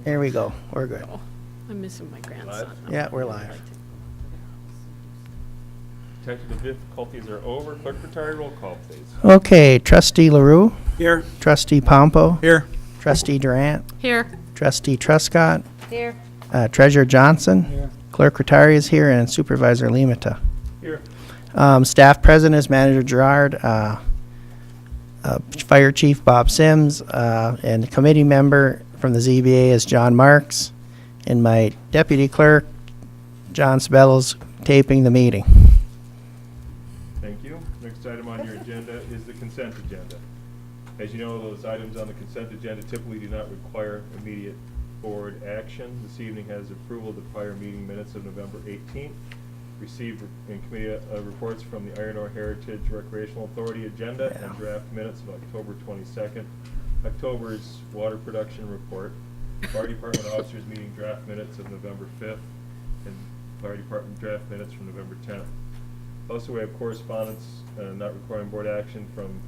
There we go. We're good. Oh, I'm missing my grandson. Yeah, we're live. Technical difficulties are over. Clerk Rattari, roll call, please. Okay, Trustee LaRue, Here. Trustee Pompo, Here. Trustee Durant, Here. Trustee Truscott, Here. Treasurer Johnson, Clerk Rattari is here, and Supervisor Limata. Here. Staff President is Manager Gerard, Fire Chief Bob Sims, and committee member from the ZBA is John Marks, and my Deputy Clerk, John Spells, taping the meeting. Thank you. Next item on your agenda is the consent agenda. As you know, those items on the consent agenda typically do not require immediate board action. This evening has approval of the prior meeting minutes of November 18th. Received in committee reports from the Iron Ore Heritage Recreational Authority agenda and draft minutes of October 22nd. October's water production report. Fire Department officers meeting draft minutes of November 5th. And Fire Department draft minutes from November 10th. Also, we have correspondence not requiring board action from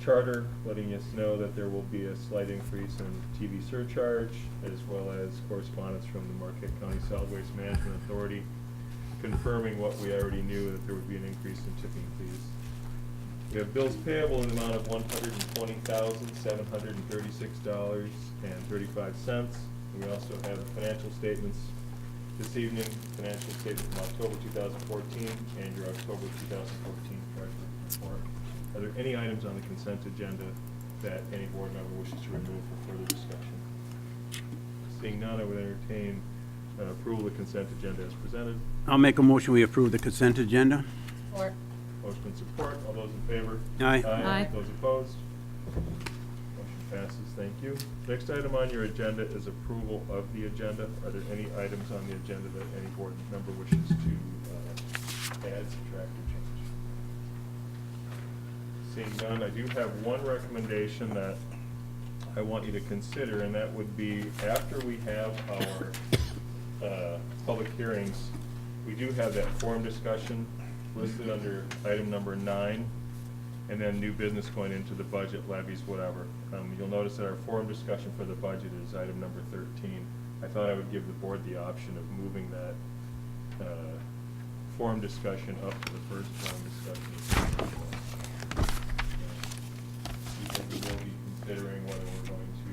Charter, letting us know that there will be a slight increase in TV surcharge, as well as correspondence from the Marquette County Solid Waste Management Authority, confirming what we already knew, that there would be an increase in tipping fees. We have bills payable in the amount of $120,736.35. We also have the financial statements this evening, financial statement from October 2014 and your October 2014 treasury report. Are there any items on the consent agenda that any board member wishes to remove for further discussion? Seeing none, I would entertain approval of the consent agenda as presented. I'll make a motion we approve the consent agenda. Support. Motion and support. All those in favor? Aye. Aye. Those opposed? Motion passes. Thank you. Next item on your agenda is approval of the agenda. Are there any items on the agenda that any board member wishes to add, subtract, or change? Seeing none, I do have one recommendation that I want you to consider, and that would be after we have our public hearings, we do have that forum discussion listed under item number 9, and then new business going into the budget, levies, whatever. You'll notice that our forum discussion for the budget is item number 13. I thought I would give the board the option of moving that forum discussion up to the first forum discussion. We will be considering whether we're going to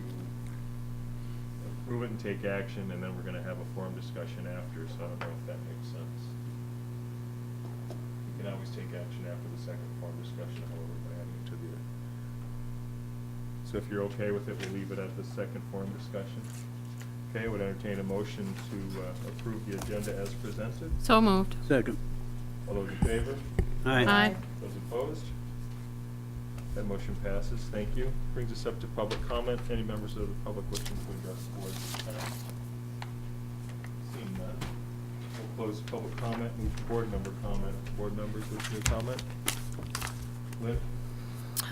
approve it and take action, and then we're going to have a forum discussion after, so I don't know if that makes sense. We can always take action after the second forum discussion, however, by adding it to the... So if you're okay with it, we'll leave it at the second forum discussion. Okay, I would entertain a motion to approve the agenda as presented. So moved. Second. All those in favor? Aye. Those opposed? That motion passes. Thank you. Brings us up to public comment. Any members of the public wishing to address the board at this time? Seeing none, we'll close public comment, move to board member comment. Board members wishing to comment? Lynn?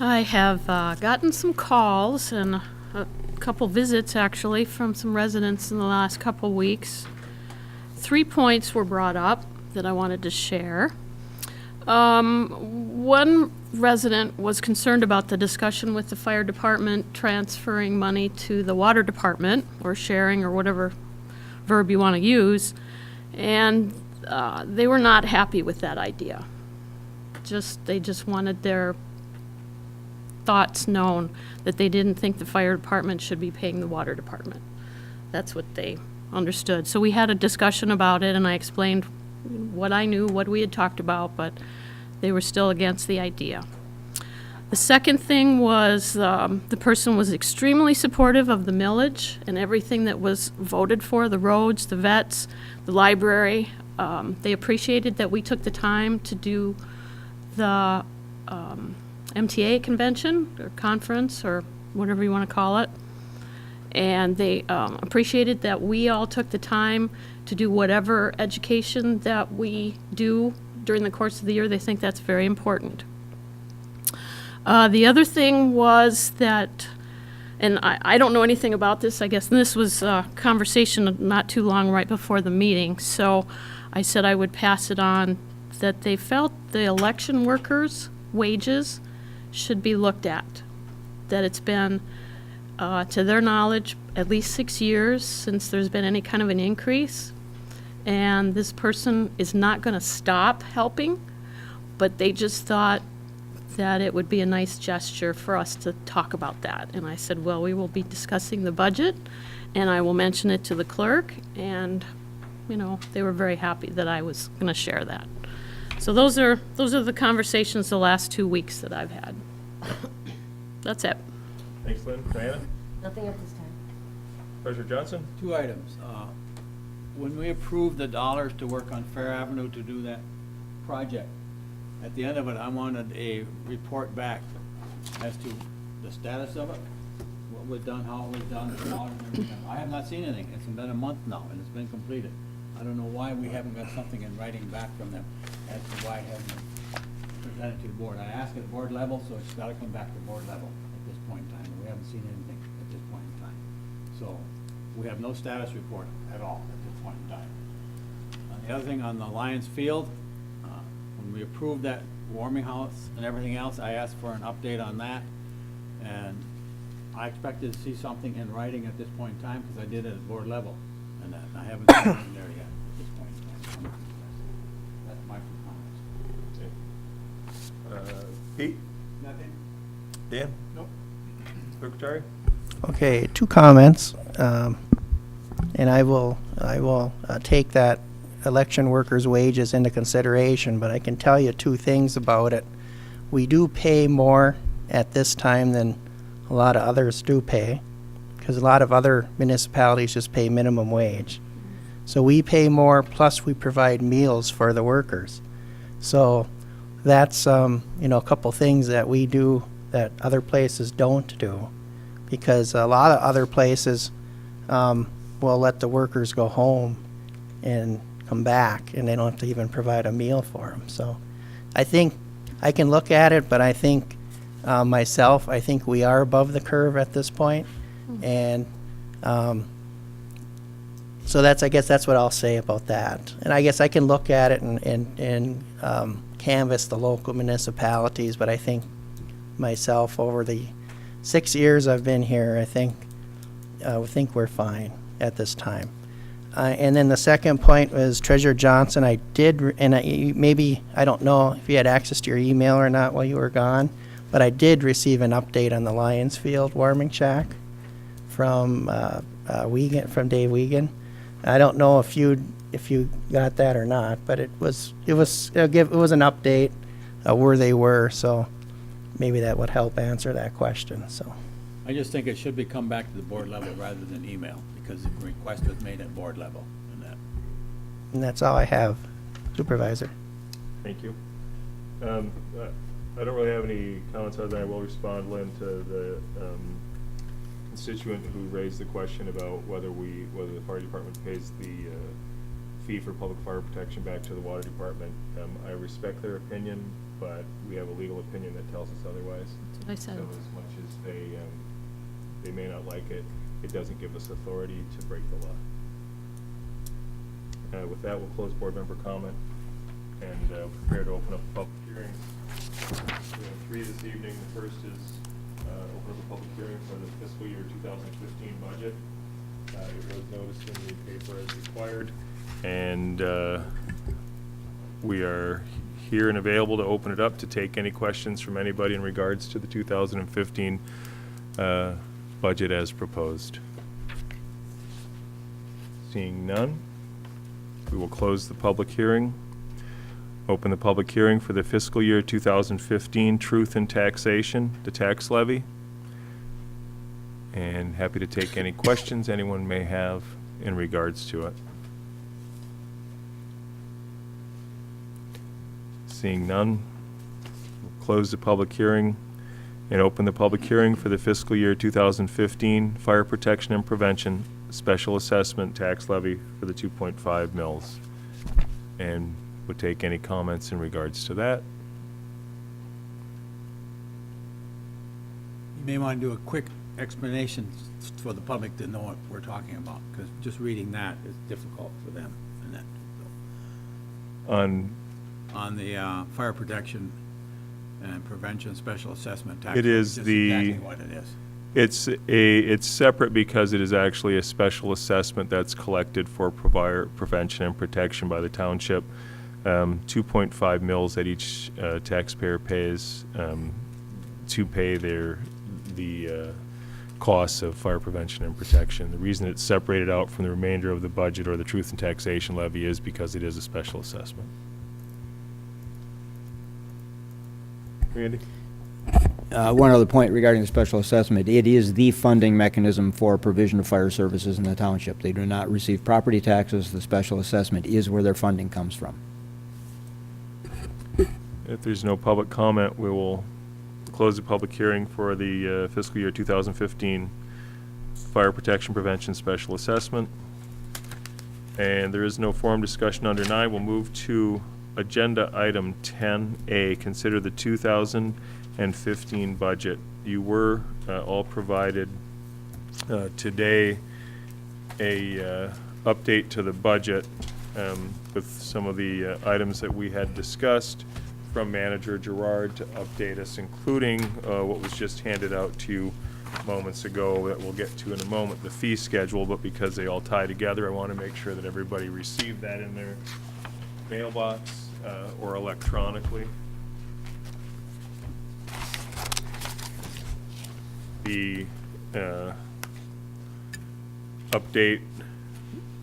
I have gotten some calls and a couple visits, actually, from some residents in the last couple weeks. 3 points were brought up that I wanted to share. One resident was concerned about the discussion with the fire department transferring money to the water department, or sharing, or whatever verb you want to use, and they were not happy with that idea. They just wanted their thoughts known, that they didn't think the fire department should be paying the water department. That's what they understood. So we had a discussion about it, and I explained what I knew, what we had talked about, but they were still against the idea. The second thing was the person was extremely supportive of the millage and everything that was voted for, the roads, the vets, the library. They appreciated that we took the time to do the MTA convention or conference or whatever you want to call it. And they appreciated that we all took the time to do whatever education that we do during the course of the year. They think that's very important. The other thing was that, and I don't know anything about this, I guess, and this was a conversation not too long right before the meeting, so I said I would pass it on, that they felt the election workers' wages should be looked at, that it's been, to their knowledge, at least 6 years since there's been any kind of an increase. And this person is not going to stop helping, but they just thought that it would be a nice gesture for us to talk about that. And I said, well, we will be discussing the budget, and I will mention it to the clerk. And, you know, they were very happy that I was going to share that. So those are the conversations the last 2 weeks that I've had. That's it. Thanks, Lynn. Diana? Nothing at this time. Treasurer Johnson? Two items. When we approved the dollars to work on Fair Avenue to do that project, at the end of it, I wanted a report back as to the status of it, what was done, how it was done, the dollars and everything. I have not seen anything. It's been a month now, and it's been completed. I don't know why we haven't got something in writing back from them as to why it hasn't been presented to the board. I asked at board level, so it's gotta come back to board level at this point in time, and we haven't seen anything at this point in time. So, we have no status report at all at this point in time. The other thing on the Lions Field, when we approved that warming house and everything else, I asked for an update on that. And I expected to see something in writing at this point in time, because I did it at board level. And that, I haven't seen it in there yet at this point in time. That's my two comments. Pete? Nothing? Dan? Nope. Secretary? Okay, two comments, and I will take that election workers' wages into consideration, but I can tell you two things about it. We do pay more at this time than a lot of others do pay, because a lot of other municipalities just pay minimum wage. So we pay more, plus we provide meals for the workers. So that's, you know, a couple things that we do that other places don't do, because a lot of other places will let the workers go home and come back, and they don't have to even provide a meal for them. So I think I can look at it, but I think myself, I think we are above the curve at this point. And so that's, I guess that's what I'll say about that. And I guess I can look at it and canvass the local municipalities, but I think myself, over the 6 years I've been here, I think we're fine at this time. And then the second point was Treasurer Johnson. I did, maybe, I don't know if you had access to your email or not while you were gone, but I did receive an update on the Lions Field warming shack from from Dave Wiegand. I don't know if you got that or not, but it was an update where they were, so maybe that would help answer that question. So I just think it should be come back to the board level rather than email, because the request was made at board level and that's all I have, Supervisor. Thank you. I don't really have any comments other than I will respond, Lynn, to the constituent who raised the question about whether the fire department pays the fee for public fire protection back to the water department. I respect their opinion, but we have a legal opinion that tells us otherwise. That's what I said. So as much as they may not like it, it doesn't give us authority to break the law. With that, we'll close board member comment and prepare to open up the public hearings. We have three this evening. The first is open up the public hearing for the fiscal year 2015 budget. It was noticed in the paper as required, and we are here and available to open it up to take any questions from anybody in regards to the 2015 budget as proposed. Seeing none, we will close the public hearing. Open the public hearing for the fiscal year 2015 Truth in Taxation, the tax levy. And happy to take any questions anyone may have in regards to it. Seeing none, we'll close the public hearing and open the public hearing for the fiscal year 2015 Fire Protection and Prevention Special Assessment Tax Levy for the 2.5 mils. And would take any comments in regards to that. You may want to do a quick explanation for the public to know what we're talking about, because just reading that is difficult for them. And that, on the fire protection and prevention special assessment tax. It is just the- exactly what it is. It's separate because it is actually a special assessment that's collected for prevention and protection by the township. 2.5 mils that each taxpayer pays to pay the costs of fire prevention and protection. The reason it's separated out from the remainder of the budget or the truth and taxation levy is because it is a special assessment. Randy? One other point regarding the special assessment, it is the funding mechanism for provision of fire services in the township. They do not receive property taxes. The special assessment is where their funding comes from. If there's no public comment, we will close the public hearing for the fiscal year 2015 Fire Protection Prevention Special Assessment. And there is no forum discussion under 9. We'll move to agenda item 10A, consider the 2015 budget. You were all provided today a update to the budget with some of the items that we had discussed from Manager Gerard to update us, including what was just handed out to you moments ago that we'll get to in a moment, the fee schedule. But because they all tie together, I want to make sure that everybody received that in their mailbox or electronically. The update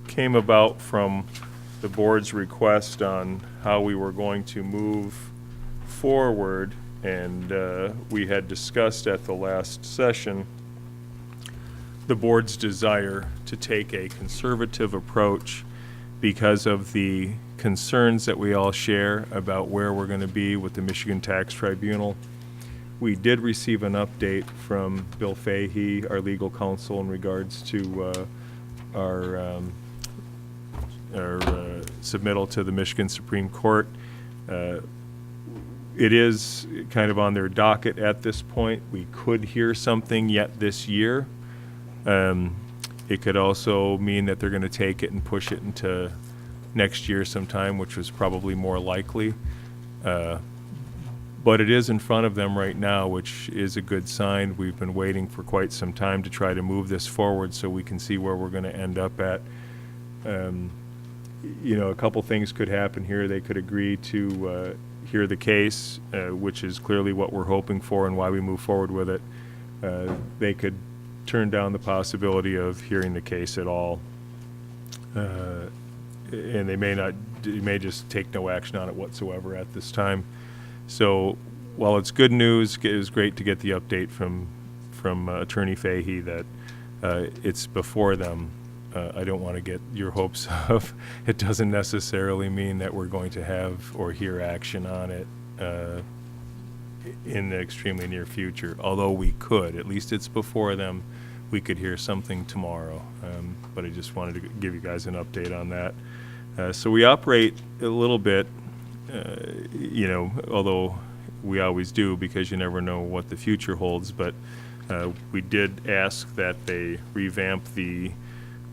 came about from the board's request on how we were going to move forward, and we had discussed at the last session the board's desire to take a conservative approach because of the concerns that we all share about where we're going to be with the Michigan Tax Tribunal. We did receive an update from Bill Fahey, our legal counsel, in regards to our submittal to the Michigan Supreme Court. It is kind of on their docket at this point. We could hear something yet this year. It could also mean that they're going to take it and push it into next year sometime, which was probably more likely. But it is in front of them right now, which is a good sign. We've been waiting for quite some time to try to move this forward so we can see where we're going to end up at. You know, a couple things could happen here. They could agree to hear the case, which is clearly what we're hoping for and why we move forward with it. They could turn down the possibility of hearing the case at all. And they may just take no action on it whatsoever at this time. So while it's good news, it was great to get the update from Attorney Fahey that it's before them. I don't want to get your hopes up. It doesn't necessarily mean that we're going to have or hear action on it in the extremely near future, although we could. At least it's before them. We could hear something tomorrow, but I just wanted to give you guys an update on that. So we operate a little bit, you know, although we always do because you never know what the future holds, but we did ask that they revamp the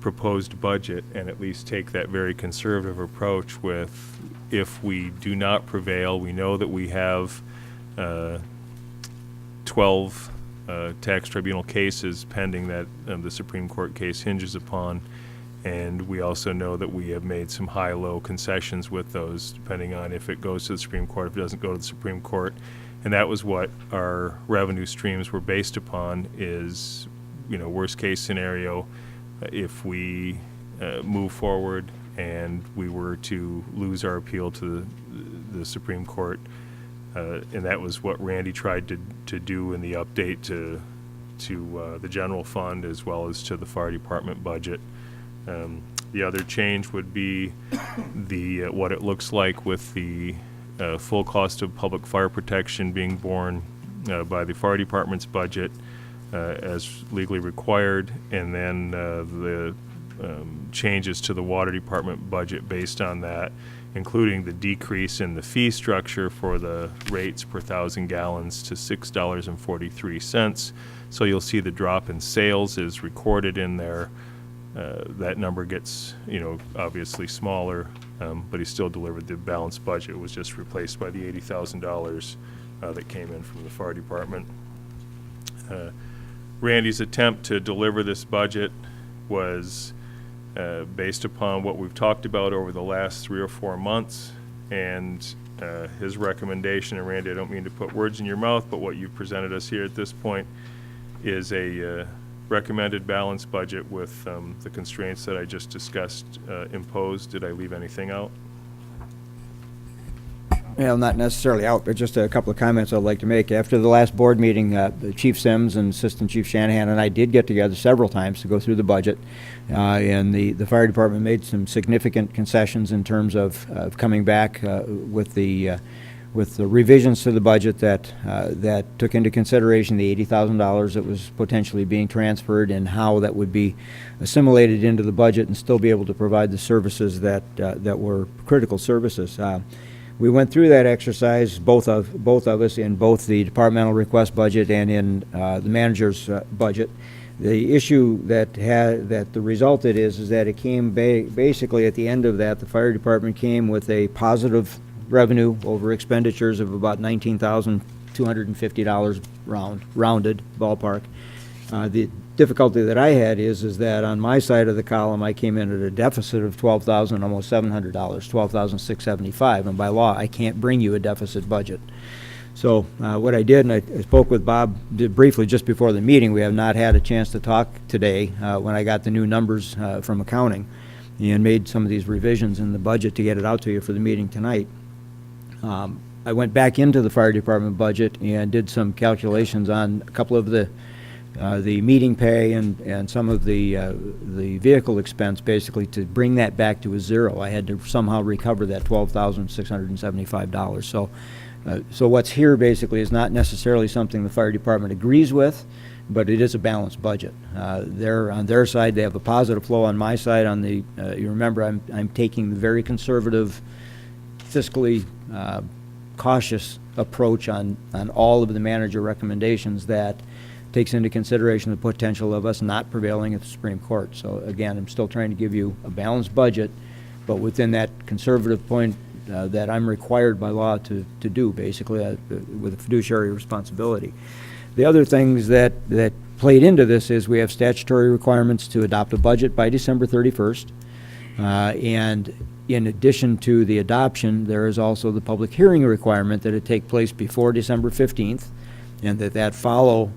proposed budget and at least take that very conservative approach with, if we do not prevail, we know that we have 12 tax tribunal cases pending that the Supreme Court case hinges upon, and we also know that we have made some high-low concessions with those depending on if it goes to the Supreme Court, if it doesn't go to the Supreme Court. And that was what our revenue streams were based upon is, you know, worst case scenario, if we move forward and we were to lose our appeal to the Supreme Court, and that was what Randy tried to do in the update to the general fund as well as to the fire department budget. The other change would be the what it looks like with the full cost of public fire protection being borne by the fire department's budget as legally required, and then the changes to the water department budget based on that, including the decrease in the fee structure for the rates per 1,000 gallons to $6.43. So you'll see the drop in sales is recorded in there. That number gets, you know, obviously smaller, but he still delivered the balanced budget. It was just replaced by the $80,000 that came in from the fire department. Randy's attempt to deliver this budget was based upon what we've talked about over the last 3 or 4 months, and his recommendation, and Randy, I don't mean to put words in your mouth, but what you've presented us here at this point is a recommended balanced budget with the constraints that I just discussed imposed. Did I leave anything out? Well, not necessarily out, but just a couple of comments I'd like to make. After the last board meeting, Chief Sims and Assistant Chief Shanahan and I did get together several times to go through the budget, and the fire department made some significant concessions in terms of coming back with the revisions to the budget that took into consideration the $80,000 that was potentially being transferred and how that would be assimilated into the budget and still be able to provide the services that were critical services. We went through that exercise, both of us, in both the departmental request budget and in the manager's budget. The issue that resulted is that it came basically at the end of that, the fire department came with a positive revenue over expenditures of about $19,250 rounded ballpark. The difficulty that I had is that on my side of the column, I came in at a deficit of $12,000, almost $700, $12,675, and by law, I can't bring you a deficit budget. So what I did, and I spoke with Bob briefly just before the meeting, we have not had a chance to talk today when I got the new numbers from accounting and made some of these revisions in the budget to get it out to you for the meeting tonight. I went back into the fire department budget and did some calculations on a couple of the meeting pay and some of the vehicle expense, basically to bring that back to a zero. I had to somehow recover that $12,675. So what's here basically is not necessarily something the fire department agrees with, but it is a balanced budget. They're on their side, they have a positive flow. On my side, on the you remember, I'm taking the very conservative, fiscally cautious approach on all of the manager recommendations that takes into consideration the potential of us not prevailing at the Supreme Court. So again, I'm still trying to give you a balanced budget, but within that conservative point that I'm required by law to do, basically, with a fiduciary responsibility. The other things that played into this is we have statutory requirements to adopt a budget by December 31st, and in addition to the adoption, there is also the public hearing requirement that it take place before December 15th, and that follow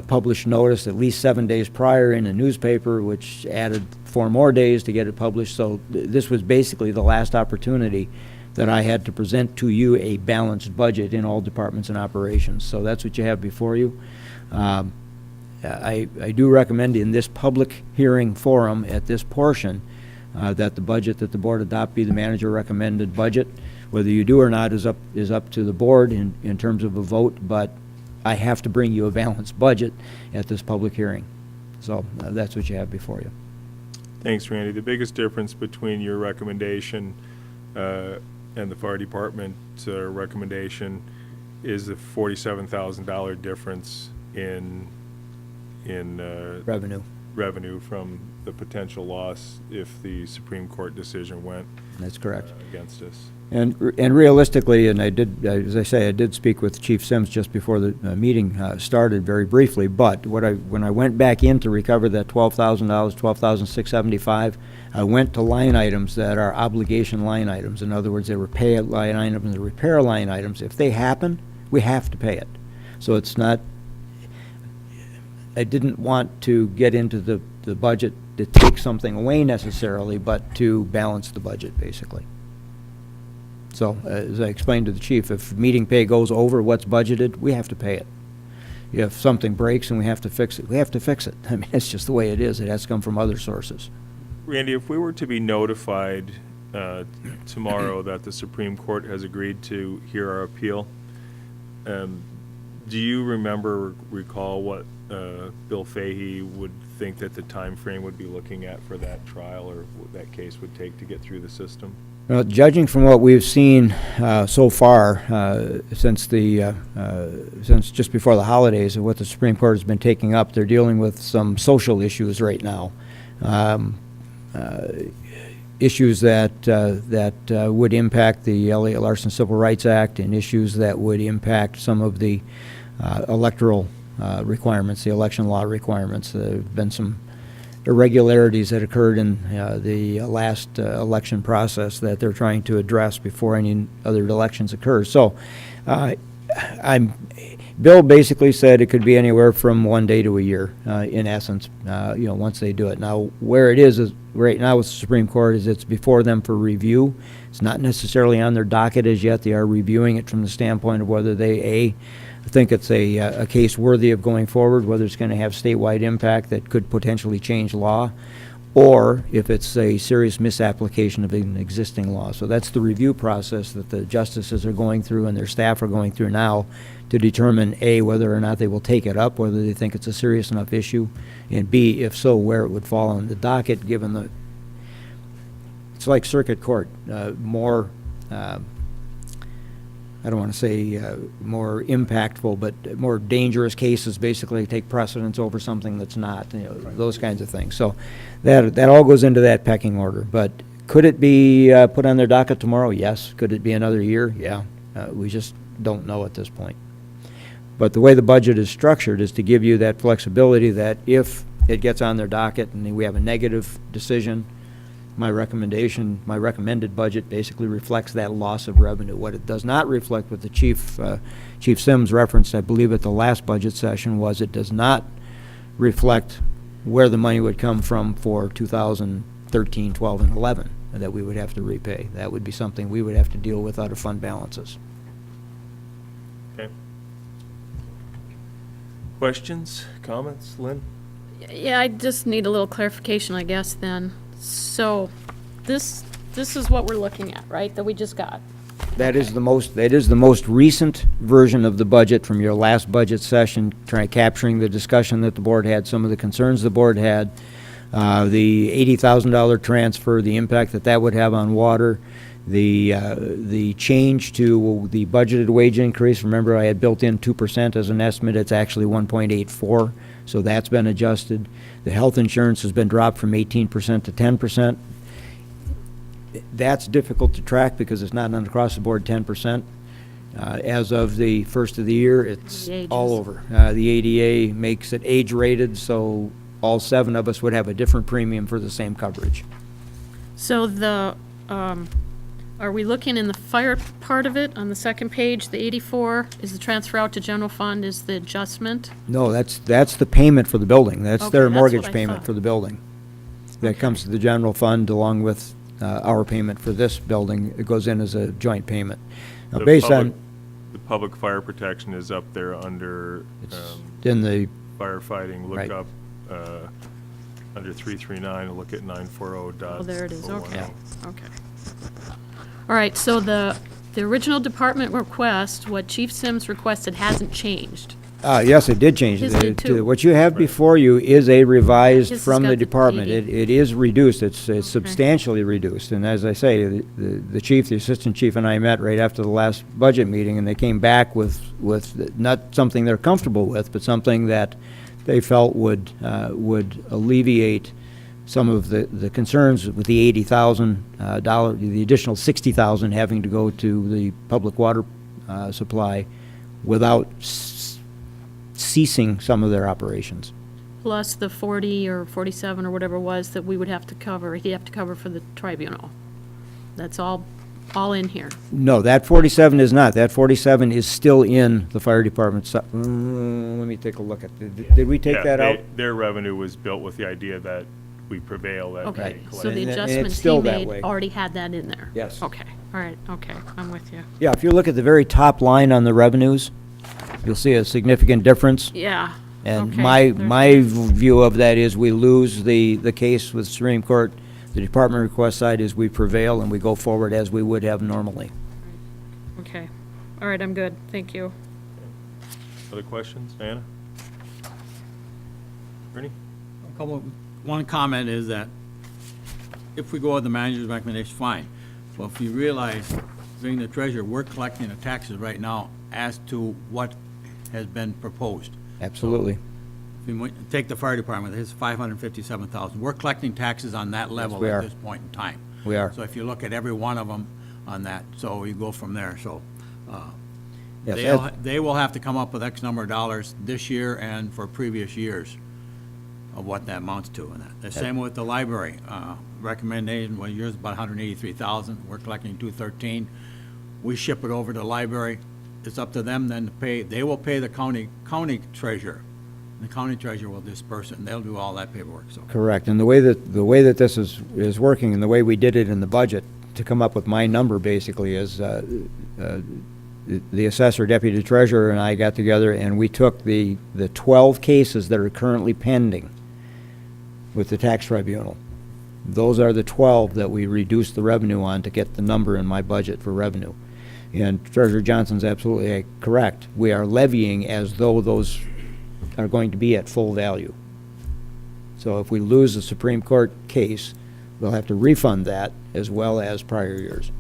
published notice at least 7 days prior in a newspaper, which added 4 more days to get it published. So this was basically the last opportunity that I had to present to you a balanced budget in all departments and operations. So that's what you have before you. I do recommend in this public hearing forum at this portion that the budget that the board adopt be the manager recommended budget. Whether you do or not is up to the board in terms of a vote, but I have to bring you a balanced budget at this public hearing. So that's what you have before you. Thanks, Randy. The biggest difference between your recommendation and the fire department recommendation is the $47,000 difference in revenue from the potential loss if the Supreme Court decision went That's correct. Against us. And realistically, and I did, as I say, I did speak with Chief Sims just before the meeting started very briefly, but when I went back in to recover that $12,000, $12,675, I went to line items that are obligation line items. In other words, they were pay line items and the repair line items. If they happen, we have to pay it. So it's not, I didn't want to get into the budget to take something away necessarily, but to balance the budget, basically. So, as I explained to the chief, if meeting pay goes over what's budgeted, we have to pay it. If something breaks and we have to fix it, we have to fix it. I mean, it's just the way it is. It has to come from other sources. Randy, if we were to be notified tomorrow that the Supreme Court has agreed to hear our appeal, do you recall what Bill Fahey would think that the time frame would be looking at for that trial or what that case would take to get through the system? Well, judging from what we've seen so far since just before the holidays of what the Supreme Court has been taking up, they're dealing with some social issues right now, issues that would impact the Elliott Larson Civil Rights Act and issues that would impact some of the electoral requirements, the election law requirements. There have been some irregularities that occurred in the last election process that they're trying to address before any other elections occur. So Bill basically said it could be anywhere from 1 day to a year, in essence, once they do it. Now, where it is right now with the Supreme Court is it's before them for review. It's not necessarily on their docket as yet. They are reviewing it from the standpoint of whether they, think it's a case worthy of going forward, whether it's going to have statewide impact that could potentially change law, or if it's a serious misapplication of an existing law. So that's the review process that the justices are going through and their staff are going through now to determine, A, whether or not they will take it up, whether they think it's a serious enough issue, and B, if so, where it would fall on the docket, given the, it's like circuit court, more, I don't want to say more impactful, but more dangerous cases basically take precedence over something that's not, those kinds of things. So that all goes into that pecking order. But could it be put on their docket tomorrow? Yes. Could it be another year? Yeah. We just don't know at this point. But the way the budget is structured is to give you that flexibility that if it gets on their docket and we have a negative decision, my recommended budget basically reflects that loss of revenue. What it does not reflect, what the Chief Sims referenced, I believe, at the last budget session, was it does not reflect where the money would come from for 2013, 12, and 11 that we would have to repay. That would be something we would have to deal with out of fund balances. Okay. Questions, comments, Lynn? Yeah, I just need a little clarification, I guess, then. So, this is what we're looking at, right, that we just got? That is the most recent version of the budget from your last budget session, capturing the discussion that the board had, some of the concerns the board had, the $80,000 transfer, the impact that would have on water, the change to the budgeted wage increase. Remember, I had built in 2% as an estimate. It's actually 1.84, so that's been adjusted. The health insurance has been dropped from 18% to 10%. That's difficult to track because it's not an across-the-board 10%. As of the first of the year, it's all over. The ADA makes it age-rated, so all 7 of us would have a different premium for the same coverage. So are we looking in the fire part of it, on the second page, the 84, is the transfer out to general fund, is the adjustment? No, that's the payment for the building. That's Okay, their that's mortgage what I payment thought. for the building. That comes to the general fund along with our payment for this building. It goes in as a joint payment. Now, The based public- on, The public fire protection is up there under it's in the, firefighting. Right. Look up under 339, look at 940. Oh, there it is, okay, 010. okay. All right, so the original department request, what Chief Sims requested hasn't changed. yes, it did change. His did too. What you have before you is a revised His has from got the the department. 80. It is reduced. It's substantially reduced. And as I say, the chief, the assistant chief, and I met right after the last budget meeting, and they came back with not something they're comfortable with, but something that they felt would alleviate some of the concerns with the $80,000, the additional $60,000 having to go to the public water supply without ceasing some of their operations. Plus the 40 or 47 or whatever it was that we would have to cover, he'd have to cover for the tribunal. That's all in here. No, that 47 is not. That 47 is still in the fire department. Let me take a look at it. Did we take Yeah, that out? Their revenue was built with the idea that we prevail, that Okay, we so the And it's adjustments he still that way. made already had that in there? Yes. Okay, all right, okay, I'm with you. Yeah, if you look at the very top line on the revenues, you'll see a significant difference. Yeah. And okay, my view of that is we lose the case with Supreme Court. The department request side is we prevail and we go forward as we would have normally. Okay, all right, I'm good, thank you. Other questions, Anna? Ernie? One comment is that if we go with the manager's recommendation, fine. But if you realize, being the treasurer, we're collecting the taxes right now as to what has been proposed. Absolutely. If you take the fire department, it's $557,000. We're collecting taxes on that level we at are. this point in time. We are. So if you look at every one of them on that, so you go from there, so. Yes, They will have to come up with X number of dollars this year and for previous years of what that amounts to. And that. The same with the library. Recommendation, well, yours is about 183,000. We're collecting 213. We ship it over to the library. It's up to them then to pay. They will pay the county treasurer. The county treasurer will disperse it, and they'll do all that paperwork, so. correct. And the way that this is working, and the way we did it in the budget, to come up with my number basically is, the assessor, deputy treasurer, and I got together, and we took the 12 cases that are currently pending with the tax tribunal. Those are the 12 that we reduced the revenue on to get the number in my budget for revenue. And Treasurer Johnson's absolutely correct. We are levying as though those are going to be at full value. So if we lose the Supreme Court case, we'll have to refund that as well as prior years.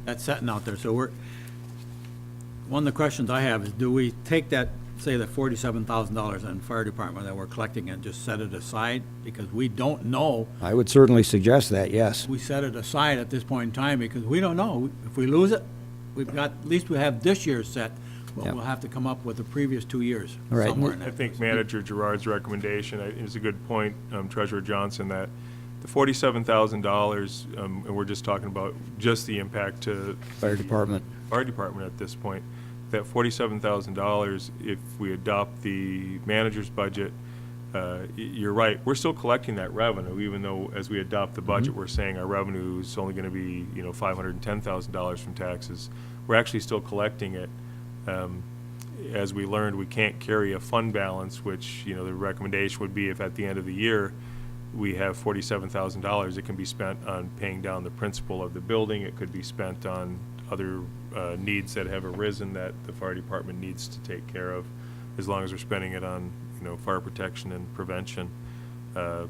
That's sitting out there, so one of the questions I have is, do we take that, say, the $47,000 in fire department that we're collecting and just set it aside? Because we don't know. I would certainly suggest that, yes. We set it aside at this point in time because we don't know. If we lose it, we've got, at least we have this year's set, but Yep. we'll have to come up with the previous 2 years Right. somewhere in I that. think Manager Gerard's recommendation is a good point, Treasurer Johnson, that the $47,000, and we're just talking about just the impact to Fire department. Fire department at this point, that $47,000, if we adopt the manager's budget, you're right, we're still collecting that revenue, even though as we adopt the budget, we're saying our revenue is only gonna be, $510,000 from taxes. We're actually still collecting it. As we learned, we can't carry a fund balance, which, the recommendation would be if at the end of the year, we have $47,000, it can be spent on paying down the principal of the building, it could be spent on other needs that have arisen that the fire department needs to take care of, as long as we're spending it on, fire protection and prevention. But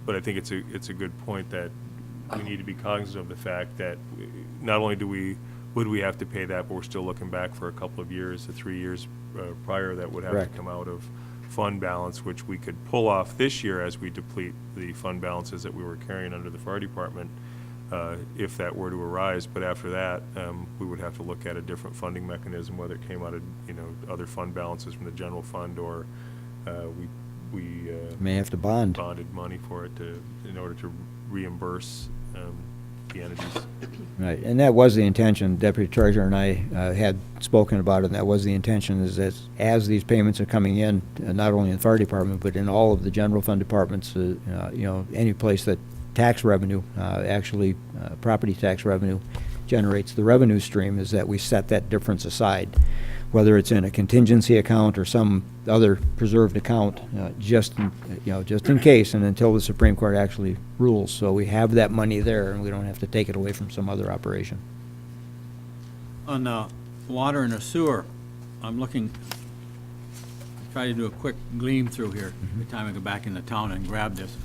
I think it's a good point that we need to be cognizant of the fact that not only would we have to pay that, but we're still looking back for a couple of years to 3 years prior that would have Correct. to come out of fund balance, which we could pull off this year as we deplete the fund balances that we were carrying under the fire department, if that were to arise. But after that, we would have to look at a different funding mechanism, whether it came out of, other fund balances from the general fund, or we May have to bond. bonded money for it in order to reimburse the entities. Right, and that was the intention. Deputy Treasurer and I had spoken about it, and that was the intention, is that as these payments are coming in, not only in the fire department, but in all of the general fund departments, any place that tax revenue, property tax revenue generates the revenue stream, is that we set that difference aside, whether it's in a contingency account or some other preserved account, just in case, and until the Supreme Court actually rules. So we have that money there, and we don't have to take it away from some other operation. On water and the sewer, I'm looking, try to do a quick gleam through here every time I go back into town and grab this.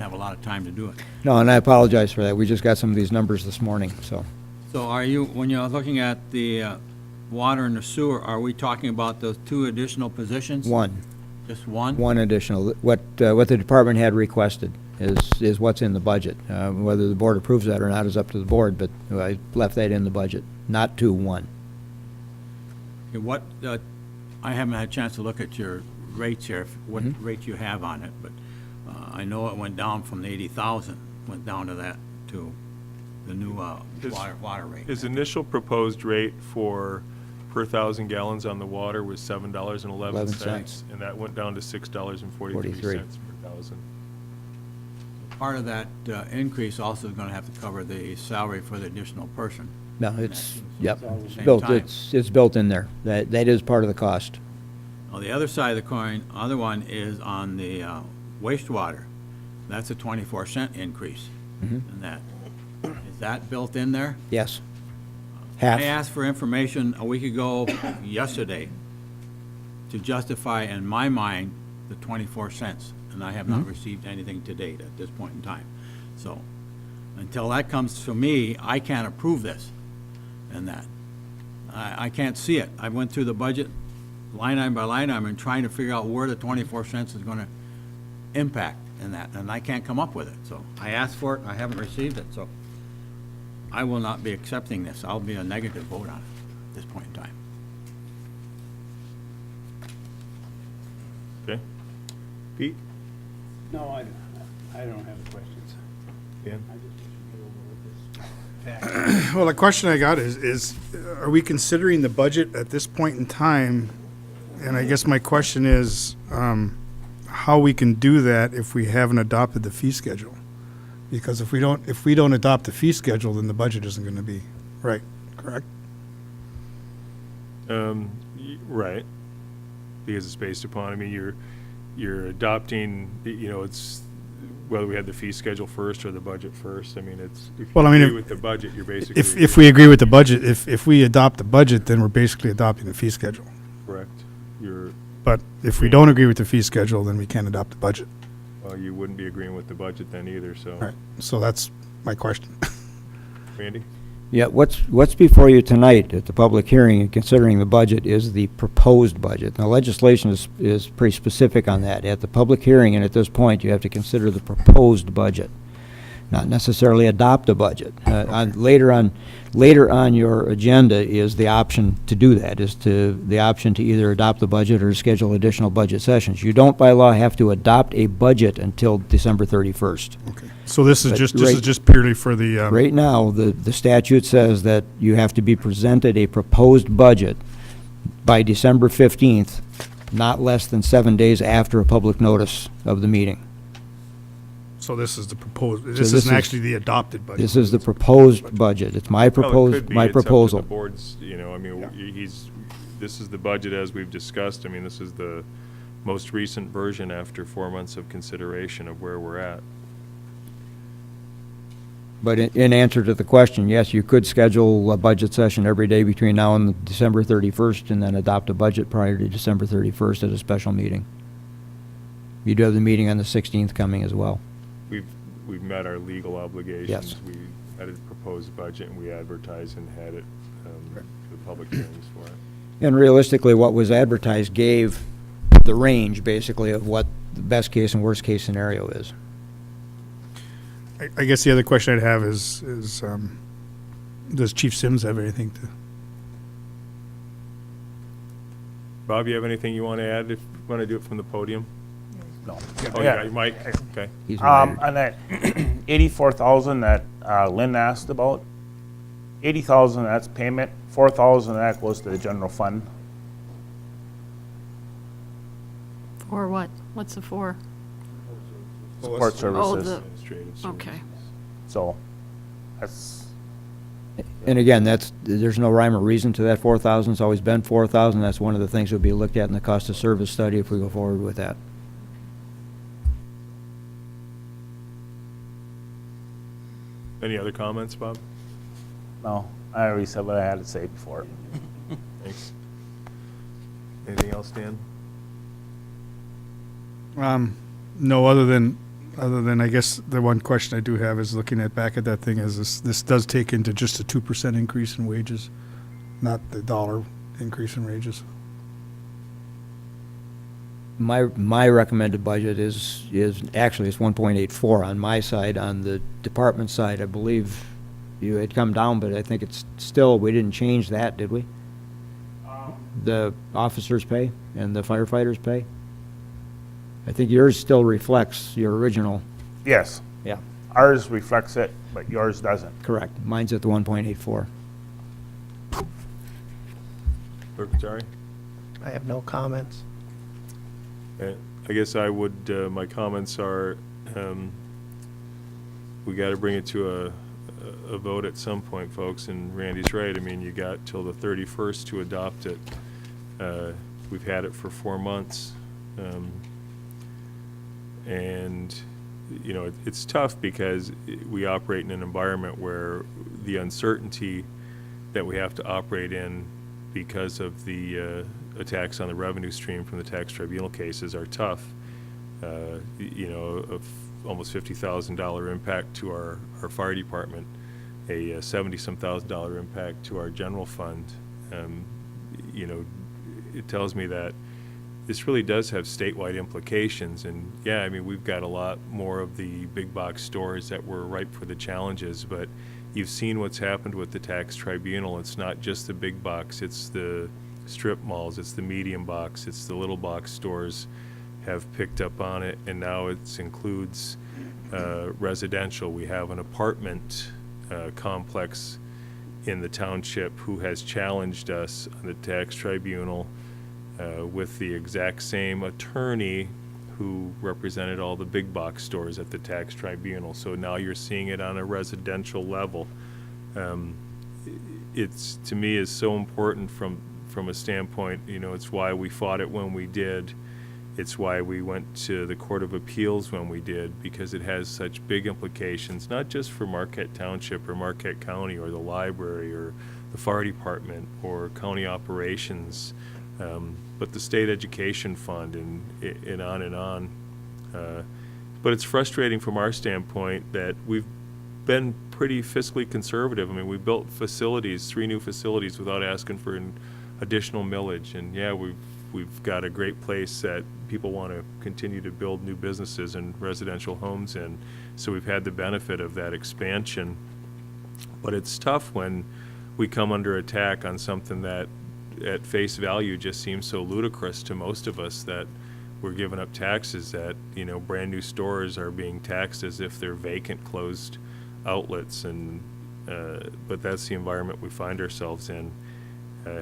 I have a lot of time to do it. No, and I apologize for that. We just got some of these numbers this morning, so. So are you, when you're looking at the water and the sewer, are we talking about those 2 additional positions? One Just one? additional. What the department had requested is what's in the budget. Whether the board approves that or not is up to the board, but I left that in the budget, not 2, 1. Okay, what, I haven't had a chance to look at your rates here, what rate you have on it, but I know it went down from the 80,000, went down to that, to the new water rate. His initial proposed rate for per 1,000 gallons on the water was $7.11, and that went down to $6.43 per thousand. Part of that increase also is gonna have to cover the salary for the additional person. No, it's, yep, it's Same built, time. it's built in there. That is part of the cost. On the other side of the coin, other one is on the wastewater. That's a 24-cent increase in that. Is that built in there? Yes. I Half. asked for information a week ago, yesterday, to justify, in my mind, the 24 cents, and I have not received anything to date at this point in time. So, until that comes to me, I can't approve this and that. I can't see it. I went through the budget line item by line item and trying to figure out where the 24 cents is gonna impact in that, and I can't come up with it. So, I asked for it, I haven't received it, so I will not be accepting this. I'll be a negative vote on it at this point in time. Okay. Pete? No, I don't have questions. Dan? Well, the question I got is, are we considering the budget at this point in time? And I guess my question is, how we can do that if we haven't adopted the fee schedule? Because if we don't adopt the fee schedule, then the budget isn't gonna be right, correct? Right. Because it's based upon, I mean, you're adopting, you know, it's, whether we had the fee schedule first or the budget first, I mean, it's, if you Well, I mean, agree with the budget, you're basically. If we agree with the budget, if we adopt the budget, then we're basically adopting the fee schedule. Correct. You're, But if we don't agree with the fee schedule, then we can't adopt the budget. well, you wouldn't be agreeing with the budget then either, so. Right, so that's my question. Randy? Yeah, what's before you tonight at the public hearing and considering the budget is the proposed budget. Now, legislation is pretty specific on that. At the public hearing and at this point, you have to consider the proposed budget, not necessarily adopt a budget. Later on your agenda is the option to do that, the option to either adopt the budget or schedule additional budget sessions. You don't by law have to adopt a budget until December 31st. Okay. So this is But just purely for the, Right now, the statute says that you have to be presented a proposed budget by December 15th, not less than 7 days after a public notice of the meeting. so this is the proposed, this this isn't is- actually the adopted budget. This is the proposed budget. It's my Well, it proposed, could be. my It's up to proposal. the board's, you know, I mean, this is the budget as we've discussed. I mean, this is the most recent version after 4 months of consideration of where we're at. But in answer to the question, yes, you could schedule a budget session every day between now and December 31st and then adopt a budget prior to December 31st at a special meeting. You do have the meeting on the 16th coming as well. We've met our legal obligations. Yes. We had a proposed budget, and we advertised and had it, the public hearings for it. And realistically, what was advertised gave the range, basically, of what the best case and worst case scenario is. I guess the other question I'd have is, does Chief Sims have anything to? Bob, you have anything you want to add, if you want to do it from the podium? No. Oh, you got your mic? Okay. He's related. On that 84,000 that Lynn asked about, 80,000, that's payment, 4,000 that goes to the general fund. Or what? What's the for? Support Oh, services. the, Administrative okay. services. So, that's, And again, there's no rhyme or reason to that 4,000. It's always been 4,000. That's one of the things that will be looked at in the cost of service study if we go forward with that. Any other comments, Bob? no, I already said what I had to say before. Thanks. Anything else, Dan? No, other than, I guess the one question I do have is looking back at that thing is this does take into just a 2% increase in wages, not the dollar increase in wages. My recommended budget is actually, it's 1.84 on my side. On the department side, I believe you had come down, but I think it's still, we didn't change that, did we? The officers' pay and the firefighters' pay? I think yours still reflects your original. Yes, Yeah. ours reflects it, but yours doesn't. Correct. Mine's at the 1.84. Clerk, sorry? I have no comments. I guess I would, my comments are, we got to bring it to a vote at some point, folks, and Randy's right. I mean, you got till the 31st to adopt it. We've had it for 4 months. And, you know, it's tough because we operate in an environment where the uncertainty that we have to operate in because of the attacks on the revenue stream from the tax tribunal cases are tough. You know, of almost $50,000 impact to our fire department, a $70-some thousand impact to our general fund. You know, it tells me that this really does have statewide implications. And yeah, I mean, we've got a lot more of the big box stores that were ripe for the challenges, but you've seen what's happened with the tax tribunal. It's not just the big box, it's the strip malls, it's the medium box, it's the little box stores have picked up on it, and now it includes residential. We have an apartment complex in the township who has challenged us on the tax tribunal with the exact same attorney who represented all the big box stores at the tax tribunal. So now you're seeing it on a residential level. It's, to me, is so important from a standpoint, it's why we fought it when we did. It's why we went to the Court of Appeals when we did, because it has such big implications, not just for Marquette Township or Marquette County or the library or the fire department or county operations, but the state education fund and on and on. But it's frustrating from our standpoint that we've been pretty fiscally conservative. I mean, we built facilities, 3 new facilities, without asking for an additional millage. And yeah, we've got a great place that people want to continue to build new businesses and residential homes in. So we've had the benefit of that expansion. But it's tough when we come under attack on something that at face value just seems so ludicrous to most of us, that we're giving up taxes, that, brand new stores are being taxed as if they're vacant, closed outlets. And but that's the environment we find ourselves in.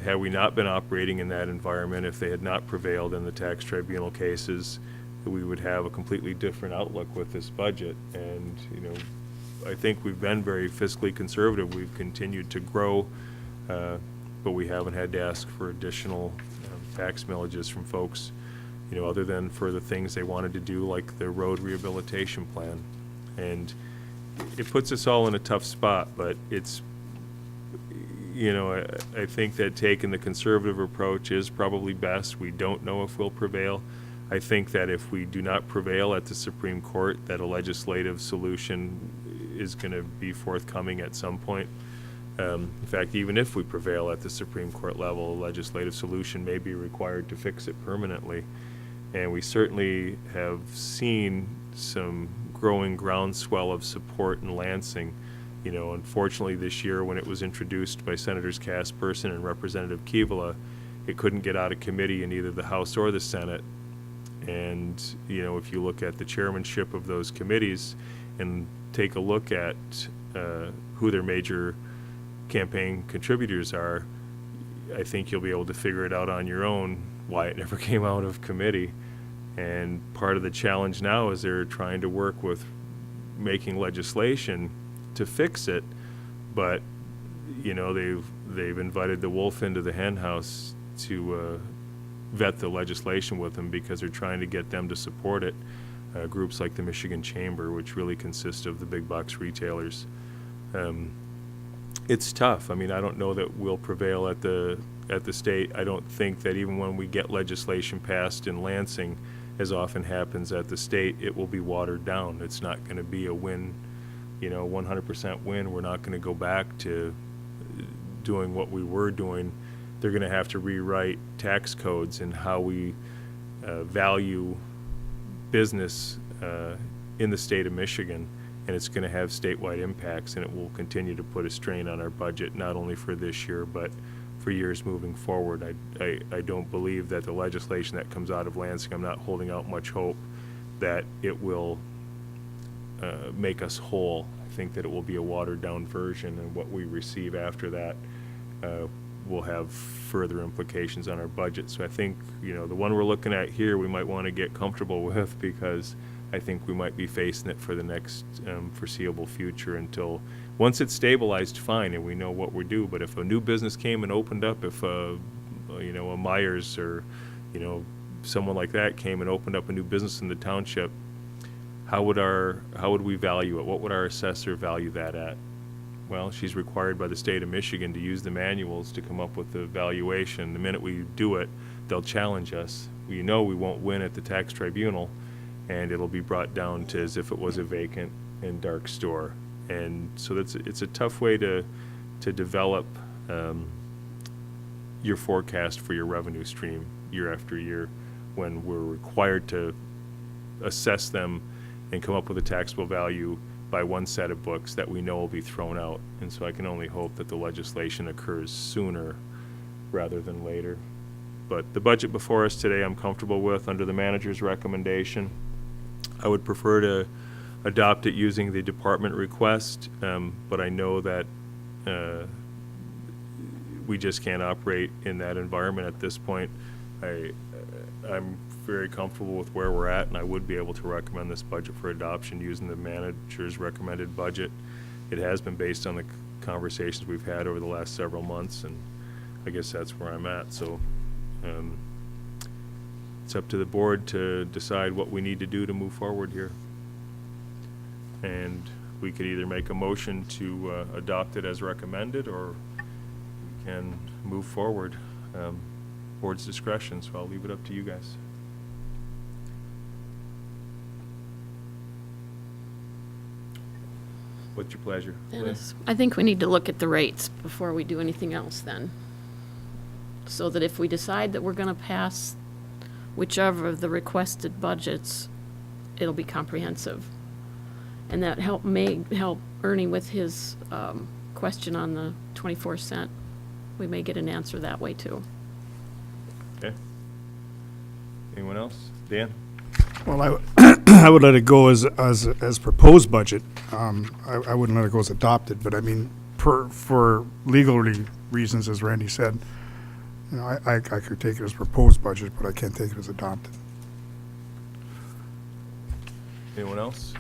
Had we not been operating in that environment, if they had not prevailed in the tax tribunal cases, we would have a completely different outlook with this budget. And, I think we've been very fiscally conservative. We've continued to grow, but we haven't had to ask for additional tax millages from folks, other than for the things they wanted to do, like the road rehabilitation plan. And it puts us all in a tough spot, but it's, I think that taking the conservative approach is probably best. We don't know if we'll prevail. I think that if we do not prevail at the Supreme Court, that a legislative solution is going to be forthcoming at some point. In fact, even if we prevail at the Supreme Court level, a legislative solution may be required to fix it permanently. And we certainly have seen some growing groundswell of support in Lansing. Unfortunately this year, when it was introduced by Senators Casperson and Representative Keevala, it couldn't get out of committee in either the House or the Senate. And, if you look at the chairmanship of those committees and take a look at who their major campaign contributors are, I think you'll be able to figure it out on your own why it never came out of committee. And part of the challenge now is they're trying to work with making legislation to fix it, but they've invited the wolf into the hen house to vet the legislation with them, because they're trying to get them to support it. Groups like the Michigan Chamber, which really consist of the big box retailers. It's tough. I mean, I don't know that we'll prevail at the state. I don't think that even when we get legislation passed in Lansing, as often happens at the state, it will be watered down. It's not going to be a win, 100% win. We're not going to go back to doing what we were doing. They're going to have to rewrite tax codes and how we value business in the state of Michigan, and it's going to have statewide impacts, and it will continue to put a strain on our budget, not only for this year, but for years moving forward. I don't believe that the legislation that comes out of Lansing, I'm not holding out much hope that it will make us whole. I think that it will be a watered-down version, and what we receive after that will have further implications on our budget. So I think, the one we're looking at here, we might want to get comfortable with, because I think we might be facing it for the next foreseeable future until, once it's stabilized, fine, and we know what we do. But if a new business came and opened up, if a Myers or, someone like that came and opened up a new business in the township, how would we value it? What would our assessor value that at? Well, she's required by the state of Michigan to use the manuals to come up with the valuation. The minute we do it, they'll challenge us. We know we won't win at the tax tribunal, and it'll be brought down to as if it was a vacant and dark store. And so it's a tough way to develop your forecast for your revenue stream year after year, when we're required to assess them and come up with a taxable value by one set of books that we know will be thrown out. And so I can only hope that the legislation occurs sooner rather than later. But the budget before us today, I'm comfortable with under the manager's recommendation. I would prefer to adopt it using the department request, but I know that we just can't operate in that environment at this point. I'm very comfortable with where we're at, and I would be able to recommend this budget for adoption using the manager's recommended budget. It has been based on the conversations we've had over the last several months, and I guess that's where I'm at. So it's up to the board to decide what we need to do to move forward here. And we could either make a motion to adopt it as recommended, or we can move forward. Board's discretion, so I'll leave it up to you guys. What's your pleasure? Lynn? Dennis, I think we need to look at the rates before we do anything else then. So that if we decide that we're gonna pass whichever of the requested budgets, it'll be comprehensive. And that may help Ernie with his question on the 24 cent. We may get an answer that way too. Okay. Anyone else? Dan? Well, I would let it go as proposed budget. I wouldn't let it go as adopted, but I mean, for legal reasons, as Randy said, you know, I could take it as proposed budget, but I can't take it as adopted. Anyone else?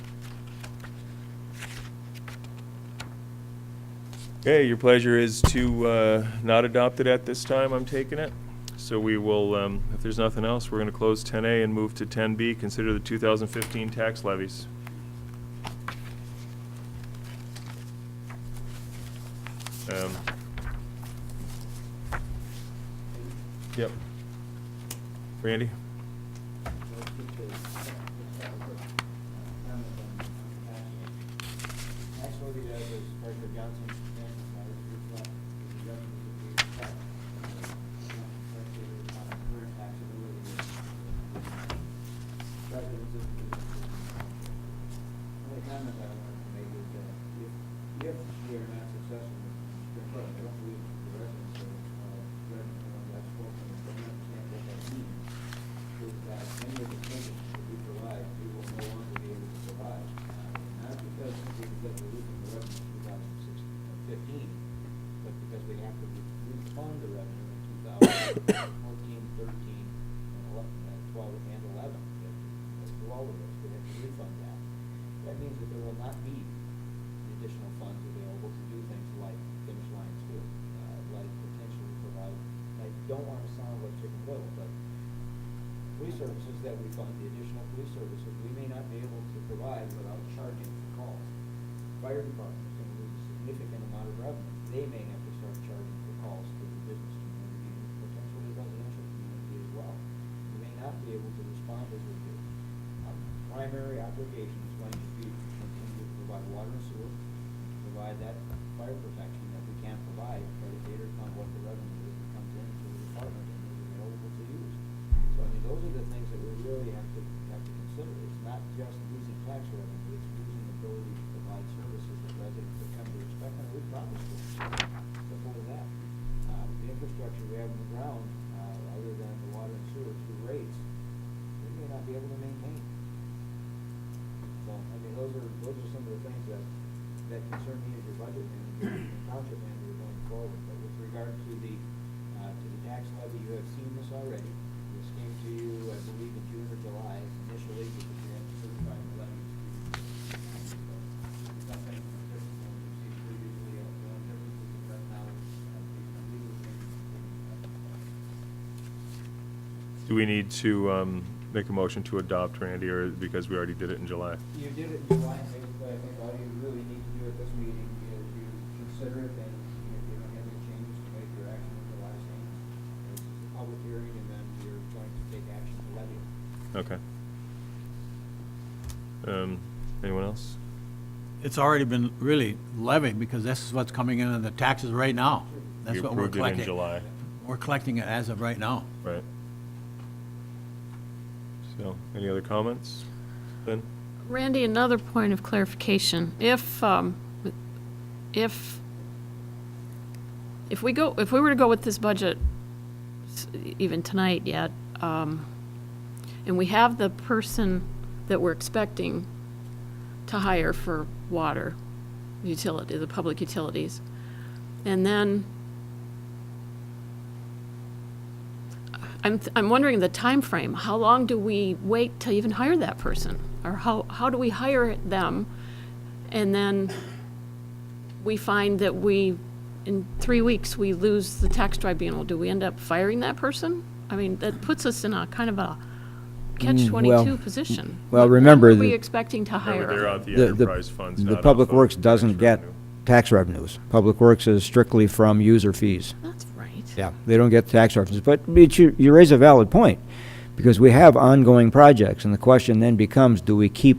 Okay, your pleasure is to not adopt it at this time, I'm taking it. So we will, if there's nothing else, we're going to close 10A and move to 10B, consider the 2015 tax levies. Yep. Randy? Services that we fund, the additional police services, we may not be able to provide without charging for calls. Fire department is going to lose a significant amount of revenue. They may have to start charging for calls to the business community and potentially residential community as well. We may not be able to respond as we do. Our primary obligation is going to be to continue to provide water and sewer, provide that fire protection that we can provide, predicated upon what the revenue is that comes into the department and is available to use. So, I mean, those are the things that we really have to consider. It's not just losing tax revenue, it's losing the ability to provide services that residents have come to expect, and we promised to. Simple as that. The infrastructure we have on the ground, other than the water and sewer through rates, we may not be able to maintain. So, I mean, those are some of the things that concern me as your budget manager and township manager going forward. But with regard to the tax levy, you have seen this already. This came to you, I believe, in June or July, initially, because you had to certify the levy. Nothing different than what you've seen previously. The only difference is that now it's based on legal things. Do we need to make a motion to adopt, Randy, or because we already did it in July? You did it in July, basically. I think all you really need to do at this meeting is you consider it, and if you don't have any changes to make your action in July same. This is a public hearing, and then you're going to take action to levy. Okay. Anyone else? It's already been really levied, because this is what's coming in on the taxes right now. That's You what we're approved it in collecting. July, We're collecting it as of right now. right? So, any other comments? Lynn? Randy, another point of clarification. If we were to go with this budget even tonight yet. And we have the person that we're expecting to hire for water utility, the public utilities. And then I'm wondering the time frame. How long do we wait to even hire that person? Or how do we hire them? And then we find that in 3 weeks, we lose the tax tribunal. Do we end up firing that person? I mean, that puts us in a kind of a catch-22 position. well, remember When are we that- expecting to Remember, hire? they're out the The- enterprise funds, The not Public off of Works tax doesn't get revenue. tax revenues. Public Works is strictly from user fees. That's right. Yeah, they don't get tax revenues. But you raise a valid point, because we have ongoing projects, and the question then becomes, do we keep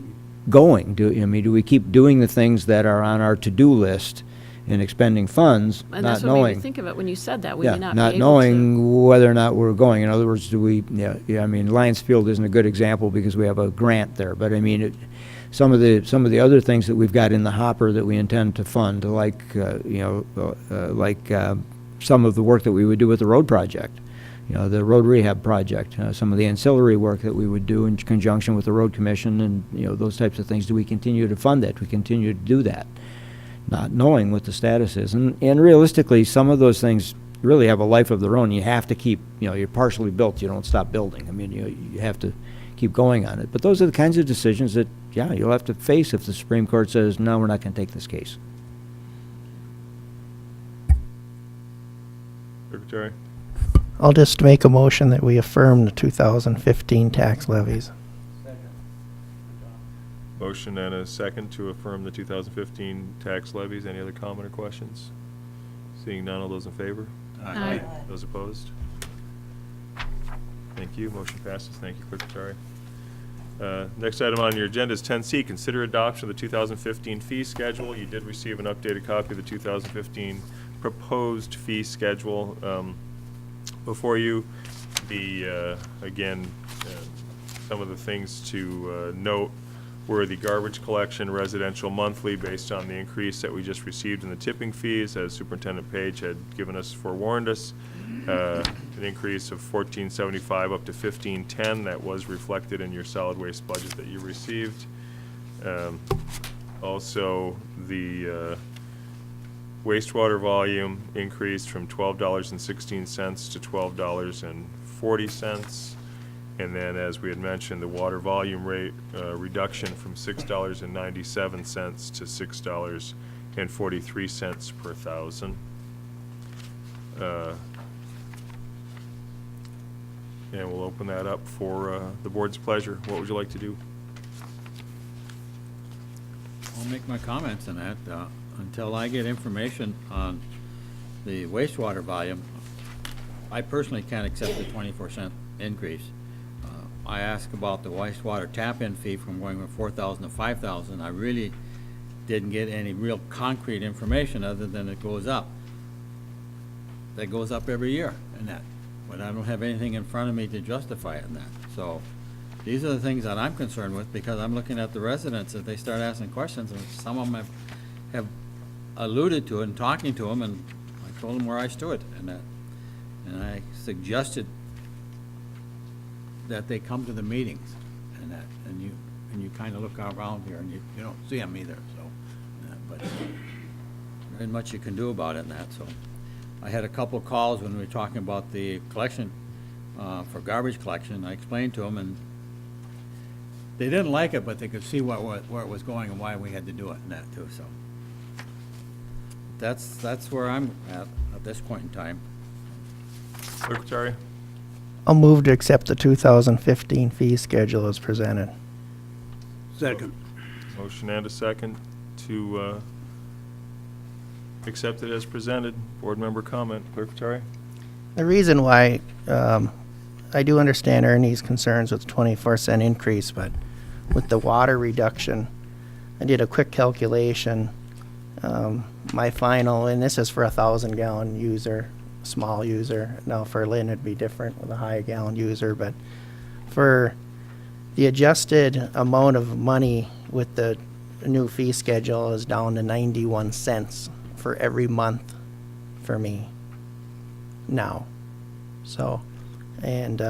going? Do we keep doing the things that are on our to-do list and expending funds, And not that's what made me knowing? think of it when you said that. We Yeah, may not be not able to. knowing whether or not we're going. In other words, I mean, Lions Field isn't a good example because we have a grant there, but I mean, some of the other things that we've got in the hopper that we intend to fund, like, some of the work that we would do with the road project, the road rehab project, some of the ancillary work that we would do in conjunction with the road commission, and, those types of things. Do we continue to fund that? Do we continue to do that? Not knowing what the status is. And realistically, some of those things really have a life of their own. You have to keep, you're partially built, you don't stop building. I mean, you have to keep going on it. But those are the kinds of decisions that, you'll have to face if the Supreme Court says, no, we're not going to take this case. Secretary? I'll just make a motion that we affirm the 2015 tax levies. Motion and a second to affirm the 2015 tax levies. Any other comment or questions? Seeing none, all those in favor? Aye. Those opposed? Thank you. Motion passes. Thank you, Clerk Petari. Next item on your agenda is 10C, consider adoption of the 2015 fee schedule. You did receive an updated copy of the 2015 proposed fee schedule. Before you, some of the things to note were the garbage collection residential monthly, based on the increase that we just received in the tipping fees, as Superintendent Page had given us, forewarned us. An increase of $14.75 up to $15.10. That was reflected in your solid waste budget that you received. Also, the wastewater volume increased from $12.16 to $12.40. And then, as we had mentioned, the water volume rate reduction from $6.97 to $6.43 per thousand. And we'll open that up for the board's pleasure. What would you like to do? I'll make my comments on that. Until I get information on the wastewater volume, I personally can't accept the 24-cent increase. I asked about the wastewater tap-in fee from going from 4,000 to 5,000. I really didn't get any real concrete information other than it goes up. That goes up every year in that, but I don't have anything in front of me to justify it in that. So these are the things that I'm concerned with, because I'm looking at the residents as they start asking questions, and some of them have alluded to it and talking to them, and I told them where I stood and that, and I suggested that they come to the meetings and that, and you kind of look around here and you don't see them either, so, but very much you can do about it in that. So I had a couple calls when we were talking about the collection, for garbage collection. I explained to them, and they didn't like it, but they could see where it was going and why we had to do it and that too, so. That's where I'm at this point in time. Clerk Petari? I'll move to accept the 2015 fee schedule as presented. Second. Motion and a second to accept it as presented. Board member comment. Clerk Petari? The reason why, I do understand Ernie's concerns with the 24-cent increase, but with the water reduction, I did a quick calculation. My final, and this is for a 1,000-gallon user, small user. Now for Lynn, it'd be different with a high-gallon user, but for the adjusted amount of money with the new fee schedule is down to 91 cents for every month for me now. So And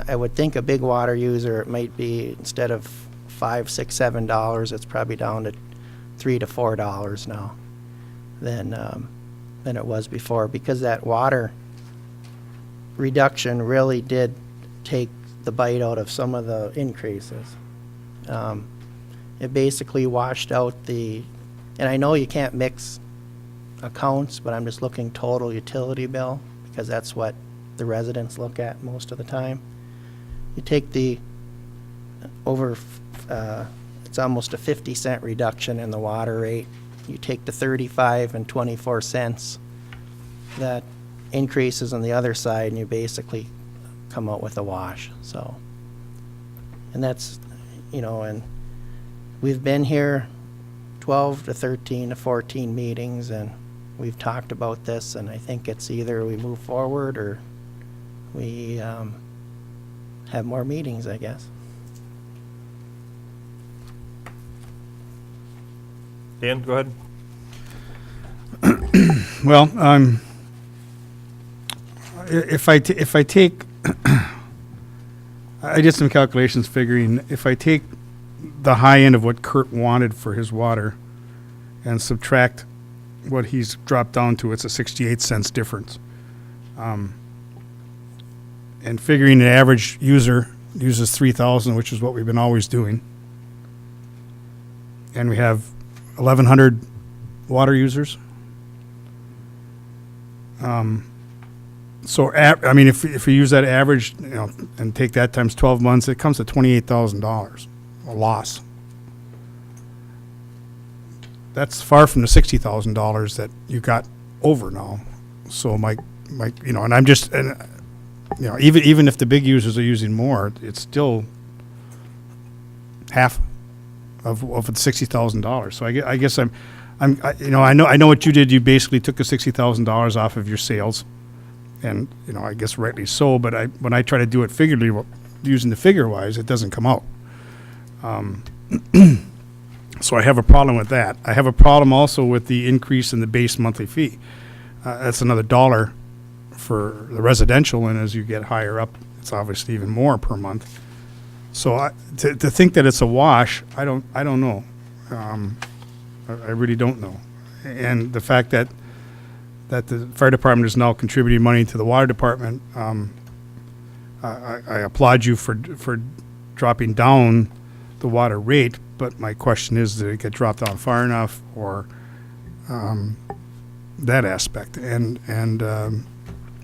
I would think a big water user, it might be, instead of $5, $6, $7, it's probably down to $3 to $4 now than it was before, because that water reduction really did take the bite out of some of the increases. It basically washed out and I know you can't mix accounts, but I'm just looking total utility bill, because that's what the residents look at most of the time. You take it's almost a 50-cent reduction in the water rate. You take the 35 and 24 cents that increases on the other side, and you basically come out with a wash. So, and that's, and we've been here 12 to 13 to 14 meetings, and we've talked about this, and I think it's either we move forward or we have more meetings, I guess. Dan, go ahead. Well, if I take, I did some calculations figuring if I take the high end of what Kurt wanted for his water and subtract what he's dropped down to, it's a 68 cents difference. And figuring the average user uses 3,000, which is what we've been always doing. And we have 1,100 water users. So, I mean, if we use that average, and take that times 12 months, it comes to $28,000, a loss. That's far from the $60,000 that you got over now. So my, and I'm just, and even if the big users are using more, it's still half of the $60,000. So I guess I know what you did. You basically took the $60,000 off of your sales, and I guess rightly so. But when I try to do it figuratively, using the figure wise, it doesn't come out. So I have a problem with that. I have a problem also with the increase in the base monthly fee. That's another $1 for the residential, and as you get higher up, it's obviously even more per month. So to think that it's a wash, I don't know. I really don't know. And the fact that the fire department is now contributing money to the water department, I applaud you for dropping down the water rate. But my question is, did it get dropped down far enough, or that aspect? And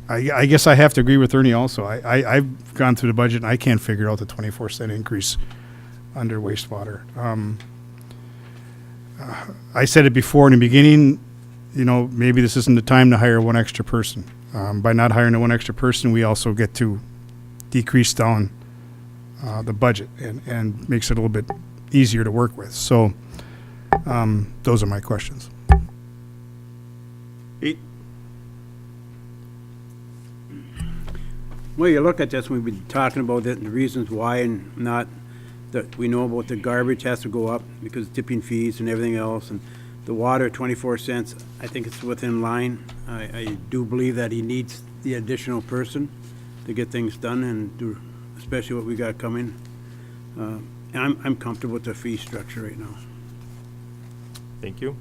I guess I have to agree with Ernie also. I've gone through the budget and I can't figure out the 24-cent increase under wastewater. I said it before in the beginning, maybe this isn't the time to hire one extra person. By not hiring the one extra person, we also get to decrease down the budget and makes it a little bit easier to work with. So those are my questions. Pete? Well, you look at this, we've been talking about it and the reasons why, and not that we know about the garbage has to go up because tipping fees and everything else, and the water, 24 cents, I think it's within line. I do believe that he needs the additional person to get things done and do, especially what we got coming. And I'm comfortable with the fee structure right now. Thank you.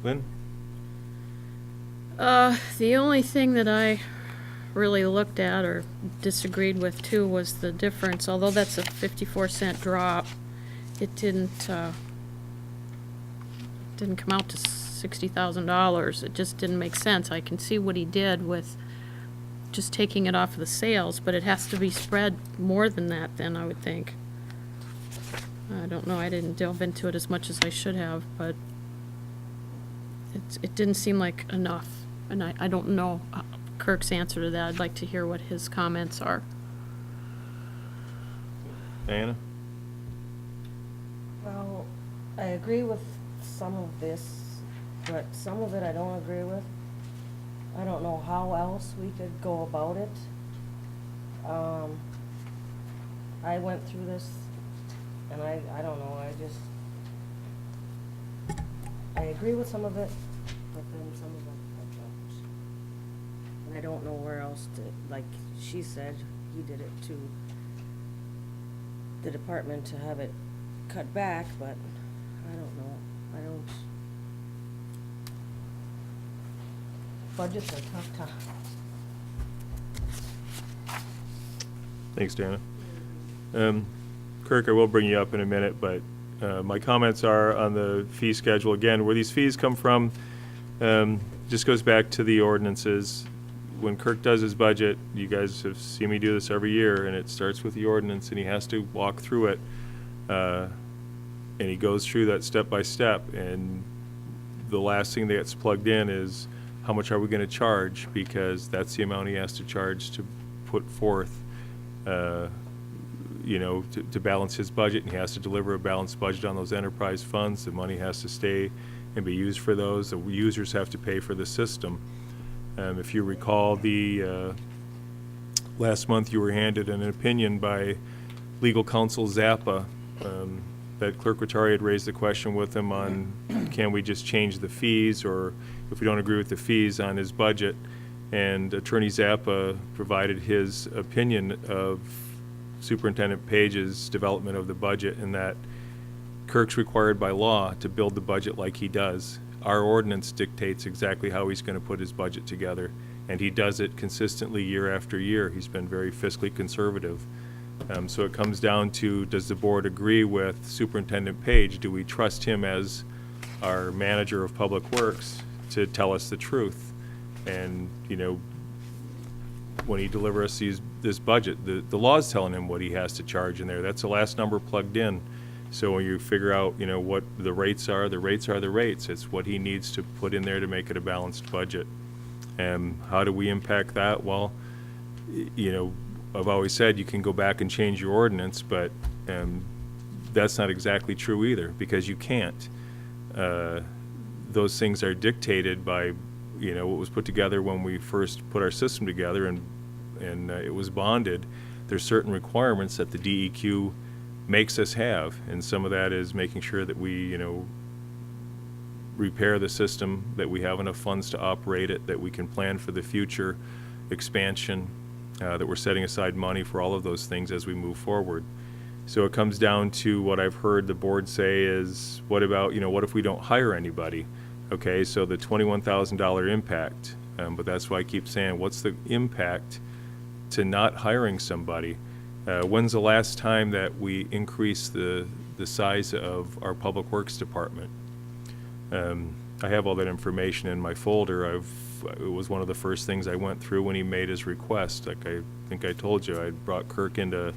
Lynn? The only thing that I really looked at or disagreed with too was the difference. Although that's a 54-cent drop, it didn't come out to $60,000. It just didn't make sense. I can see what he did with just taking it off of the sales, but it has to be spread more than that then, I would think. I don't know, I didn't delve into it as much as I should have, but it didn't seem like enough. And I don't know Kirk's answer to that. I'd like to hear what his comments are. Diana? Well, I agree with some of this, but some of it I don't agree with. I don't know how else we could go about it. I went through this, and I don't know, I agree with some of it, but then some of it I don't. And I don't know where else to, like she said, he did it to the department to have it cut back, but I don't know. I don't. Budgets are tough to. Thanks, Dana. Kirk, I will bring you up in a minute, but my comments are on the fee schedule. Again, where these fees come from, just goes back to the ordinances. When Kirk does his budget, you guys have seen me do this every year, and it starts with the ordinance, and he has to walk through it. And he goes through that step by step, and the last thing that gets plugged in is how much are we going to charge, because that's the amount he has to charge to put forth, you know, to balance his budget, and he has to deliver a balanced budget on those enterprise funds. The money has to stay and be used for those. The users have to pay for the system. If you recall, the last month you were handed an opinion by legal counsel Zappa, that Clerk Rattari had raised the question with him on, can we just change the fees, or if we don't agree with the fees on his budget. And Attorney Zappa provided his opinion of Superintendent Page's development of the budget, and that Kirk's required by law to build the budget like he does. Our ordinance dictates exactly how he's going to put his budget together, and he does it consistently year after year. He's been very fiscally conservative. So it comes down to, does the board agree with Superintendent Page? Do we trust him as our manager of public works to tell us the truth? And, you know, when he delivers us this budget, the law's telling him what he has to charge in there. That's the last number plugged in. So when you figure out, you know, what the rates are the rates. It's what he needs to put in there to make it a balanced budget. And how do we impact that? Well, you know, I've always said you can go back and change your ordinance, but that's not exactly true either, because you can't. Those things are dictated by, you know, what was put together when we first put our system together, and it was bonded. There's certain requirements that the DEQ makes us have, and some of that is making sure that we, you know, repair the system, that we have enough funds to operate it, that we can plan for the future expansion, that we're setting aside money for all of those things as we move forward. So it comes down to what I've heard the board say is, what about, you know, what if we don't hire anybody? Okay, so the $21,000 impact, but that's why I keep saying, what's the impact to not hiring somebody? When's the last time that we increased the size of our Public Works Department? I have all that information in my folder. It was one of the first things I went through when he made his request. Like I think I told you, I brought Kirk into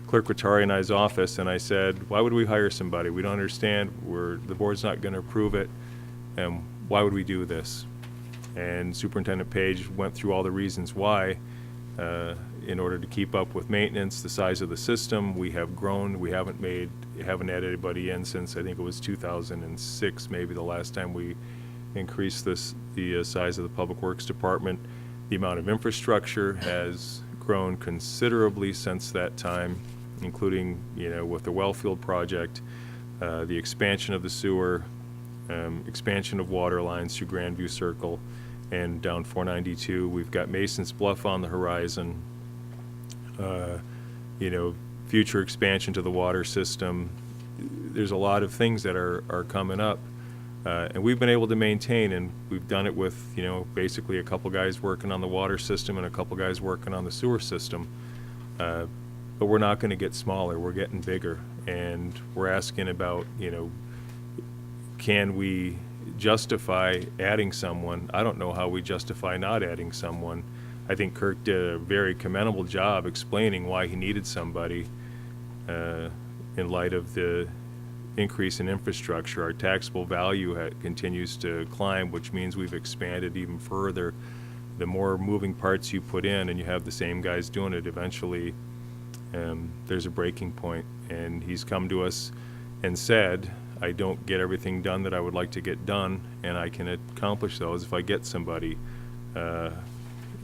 Clerk Rattari and I's office, and I said, why would we hire somebody? We don't understand. The board's not going to approve it. And why would we do this? And Superintendent Page went through all the reasons why. In order to keep up with maintenance, the size of the system, we have grown. We haven't had anybody in since, I think it was 2006, maybe the last time we increased the size of the Public Works Department. The amount of infrastructure has grown considerably since that time, including, you know, with the Wellfield project, the expansion of the sewer, expansion of water lines through Grandview Circle and down 492. We've got Mason's Bluff on the horizon. You know, future expansion to the water system. There's a lot of things that are coming up, and we've been able to maintain, and we've done it with, you know, basically a couple guys working on the water system and a couple guys working on the sewer system. But we're not going to get smaller. We're getting bigger, and we're asking about, you know, can we justify adding someone? I don't know how we justify not adding someone. I think Kirk did a very commendable job explaining why he needed somebody in light of the increase in infrastructure. Our taxable value continues to climb, which means we've expanded even further. The more moving parts you put in and you have the same guys doing it, eventually there's a breaking point. And he's come to us and said, I don't get everything done that I would like to get done, and I can accomplish those if I get somebody.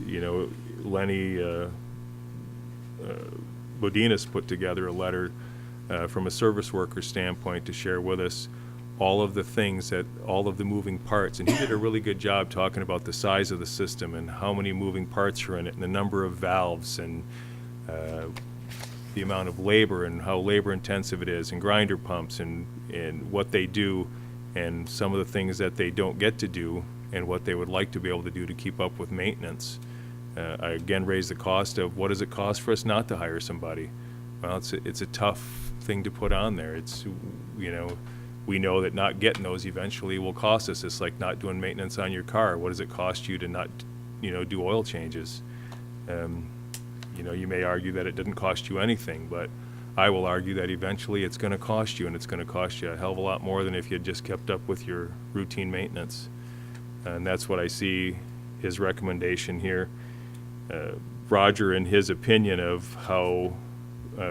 You know, Lenny Bodinas put together a letter from a service worker standpoint to share with us all of the things that, all of the moving parts. And he did a really good job talking about the size of the system and how many moving parts are in it and the number of valves and the amount of labor and how labor intensive it is and grinder pumps and what they do and some of the things that they don't get to do and what they would like to be able to do to keep up with maintenance. I again raised the cost of what does it cost for us not to hire somebody? Well, it's a tough thing to put on there. It's, you know, we know that not getting those eventually will cost us. It's like not doing maintenance on your car. What does it cost you to not, you know, do oil changes? You know, you may argue that it didn't cost you anything, but I will argue that eventually it's going to cost you, and it's going to cost you a hell of a lot more than if you had just kept up with your routine maintenance. And that's what I see his recommendation here. Roger, in his opinion of how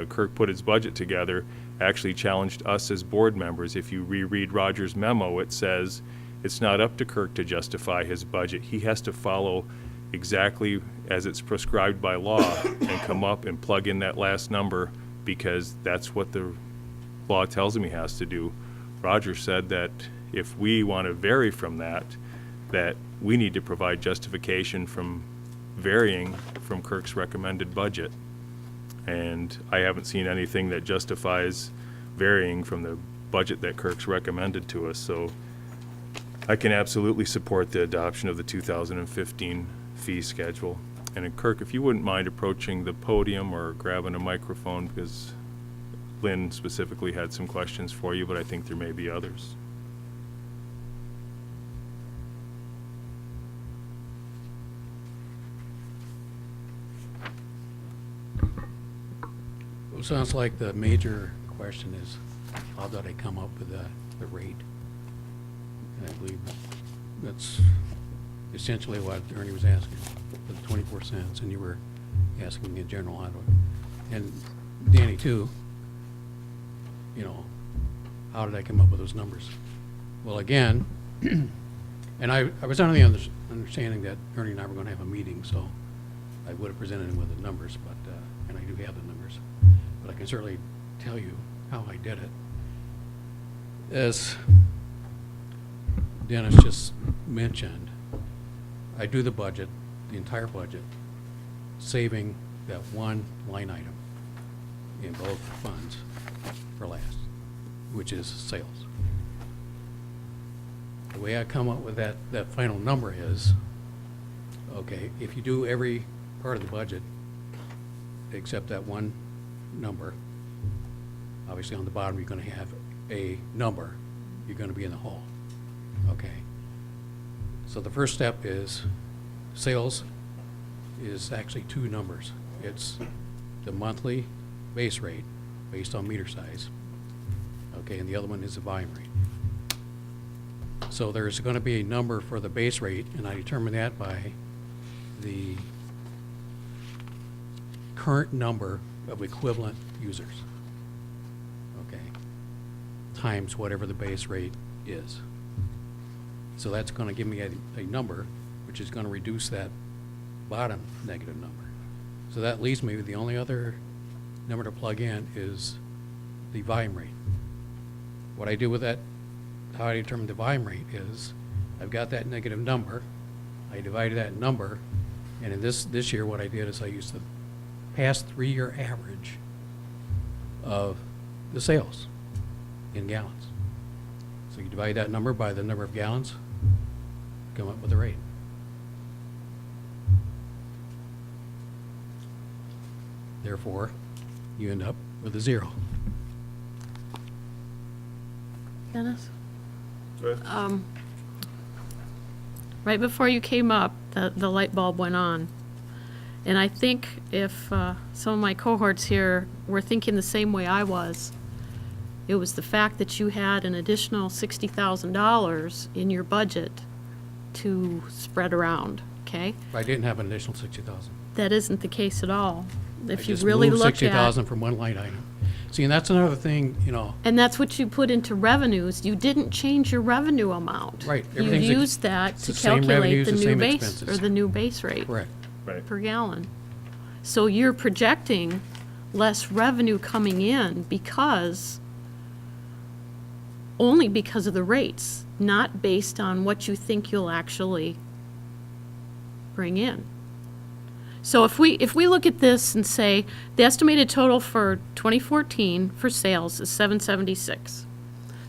Kirk put his budget together, actually challenged us as board members. If you reread Roger's memo, it says it's not up to Kirk to justify his budget. He has to follow exactly as it's prescribed by law and come up and plug in that last number because that's what the law tells him he has to do. Roger said that if we want to vary from that, that we need to provide justification from varying from Kirk's recommended budget. And I haven't seen anything that justifies varying from the budget that Kirk's recommended to us. So I can absolutely support the adoption of the 2015 fee schedule. And Kirk, if you wouldn't mind approaching the podium or grabbing a microphone, because Lynn specifically had some questions for you, but I think there may be others. Well, it sounds like the major question is, how did I come up with the rate? And I believe that's essentially what Ernie was asking, for the 24 cents, and you were asking the general auto. And Danny too, you know, how did I come up with those numbers? Well, again, and I was under the understanding that Ernie and I were going to have a meeting, so I would have presented him with the numbers, but, and I do have the numbers, but I can certainly tell you how I did it. As Dennis just mentioned, I do the budget, the entire budget, saving that one line item in both funds for last, which is sales. The way I come up with that final number is, okay, if you do every part of the budget except that one number, obviously on the bottom you're going to have a number, you're going to be in the hole. Okay. So the first step is sales is actually two numbers. It's the monthly base rate based on meter size. Okay, and the other one is the volume rate. So there's going to be a number for the base rate, and I determine that by the current number of equivalent users. Okay, times whatever the base rate is. So that's going to give me a number, which is going to reduce that bottom negative number. So that leaves me with the only other number to plug in is the volume rate. What I do with that, how I determine the volume rate is, I've got that negative number, I divided that number, and in this year what I did is I used the past 3-year average of the sales in gallons. So you divide that number by the number of gallons, come up with a rate. Therefore, you end up with a 0. Dennis? Go ahead. Right before you came up, the light bulb went on. And I think if some of my cohorts here were thinking the same way I was, it was the fact that you had an additional $60,000 in your budget to spread around, okay? I didn't have an additional 60,000. That isn't the case at all. If I you just really moved look 60,000 at, from one line item. See, and that's another thing, you know, and that's what you put into revenues, you didn't change your revenue amount. Right, You everything's used that it's to the same calculate revenues, the the new same base, expenses. or the new base rate correct. Right. per gallon. So you're projecting less revenue coming in because only because of the rates, not based on what you think you'll actually bring in. So if we look at this and say, the estimated total for 2014 for sales is 776.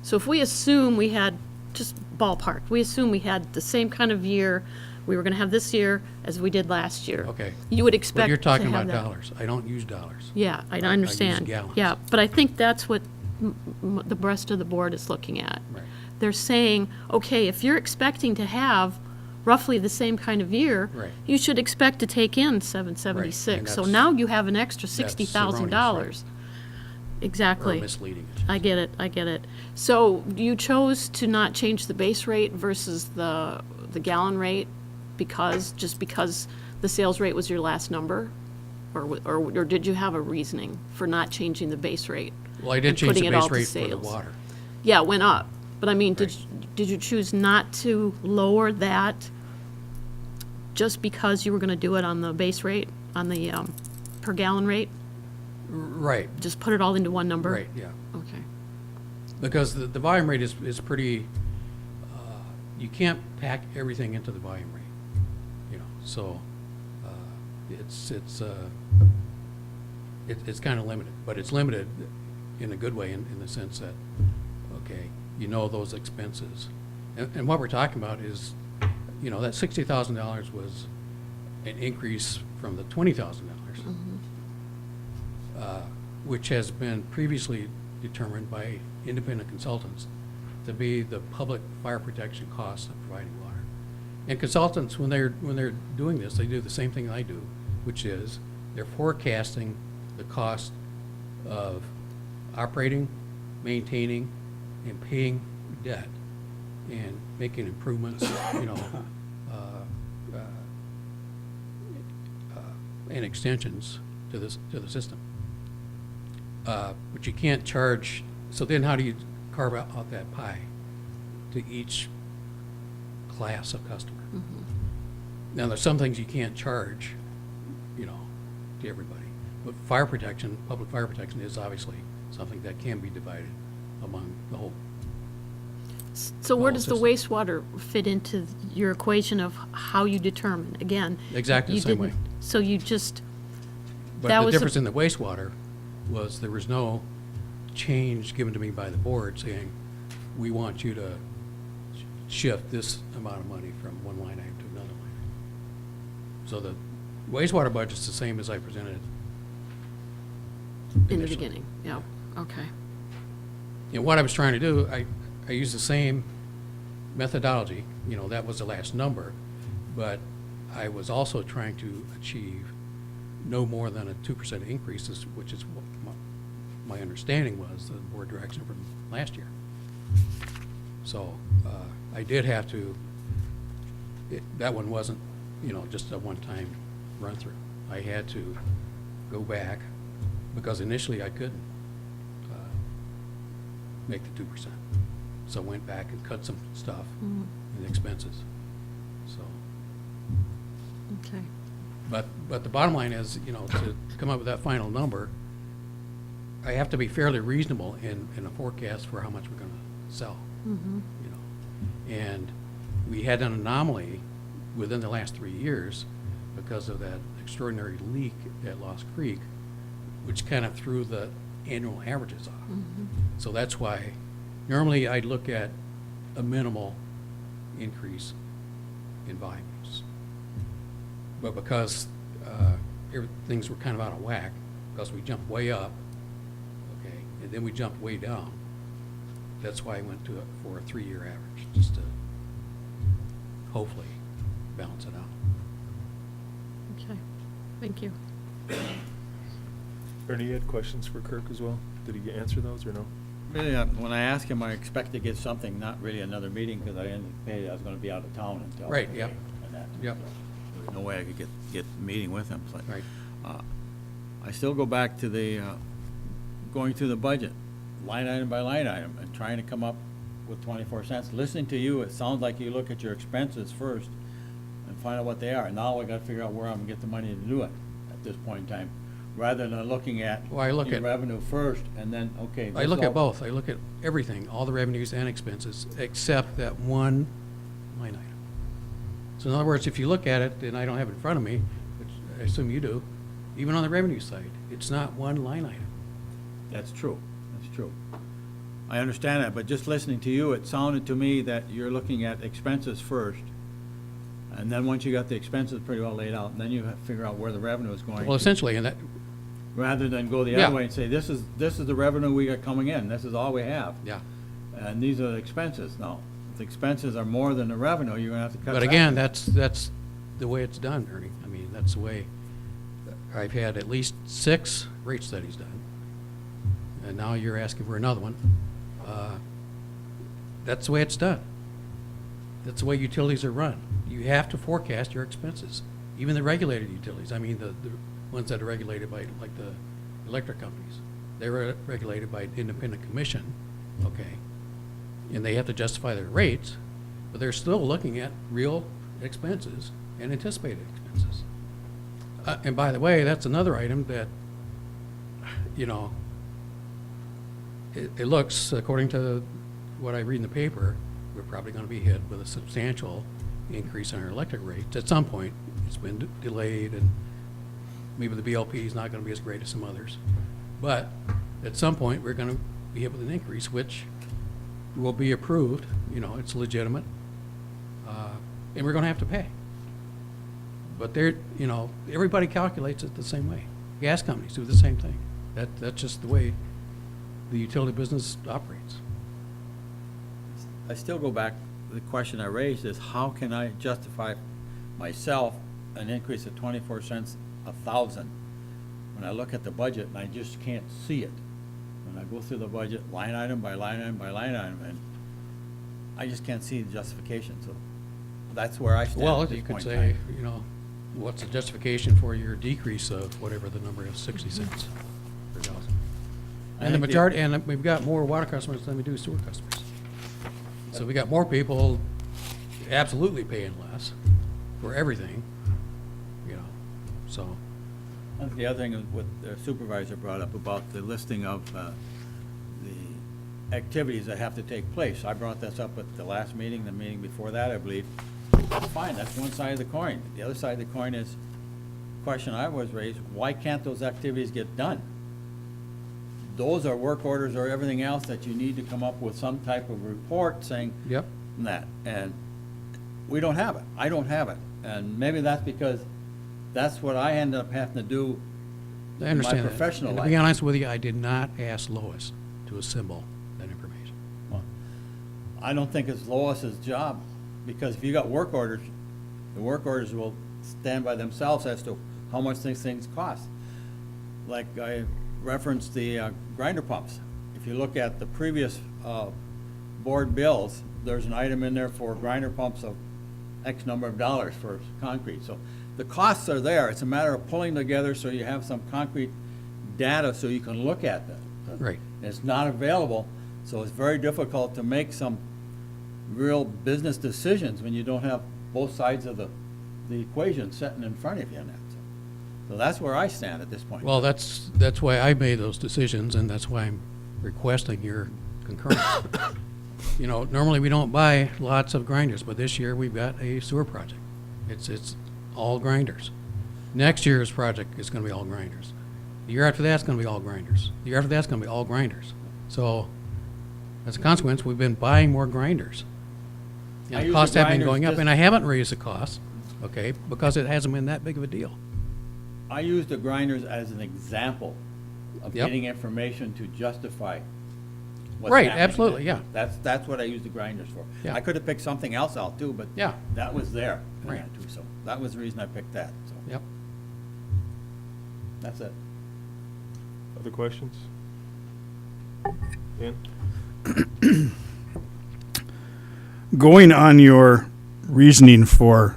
So if we assume we had, just ballpark, we assume we had the same kind of year we were gonna have this year as we did last year. Okay. You would expect But you're to have talking about that. dollars. I don't use dollars. Yeah, I use understand. gallons. Yeah, but I think that's what the rest of the board is looking at. Right. They're saying, okay, if you're expecting to have roughly the same kind of year, Right. you should expect to take in 776. So that's- now you have an extra that's $60,000. Exactly. Or misleading. I get it, I get it. So you chose to not change the base rate versus the gallon rate just because the sales rate was your last number? Or did you have a reasoning for not changing the base rate? Well, I did and change putting the it base all to rate for the sales? water. Yeah, it went up. But I mean, Right. did you choose not to lower that just because you were gonna do it on the base rate, on the per gallon rate? Right, Just put it all into one number? right, yeah. Okay. Because the volume rate is pretty, you can't pack everything into the volume rate, you know, so, it's kind of limited, but it's limited in a good way in the sense that, okay, you know those expenses. And what we're talking about is, you know, that $60,000 was an increase from the $20,000, which has been previously determined by independent consultants to be the public fire protection costs of providing water. And consultants, when they're doing this, they do the same thing I do, which is they're forecasting the cost of operating, maintaining, and paying debt, and making improvements, you know, and extensions to the system. But you can't charge, so then how do you carve out that pie to each class of customer? Now, there's some things you can't charge, you know, to everybody. But fire protection, public fire protection is obviously something that can be divided among the whole. So where Well, does the it's wastewater fit into your equation of how you determine? Again, Exactly the you same way. didn't- So you just, But That the was a- difference in the wastewater was there was no change given to me by the board saying, we want you to shift this amount of money from one line item to another line item. So the wastewater budget's the same as I presented in the initially. beginning, yeah, okay. And what I was trying to do, I used the same methodology, you know, that was the last number, but I was also trying to achieve no more than a 2% increases, which is what my understanding was, the board direction from last year. So, I did have to, that one wasn't, you know, just a one-time run-through. I had to go back, because initially I couldn't make the 2%. So I went back and cut some stuff in the expenses, so. Okay. But the bottom line is, you know, to come up with that final number, I have to be fairly reasonable in a forecast for how much we're gonna sell. You know, and we had an anomaly within the last 3 years because of that extraordinary leak at Lost Creek, which kind of threw the annual averages off. So that's why, normally I'd look at a minimal increase in volumes. But because things were kind of out of whack, because we jumped way up, okay, and then we jumped way down, that's why I went to it for a 3-year average, just to hopefully balance it out. Okay, thank you. Ernie, you had questions for Kirk as well? Did he answer those or no? Really, when I asked him, I expect to get something, not really another meeting, because I anticipated I was gonna be out of town until. Right, yep. and that. Yep. There's no way I could get a meeting with him, so. Right. I still go back to the, going through the budget, line item by line item, and trying to come up with 24 cents. Listening to you, it sounds like you look at your expenses first and find out what they are. Now I gotta figure out where I'm gonna get the money to do it at this point in time. rather than looking at Well, I look your at- revenue first, and then, okay. I this look all- at both. I look at everything, all the revenues and expenses, except that one line item. So in other words, if you look at it, and I don't have it in front of me, which I assume you do, even on the revenue side, it's not one line item. That's true, that's true. I understand that, but just listening to you, it sounded to me that you're looking at expenses first, and then once you got the expenses pretty well laid out, then you have to figure out where the revenue is going. Well, essentially, and that, Rather than go the Yeah. other way and say, this is the revenue we got coming in, this is all we have. yeah. And these are the expenses. No, if the expenses are more than the revenue, you're gonna have to cut But back. again, that's the way it's done, Ernie. I mean, that's the way, I've had at least 6 rate studies done. And now you're asking for another one. That's the way it's done. That's the way utilities are run. You have to forecast your expenses, even the regulated utilities. I mean, the ones that are regulated by, like the electric companies. They're regulated by an independent commission, okay? And they have to justify their rates, but they're still looking at real expenses and anticipated expenses. And by the way, that's another item that, you know, it looks, according to what I read in the paper, we're probably gonna be hit with a substantial increase in our electric rates at some point. It's been delayed, and maybe the BLP is not gonna be as great as some others. But at some point, we're gonna be hit with an increase, which will be approved, you know, it's legitimate, and we're gonna have to pay. But they're, you know, everybody calculates it the same way. Gas companies do the same thing. That's just the way the utility business operates. I still go back, the question I raised is, how can I justify myself an increase of 24 cents a thousand when I look at the budget and I just can't see it? When I go through the budget, line item by line item by line item, and I just can't see the justification, so that's where I stand Well, at this you could point in say, time. you know, what's the justification for your decrease of whatever the number is, 60 cents per thousand? I And the think majority, and we've got more water customers than we do sewer customers. So we got more people absolutely paying less for everything, you know, so. I think the other thing is what the supervisor brought up about the listing of the activities that have to take place. I brought this up at the last meeting, the meeting before that, I believe. Fine, that's one side of the coin. The other side of the coin is, question I was raised, why can't those activities get done? Those are work orders or everything else that you need to come up with some type of report saying Yep. that. And we don't have it. I don't have it. And maybe that's because that's what I ended up having to do I in my understand that. professional And life. to be honest with you, I did not ask Lois to assemble that information. Well, I don't think it's Lois's job, because if you got work orders, the work orders will stand by themselves as to how much these things cost. Like I referenced the grinder pumps. If you look at the previous board bills, there's an item in there for grinder pumps of X number of dollars for concrete. So the costs are there. It's a matter of pulling together so you have some concrete data so you can look at them. Right. It's not available, so it's very difficult to make some real business decisions when you don't have both sides of the equation sitting in front of you in that. So that's where I stand at this point. Well, that's why I made those decisions, and that's why I'm requesting your concurrence. You know, normally we don't buy lots of grinders, but this year we've got a sewer project. It's all grinders. Next year's project is gonna be all grinders. The year after that's gonna be all grinders. The year after that's gonna be all grinders. So, as a consequence, we've been buying more grinders. I And use the costs the have been grinders going up, just- and I haven't raised the cost, okay, because it hasn't been that big of a deal. I use the grinders as an example of Yep. getting information to justify what's Right, happening. absolutely, yeah. That's what I use the grinders for. Yeah. I could have picked something else out too, but Yeah. that was there. in Right. that too, so that was the reason I picked that, so Yep. that's it. Other questions? Dan? Going on your reasoning for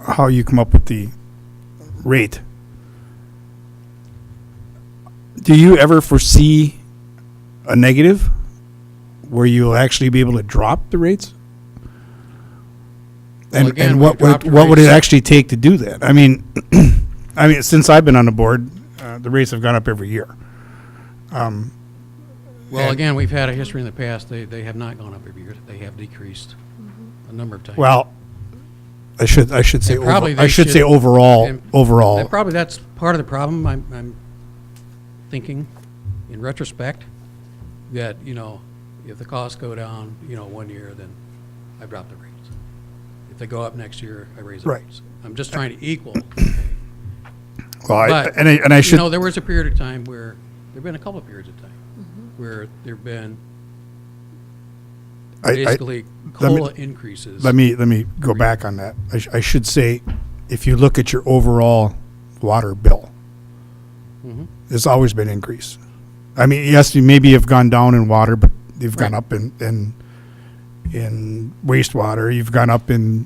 how you come up with the rate, do you ever foresee a negative where you'll actually be able to drop the rates? Well, again, And we what dropped the would it rates. actually take to do that? I mean, since I've been on the board, the rates have gone up every year. Well, again, we've had a history in the past, they have not gone up every year, they have decreased a number of times. Well, I should say, And probably I they should say should- overall, and- overall. And probably that's part of the problem, I'm thinking, in retrospect, that, you know, if the costs go down, you know, 1 year, then I drop the rates. If they go up next year, I raise the Right. rates. I'm just trying to equal. Well, But, and I you should, know, there was a period of time where, there've been a couple of periods of time, where there've been I- basically let me- COLA increases. let me go back on that. I should say, if you look at your overall water bill, Mhm. there's always been increase. I mean, yes, you maybe have gone down in water, but you've gone Right. up in wastewater. You've gone up in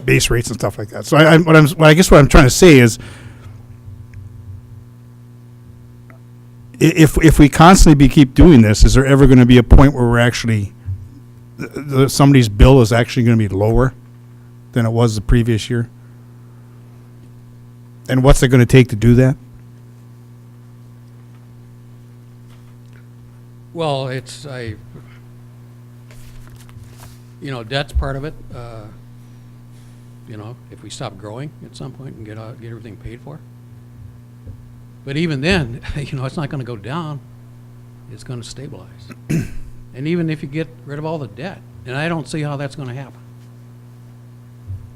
base rates and stuff like that. So I guess what I'm trying to say is, if we constantly keep doing this, is there ever going to be a point where we're actually somebody's bill is actually going to be lower than it was the previous year? And what's it going to take to do that? Well, you know, debt's part of it. You know, if we stop growing at some point and get everything paid for. But even then, you know, it's not gonna go down, it's gonna stabilize. And even if you get rid of all the debt, and I don't see how that's gonna happen.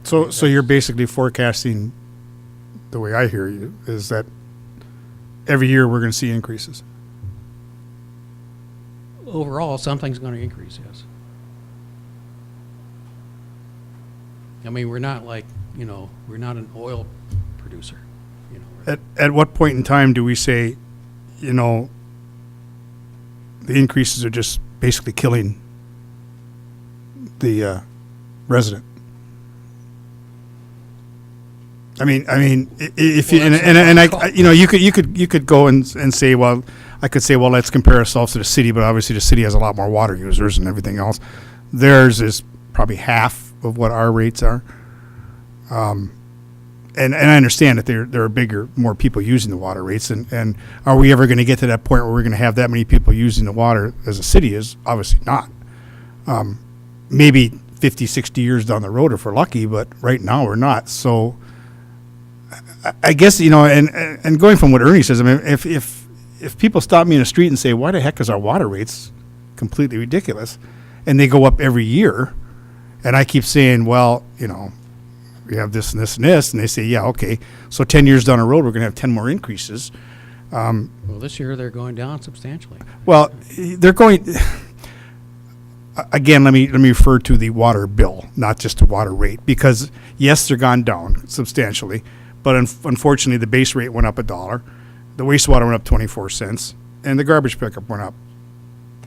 So you're basically forecasting, the way I hear you, is that every year we're going to see increases. Overall, something's gonna increase, yes. I mean, we're not like, you know, we're not an oil producer, you know. At what point in time do we say, you know, the increases are just basically killing the resident? I mean, if you, Well, that's and not I, our call. you know, you could go and say, well, I could say, well, let's compare ourselves to the city, but obviously the city has a lot more water users and everything else. Theirs is probably half of what our rates are. And I understand that there are bigger, more people using the water rates, and are we ever going to get to that point where we're going to have that many people using the water as a city? Is obviously not. Maybe 50, 60 years down the road if we're lucky, but right now we're not. So I guess, you know, and going from what Ernie says, I mean, if people stop me in the street and say, why the heck is our water rates completely ridiculous, and they go up every year, and I keep saying, well, you know, we have this and this and this, and they say, yeah, okay, so 10 years down the road, we're going to have 10 more increases. Well, this year they're going down substantially. Well, they're going, again, let me refer to the water bill, not just the water rate, because yes, they're gone down substantially, but unfortunately, the base rate went up $1, the wastewater went up 24 cents, and the garbage pickup went up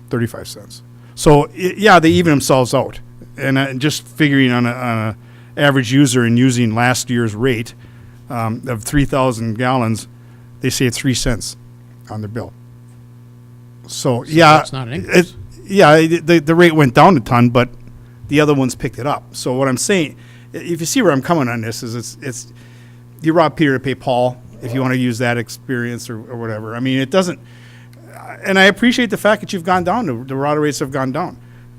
35 cents. So, yeah, they even themselves out. And just figuring on a average user and using last year's rate of 3,000 gallons, they say it's 3 cents on their bill. So yeah, that's not an increase. the rate went down a ton, but the other ones picked it up. So what I'm saying, if you see where I'm coming on this, is it's you rob Peter to pay Paul, if you want to use that experience or whatever. I mean, it doesn't. And I appreciate the fact that you've gone down. The water rates have gone down.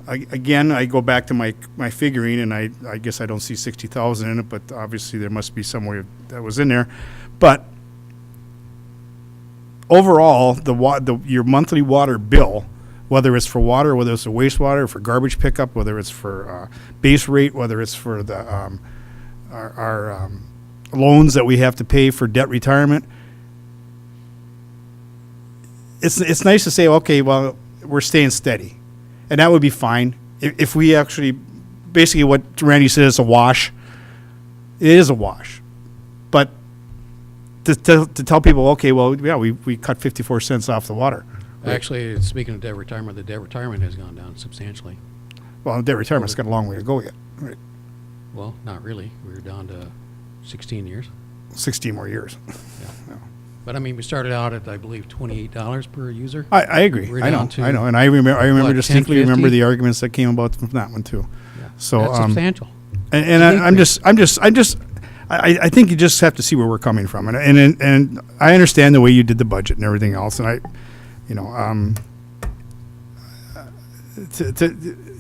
Again, I go back to my figuring, and I guess I don't see 60,000 in it, but obviously there must be somewhere that was in there. But overall, your monthly water bill, whether it's for water, whether it's for wastewater, for garbage pickup, whether it's for base rate, whether it's for the our loans that we have to pay for debt retirement, it's nice to say, okay, well, we're staying steady. And that would be fine if we actually, basically what Randy said is a wash. It is a wash. But to tell people, okay, well, yeah, we cut 54 cents off the water. Actually, speaking of debt retirement, the debt retirement has gone down substantially. Well, debt retirement's got a long way to go yet. Right. Well, not really. We're down to 16 years. 16 more years. But I mean, we started out at, I believe, $28 per user. I agree. We're I know. down to, I know. And I remember what, distinctly 10, remember 50? the arguments that came about from that one too. Yeah. So That's substantial. and I'm just I think you just have to see where we're coming from, and I understand the way you did the budget and everything else, and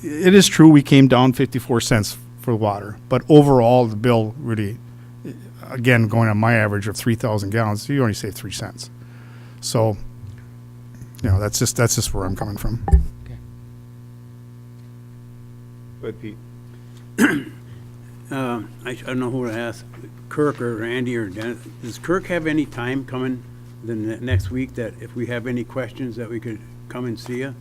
it is true we came down 54 cents for water, but overall the bill really, again, going on my average of 3,000 gallons, you only save 3 cents. So, that's just where I'm coming from. But Pete, I don't know who to ask, Kirk or Randy or Dennis. Does Kirk have any time coming next week that if we have any questions that we could come and see you?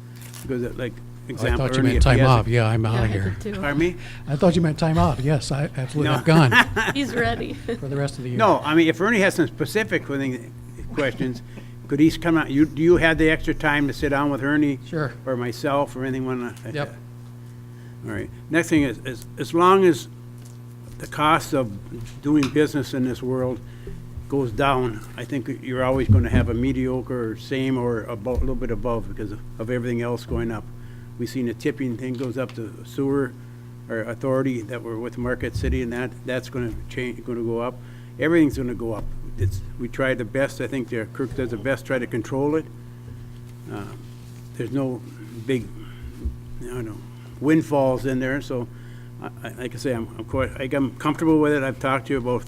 Because I example, thought you Ernie, meant if he time has a- off. Yeah, I'm Yeah, out I of here. did too. Pardon me? I thought you meant time off. Yes, I absolutely. No. I'm gone He's ready. for the rest of the year. No, I mean, if Ernie has some specific questions, could he come out? Do you have the extra time to sit down with Ernie? Sure. Or myself or anyone like that? Yep. All right. Next thing is, as long as the cost of doing business in this world goes down, I think you're always going to have a mediocre or same or a little bit above because of everything else going up. We've seen the tipping thing goes up to sewer or authority that we're with Marquette City, and that's going to change, going to go up. Everything's going to go up. We tried the best. I think Kirk does the best, try to control it. There's no big, windfalls in there. So, like I say, I'm comfortable with it. I've talked to you about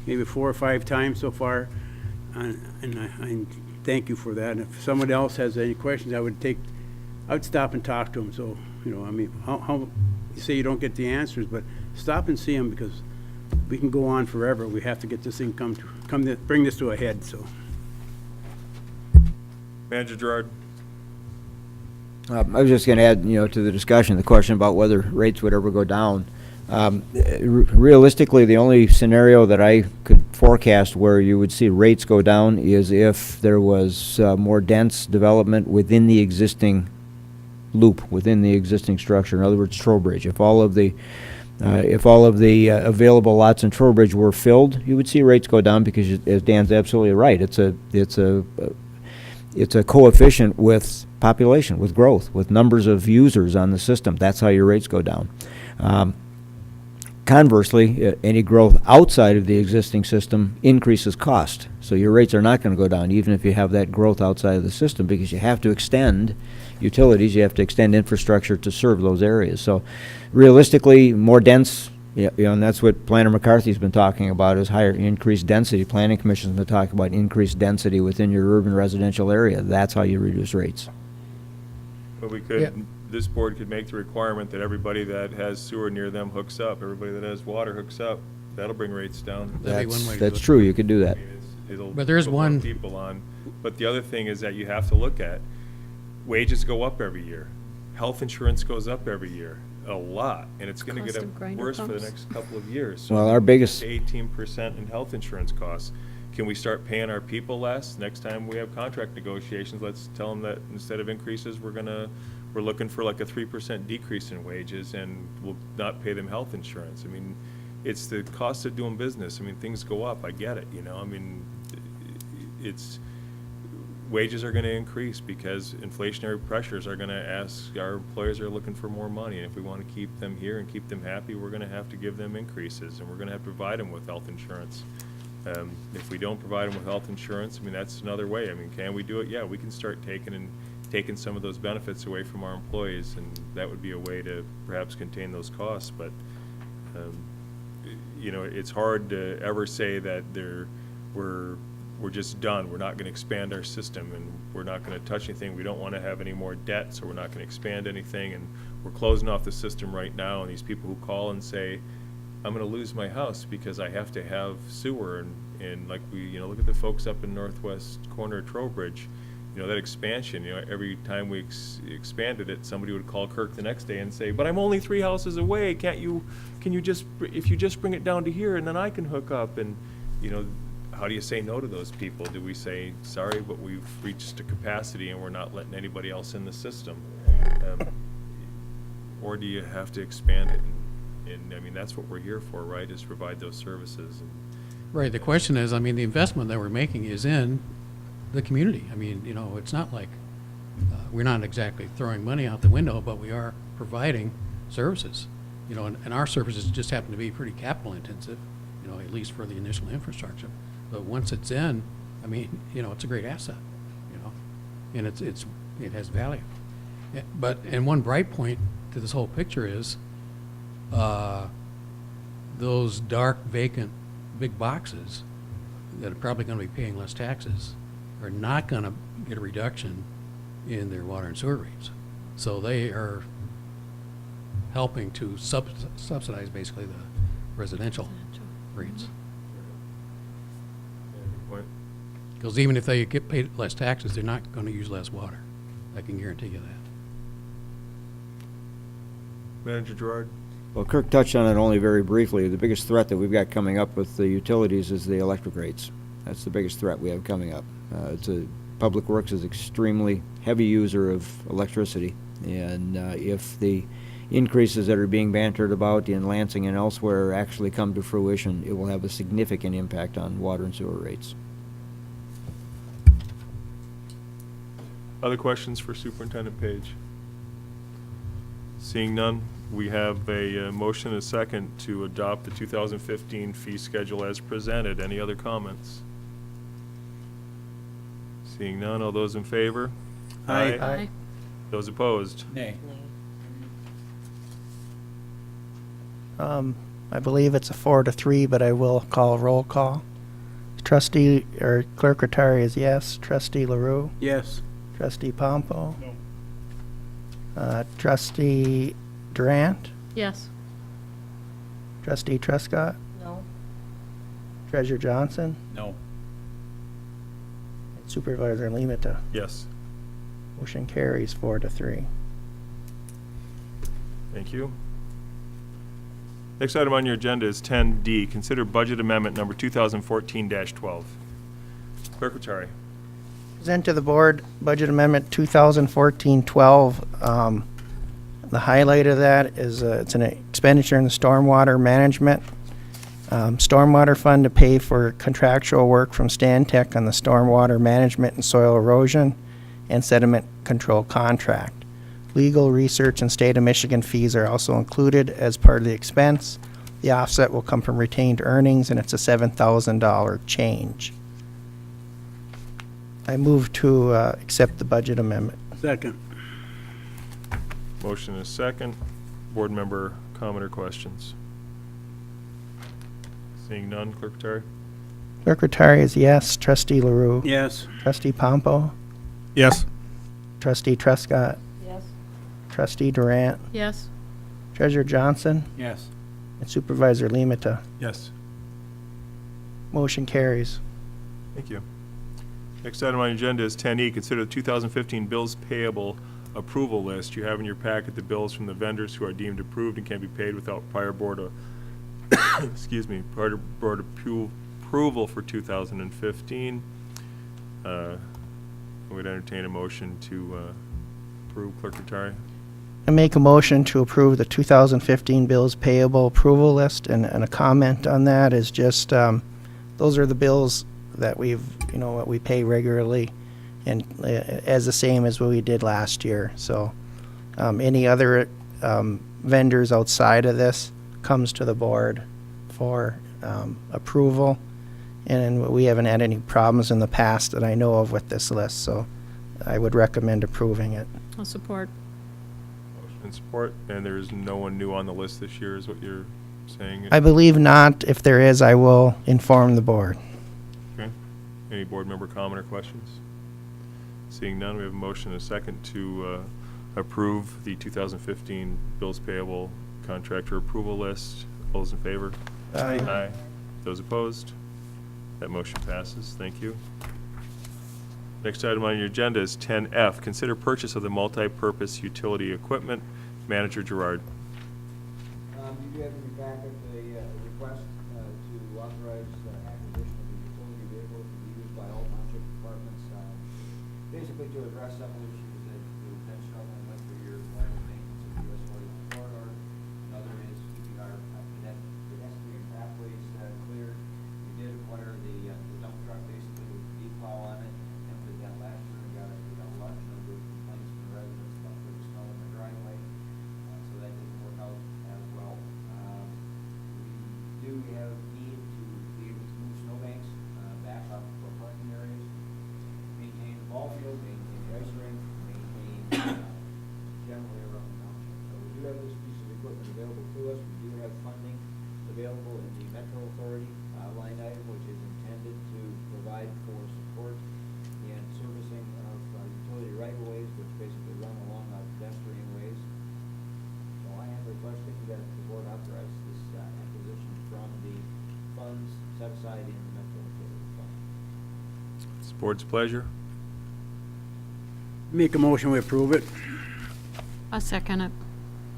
maybe 4 or 5 times so far, and I thank you for that. And if someone else has any questions, I would stop and talk to them. So, how you say you don't get the answers, but stop and see them because we can go on forever. We have to get this thing bring this to a head. So, Manager Gerard, I was just going to add, to the discussion, the question about whether rates would ever go down. Realistically, the only scenario that I could forecast where you would see rates go down is if there was more dense development within the existing loop, within the existing structure. In other words, Trowbridge. If all of the available lots in Trowbridge were filled, you would see rates go down because, as Dan's absolutely right, it's a coefficient with population, with growth, with numbers of users on the system. That's how your rates go down. Conversely, any growth outside of the existing system increases cost. So your rates are not going to go down even if you have that growth outside of the system because you have to extend utilities, you have to extend infrastructure to serve those areas. So realistically, more dense, and that's what Planner McCarthy's been talking about is higher increased density. Planning Commission's been talking about increased density within your urban residential area. That's how you reduce rates. but we could, Yeah. this board could make the requirement that everybody that has sewer near them hooks up, everybody that has water hooks up. That'll bring rates down. That'd be one way to That's do it. true, you could do that. I mean, it'll But there is put more one- people on. But the other thing is that you have to look at, wages go up every year. Health insurance goes up every year, a lot, and it's gonna Cost get of grinder worse for the pumps. next couple of years. So Well, our biggest- 18% in health insurance costs. Can we start paying our people less? Next time we have contract negotiations, let's tell them that instead of increases, we're looking for like a 3% decrease in wages, and we'll not pay them health insurance. I mean, it's the cost of doing business. I mean, things go up, I get it, I mean, wages are gonna increase because inflationary pressures are gonna ask, our employers are looking for more money. And if we wanna keep them here and keep them happy, we're gonna have to give them increases, and we're gonna have to provide them with health insurance. If we don't provide them with health insurance, I mean, that's another way. I mean, can we do it? Yeah, we can start taking some of those benefits away from our employees, and that would be a way to perhaps contain those costs. But, it's hard to ever say that we're just done. We're not gonna expand our system, and we're not gonna touch anything. We don't wanna have any more debt, so we're not gonna expand anything, and we're closing off the system right now. And these people who call and say, I'm gonna lose my house because I have to have sewer, and like look at the folks up in northwest corner of Trowbridge, that expansion, every time we expanded it, somebody would call Kirk the next day and say, but I'm only 3 houses away, if you just bring it down to here and then I can hook up, and, how do you say no to those people? Do we say, sorry, but we've reached a capacity and we're not letting anybody else in the system? Or do you have to expand it? And I mean, that's what we're here for, right, is provide those services. Right, the question is, the investment that we're making is in the community. It's not like, we're not exactly throwing money out the window, but we are providing services. And our services just happen to be pretty capital intensive. at least for the initial infrastructure. But once it's in, I mean, it's a great asset, and it has value. And one bright point to this whole picture is, those dark vacant big boxes that are probably gonna be paying less taxes are not gonna get a reduction in their water and sewer rates. So they are helping to subsidize basically the residential rates. Yeah, good point. Because even if they get paid less taxes, they're not gonna use less water. I can guarantee you that. Manager Gerard? Well, Kirk touched on it only very briefly. The biggest threat that we've got coming up with the utilities is the electric rates. That's the biggest threat we have coming up. Public Works is extremely heavy user of electricity, and if the increases that are being bantered about in Lansing and elsewhere actually come to fruition, it will have a significant impact on water and sewer rates. Other questions for Superintendent Page? Seeing none, we have a motion and a second to adopt the 2015 fee schedule as presented. Any other comments? Seeing none, all those in favor? Aye. Aye. Those opposed? Nay. I believe it's a 4-3, but I will call roll call. Trustee, or Clerk Rattari is yes. Trustee LaRue? Yes. Trustee Pompo? No. Trustee Durant? Yes. Trustee Truscott? No, Treasurer Johnson? No. And Supervisor Limita? Yes. Motion carries 4-3. Thank you. Next item on your agenda is 10D, consider budget amendment number 2014-12. Clerk Rattari. Present to the board Budget Amendment 2014-12. The highlight of that is it's an expenditure in the stormwater management. Stormwater fund to pay for contractual work from Stantec on the stormwater management and soil erosion and sediment control contract. Legal, research, and state of Michigan fees are also included as part of the expense. The offset will come from retained earnings, and it's a $7,000 change. I move to accept the budget amendment. Second. Motion is second. Board member comment or questions? Seeing none, Clerk Rattari? Clerk Rattari is yes. Trustee LaRue? Yes. Trustee Pompo? Yes. Trustee Truscott? yes, Trustee Durant? Yes. Treasurer Johnson? Yes. And Supervisor Limita? Yes. Motion carries. Thank you. Next item on the agenda is 10E, consider the 2015 bills payable approval list. You have in your packet the bills from the vendors who are deemed approved and can be paid without prior board excuse me, prior board approval for 2015. I would entertain a motion to approve. Clerk Rattari. I make a motion to approve the 2015 bills payable approval list, and a comment on that is just, those are the bills that what we pay regularly, and as the same as what we did last year. So, any other vendors outside of this comes to the board for approval, and we haven't had any problems in the past that I know of with this list, so I would recommend approving it. I'll support. Motion and support, and there is no one new on the list this year, is what you're saying? I believe not. If there is, I will inform the board. Okay. Any board member comment or questions? Seeing none, we have a motion and a second to approve the 2015 bills payable contractor approval list. All those in favor? Aye. Aye. Those opposed? That motion passes. Thank you. Next item on your agenda is 10F, consider purchase of the multi-purpose utility equipment. Manager Gerard. You do have in your packet a request to authorize acquisition of the utility vehicles to be used by all township departments, basically to address some of the issues that we've been struggling with for years, one is maintenance of the US 41 corridor, another is keeping our pedestrian pathways cleared. We did acquire the dump truck basically with the decal on it, emptied that last year, and got a large number of complaints from residents about the snow in the driveway, so that didn't work out as well. We do have need to available in the Metro Authority line item, which is intended to provide for support and servicing of utility right-of-ways, which basically run along our pedestrian ways. So I am requesting that the board authorize this acquisition from the funds set aside in the Metro Authority fund. It's the board's pleasure. Make a motion, we approve it. I'll second it.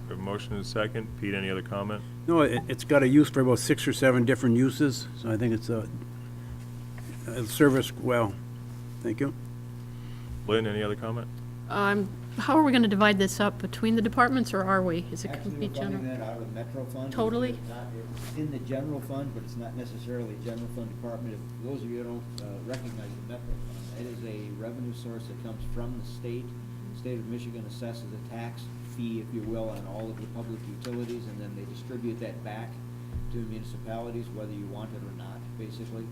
We have a motion and a second. Pete, any other comment? No, it's got a use for about 6 or 7 different uses, so I think it's a service well. Thank you. Lynn, any other comment? How are we gonna divide this up between the departments, or are we? Is it gonna Actually, be we're funding general? that out of the Metro Fund. Totally? It's not- It's in the general fund, but it's not necessarily a general fund department. If those of you who don't recognize the Metro Fund, it is a revenue source that comes from the state. The state of Michigan assesses a tax fee, if you will, on all of the public utilities, and then they distribute that back to municipalities, whether you want it or not, basically,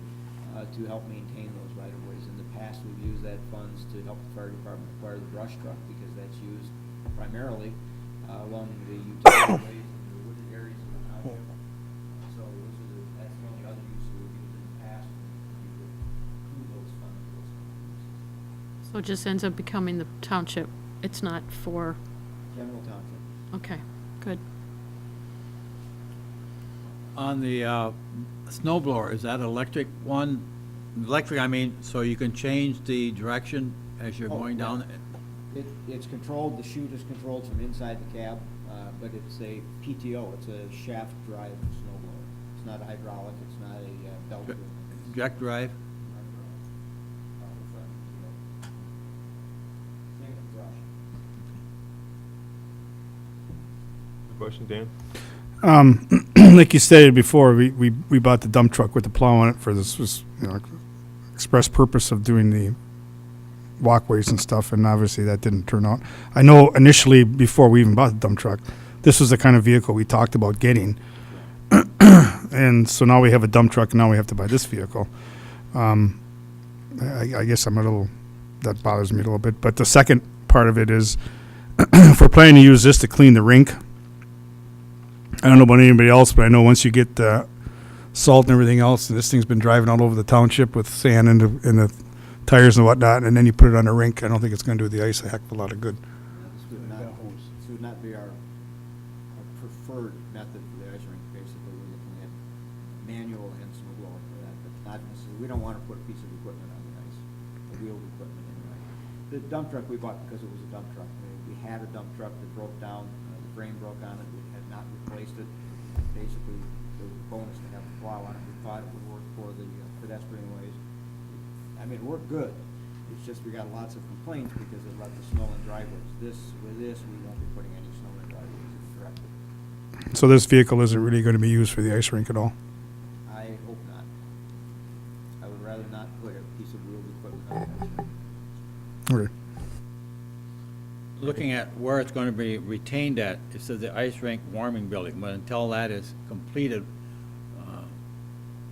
to help maintain those right-of-ways. In the past, we've used that funds to help the fire department acquire the brush truck, because that's used primarily along the utility ways and the wooded areas of the township. So that's the only other use that we've used in the past, and we would approve those funds for those kind of uses. So it just ends up becoming the township. It's not for, General township. okay, good. On the snow blower, is that electric one? Electric, I mean, so you can change the direction as you're Oh, going yeah. down? It's controlled, the chute is controlled from inside the cab, but it's a PTO, it's a shaft drive snow blower. It's not a hydraulic, it's not a belt. Dr- driven. Direct drive? Same with brush. Question, Dan? Like you stated before, we bought the dump truck with the plow on it for this was, express purpose of doing the walkways and stuff, and obviously that didn't turn out. I know initially, before we even bought the dump truck, this was the kind of vehicle we talked about getting. And so now we have a dump truck, and now we have to buy this vehicle. I guess that bothers me a little bit. But the second part of it is, if we're planning to use this to clean the rink, I don't know about anybody else, but I know once you get the salt and everything else, and this thing's been driving all over the township with sand in the tires and whatnot, and then you put it on a rink, I don't think it's gonna do the ice a heck of a lot of good. This would not be our preferred method for the ice rink. Basically, we're looking at manual and snow blower for that, but not necessarily, we don't wanna put a piece of equipment on the ice, a wheeled equipment anyway. The dump truck we bought because it was a dump truck. We had a dump truck that broke down, the frame broke on it, we had not replaced it. Basically, there was a bonus to have a plow on it. We thought it would work for the pedestrian ways. I mean, it worked good. It's just we got lots of complaints because it left the snow in driveways. With this, we won't be putting any snow in driveways directly. So this vehicle isn't really gonna be used for the ice rink at all. I hope not. I would rather not put a piece of wheeled equipment on that. Okay. Looking at where it's going to be retained at, it says the ice rink warming building, but until that is completed,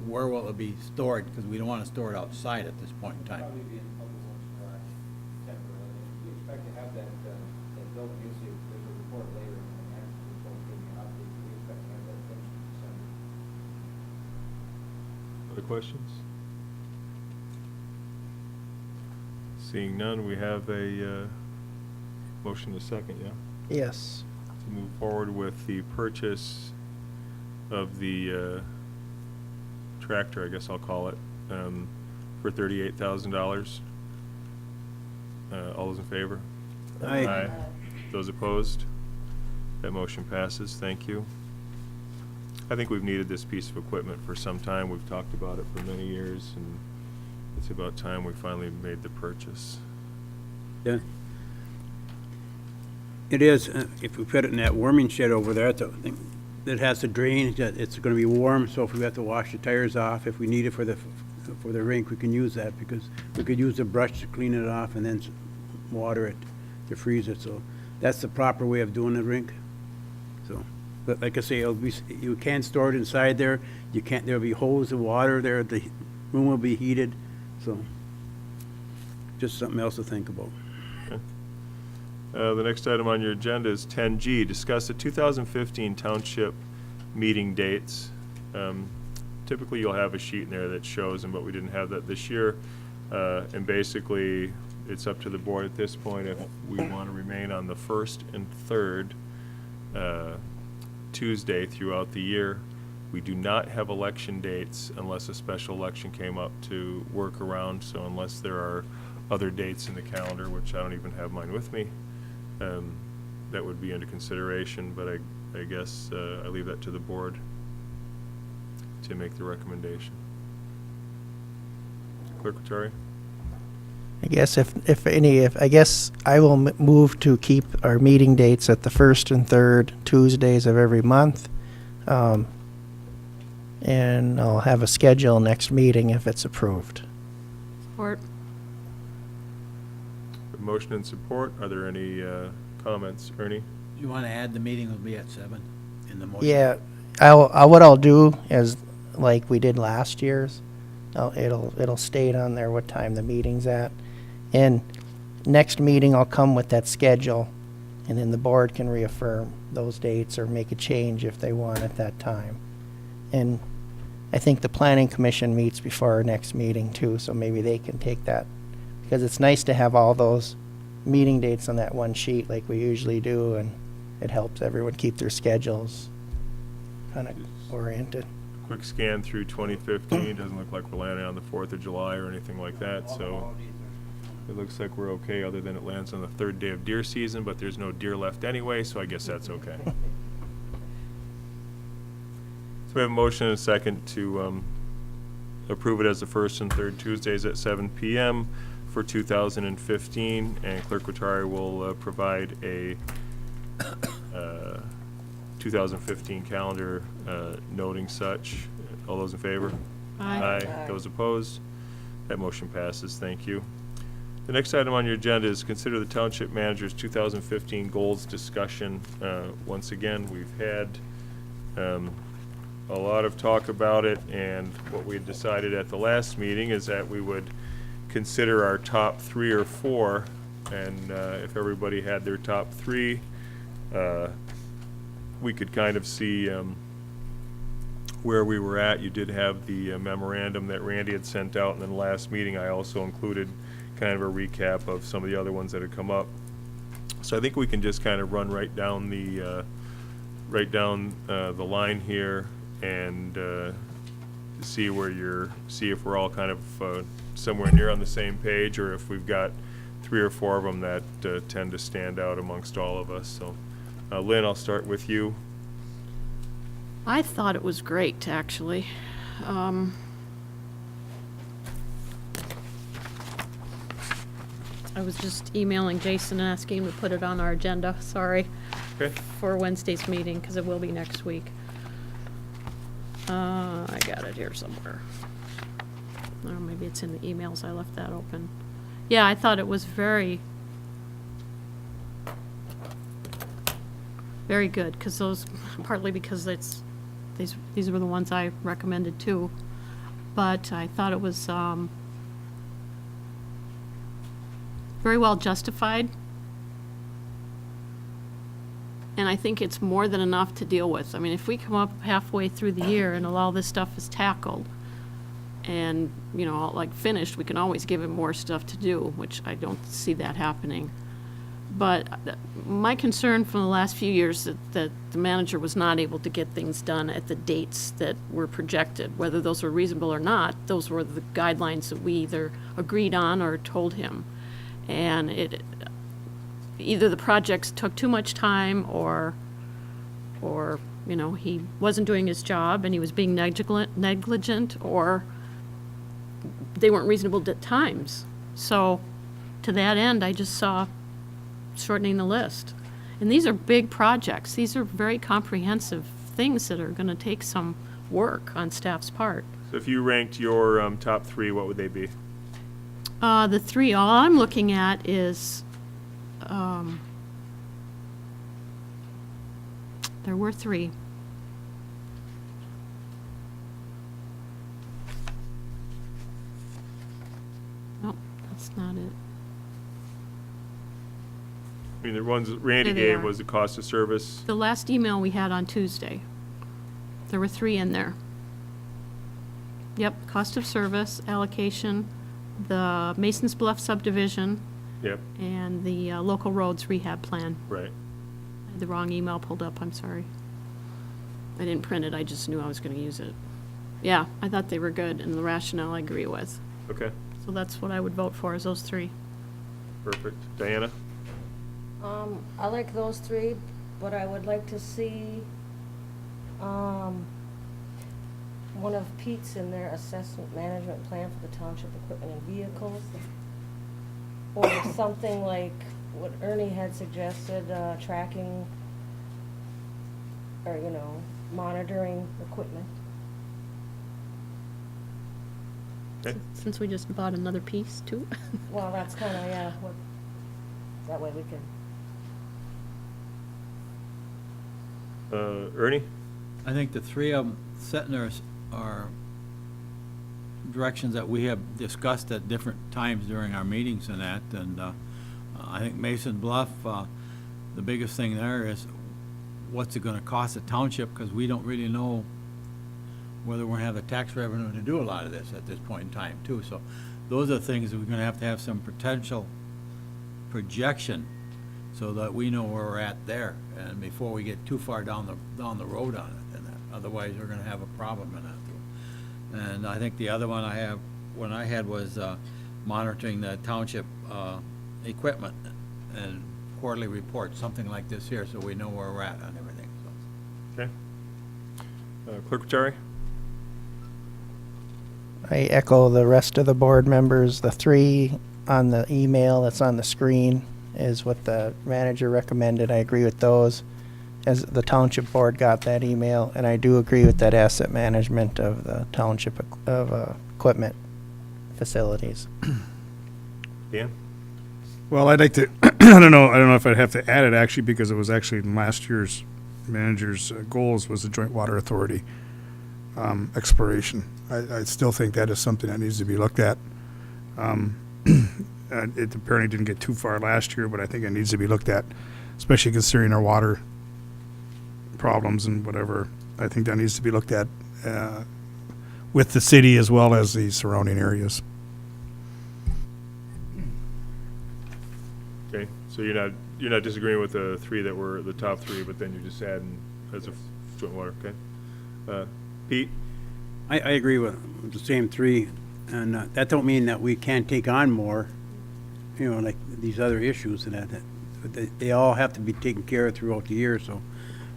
where will it be stored? Because we don't want to store it outside at this point in time. Probably be in the public works garage temporarily. We expect to have that building, you'll see, there's a report later in the next report giving an update. We expect to have that finished in December. Other questions? Seeing none, we have a motion to second, yeah? Yes. To move forward with the purchase of the tractor, I guess I'll call it, for $38,000. All those in favor? Aye. Those opposed? That motion passes. Thank you. I think we've needed this piece of equipment for some time. We've talked about it for many years, and it's about time we finally made the purchase. Yeah. It is, if we put it in that warming shed over there, it's a thing that has to drain, it's gonna be warm, so if we have to wash the tires off, if we need it for the rink, we can use that, because we could use the brush to clean it off and then water it to freeze it, so that's the proper way of doing the rink. So, but like I say, you can't store it inside there, there'll be holes of water there, the room will be heated, so just something else to think about. The next item on your agenda is 10G, discuss the 2015 township meeting dates. Typically, you'll have a sheet in there that shows them, but we didn't have that this year. And basically, it's up to the board at this point if we want to remain on the first and third Tuesday throughout the year. We do not have election dates unless a special election came up to work around, so unless there are other dates in the calendar, which I don't even have mine with me, that would be under consideration, but I guess I leave that to the board to make the recommendation. Clerk Rattari? I guess I guess I will move to keep our meeting dates at the first and third Tuesdays of every month. And I'll have a schedule next meeting if it's approved. Support. Motion and support. Are there any comments? Ernie? You want to add the meeting will be at 7 in the motion? Yeah, what I'll do is, like we did last year's, it'll state on there what time the meeting's at. And next meeting, I'll come with that schedule, and then the board can reaffirm those dates or make a change if they want at that time. And I think the planning commission meets before our next meeting too, so maybe they can take that. Because it's nice to have all those meeting dates on that one sheet like we usually do, and it helps everyone keep their schedules kind of oriented. Quick scan through 2015. Doesn't look like we're landing on the 4th of July or anything like that, so it looks like we're okay, other than it lands on the 3rd day of deer season, but there's no deer left anyway, so I guess that's okay. So we have a motion and a second to approve it as the first and third Tuesdays at 7 p.m. for 2015, and Clerk Rattari will provide a 2015 calendar noting such. All those in favor? Aye. Aye. Those opposed? That motion passes. Thank you. The next item on your agenda is consider the Township Manager's 2015 goals discussion. Once again, we've had a lot of talk about it, and what we had decided at the last meeting is that we would consider our top 3 or 4, and if everybody had their top 3, we could kind of see where we were at. You did have the memorandum that Randy had sent out, and then last meeting I also included kind of a recap of some of the other ones that had come up. So I think we can just kind of run right down the line here and see if we're all kind of somewhere near on the same page, or if we've got 3 or 4 of them that tend to stand out amongst all of us. So Lynn, I'll start with you. I thought it was great, actually. I was just emailing Jason and asking him to put it on our agenda, sorry, Okay. for Wednesday's meeting, because it will be next week. I got it here somewhere. Or maybe it's in the emails, I left that open. Yeah, I thought it was very, very good, because partly because these were the ones I recommended too. But I thought it was very well justified. And I think it's more than enough to deal with. I mean, if we come up halfway through the year and all this stuff is tackled and, like finished, we can always give him more stuff to do, which I don't see that happening. But my concern from the last few years that the manager was not able to get things done at the dates that were projected. Whether those were reasonable or not, those were the guidelines that we either agreed on or told him. And either the projects took too much time or he wasn't doing his job and he was being negligent, or they weren't reasonable at times. So to that end, I just saw shortening the list. And these are big projects. These are very comprehensive things that are going to take some work on staff's part. So if you ranked your top 3, what would they be? The 3, all I'm looking at is, there were 3. Nope, that's not it. I mean, the ones that Randy There they gave are. was the cost of service. The last email we had on Tuesday, there were 3 in there. Yep, cost of service, allocation, the Mason's Bluff subdivision, Yep, and the local roads rehab plan. right. I had the wrong email pulled up, I'm sorry. I didn't print it, I just knew I was gonna use it. Yeah, I thought they were good, and the rationale I agree with. Okay, So that's what I would vote for, is those three. perfect. Diana? I like those three, but I would like to see, one of Pete's in their assessment management plan for the township equipment and vehicles. Or something like what Ernie had suggested, tracking, or, monitoring equipment. Okay. Since we just bought another piece, too. Well, that's kinda, yeah, what, that way we can. Ernie? I think the three of them setting our directions that we have discussed at different times during our meetings and that, and I think Mason Bluff, the biggest thing there is what's it gonna cost the township, because we don't really know whether we're gonna have the tax revenue to do a lot of this at this point in time too. So those are the things that we're gonna have some potential projection so that we know where we're at there, and before we get too far down the road on it, and that, otherwise we're gonna have a problem in that too. And I think the other one I had was monitoring the township equipment and quarterly reports, something like this here, so we know where we're at on everything, so. Okay. Clerk Terry? I echo the rest of the board members. The three on the email that's on the screen is what the manager recommended. I agree with those, as the township board got that email, and I do agree with that asset management of the township equipment facilities. Dan? Well, I'd like to, I don't know if I'd have to add it actually, because it was actually in last year's manager's goals was the Joint Water Authority exploration. I still think that is something that needs to be looked at. It apparently didn't get too far last year, but I think it needs to be looked at, especially considering our water problems and whatever. I think that needs to be looked at with the city as well as the surrounding areas. Okay, so you're not disagreeing with the three that were the top three, but then you're just adding as a joint water, okay? Pete? I agree with the same three, and that don't mean that we can't take on more, like these other issues and that, but they all have to be taken care of throughout the year, so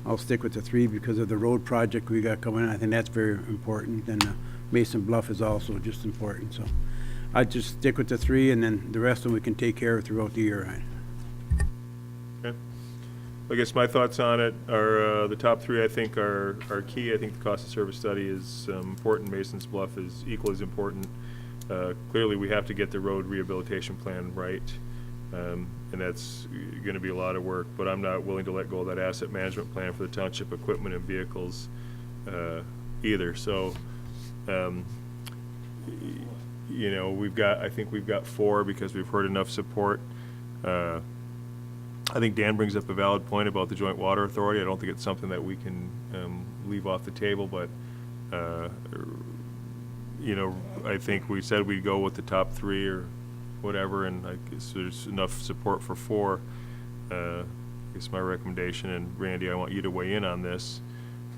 I'll stick with the three because of the road project we got coming in. I think that's very important, and Mason Bluff is also just important, so I'd just stick with the three, and then the rest of them we can take care of throughout the year. Okay. I guess my thoughts on it are, the top three I think are key. I think the cost of service study is important. Mason's Bluff is equally as important. Clearly, we have to get the road rehabilitation plan right, and that's gonna be a lot of work, but I'm not willing to let go of that asset management plan for the township equipment and vehicles, either. So, I think we've got four because we've heard enough support. I think Dan brings up a valid point about the Joint Water Authority. I don't think it's something that we can leave off the table, but I think we said we'd go with the top three or whatever, and I guess there's enough support for four. I guess my recommendation, and Randy, I want you to weigh in on this,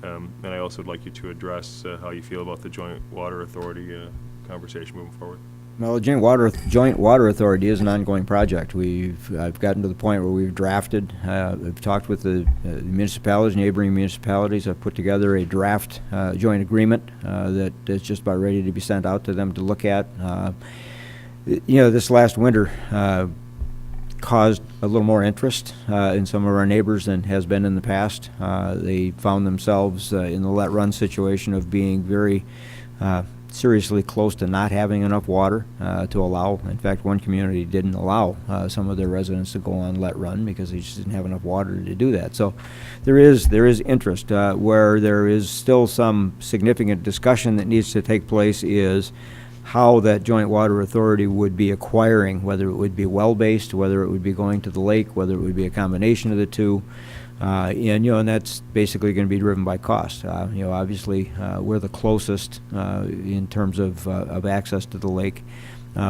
and I also would like you to address how you feel about the Joint Water Authority conversation moving forward. Well, the Joint Water Authority is an ongoing project. I've gotten to the point where we've drafted, I've talked with the municipalities, neighboring municipalities. I've put together a draft joint agreement that is just about ready to be sent out to them to look at. This last winter caused a little more interest in some of our neighbors than has been in the past. They found themselves in the let-run situation of being very seriously close to not having enough water to allow. In fact, one community didn't allow some of their residents to go on let run because they just didn't have enough water to do that. So there is interest. Where there is still some significant discussion that needs to take place is how that Joint Water Authority would be acquiring, whether it would be well-based, whether it would be going to the lake, whether it would be a combination of the two. And that's basically going to be driven by cost. Obviously, we're the closest in terms of access to the lake.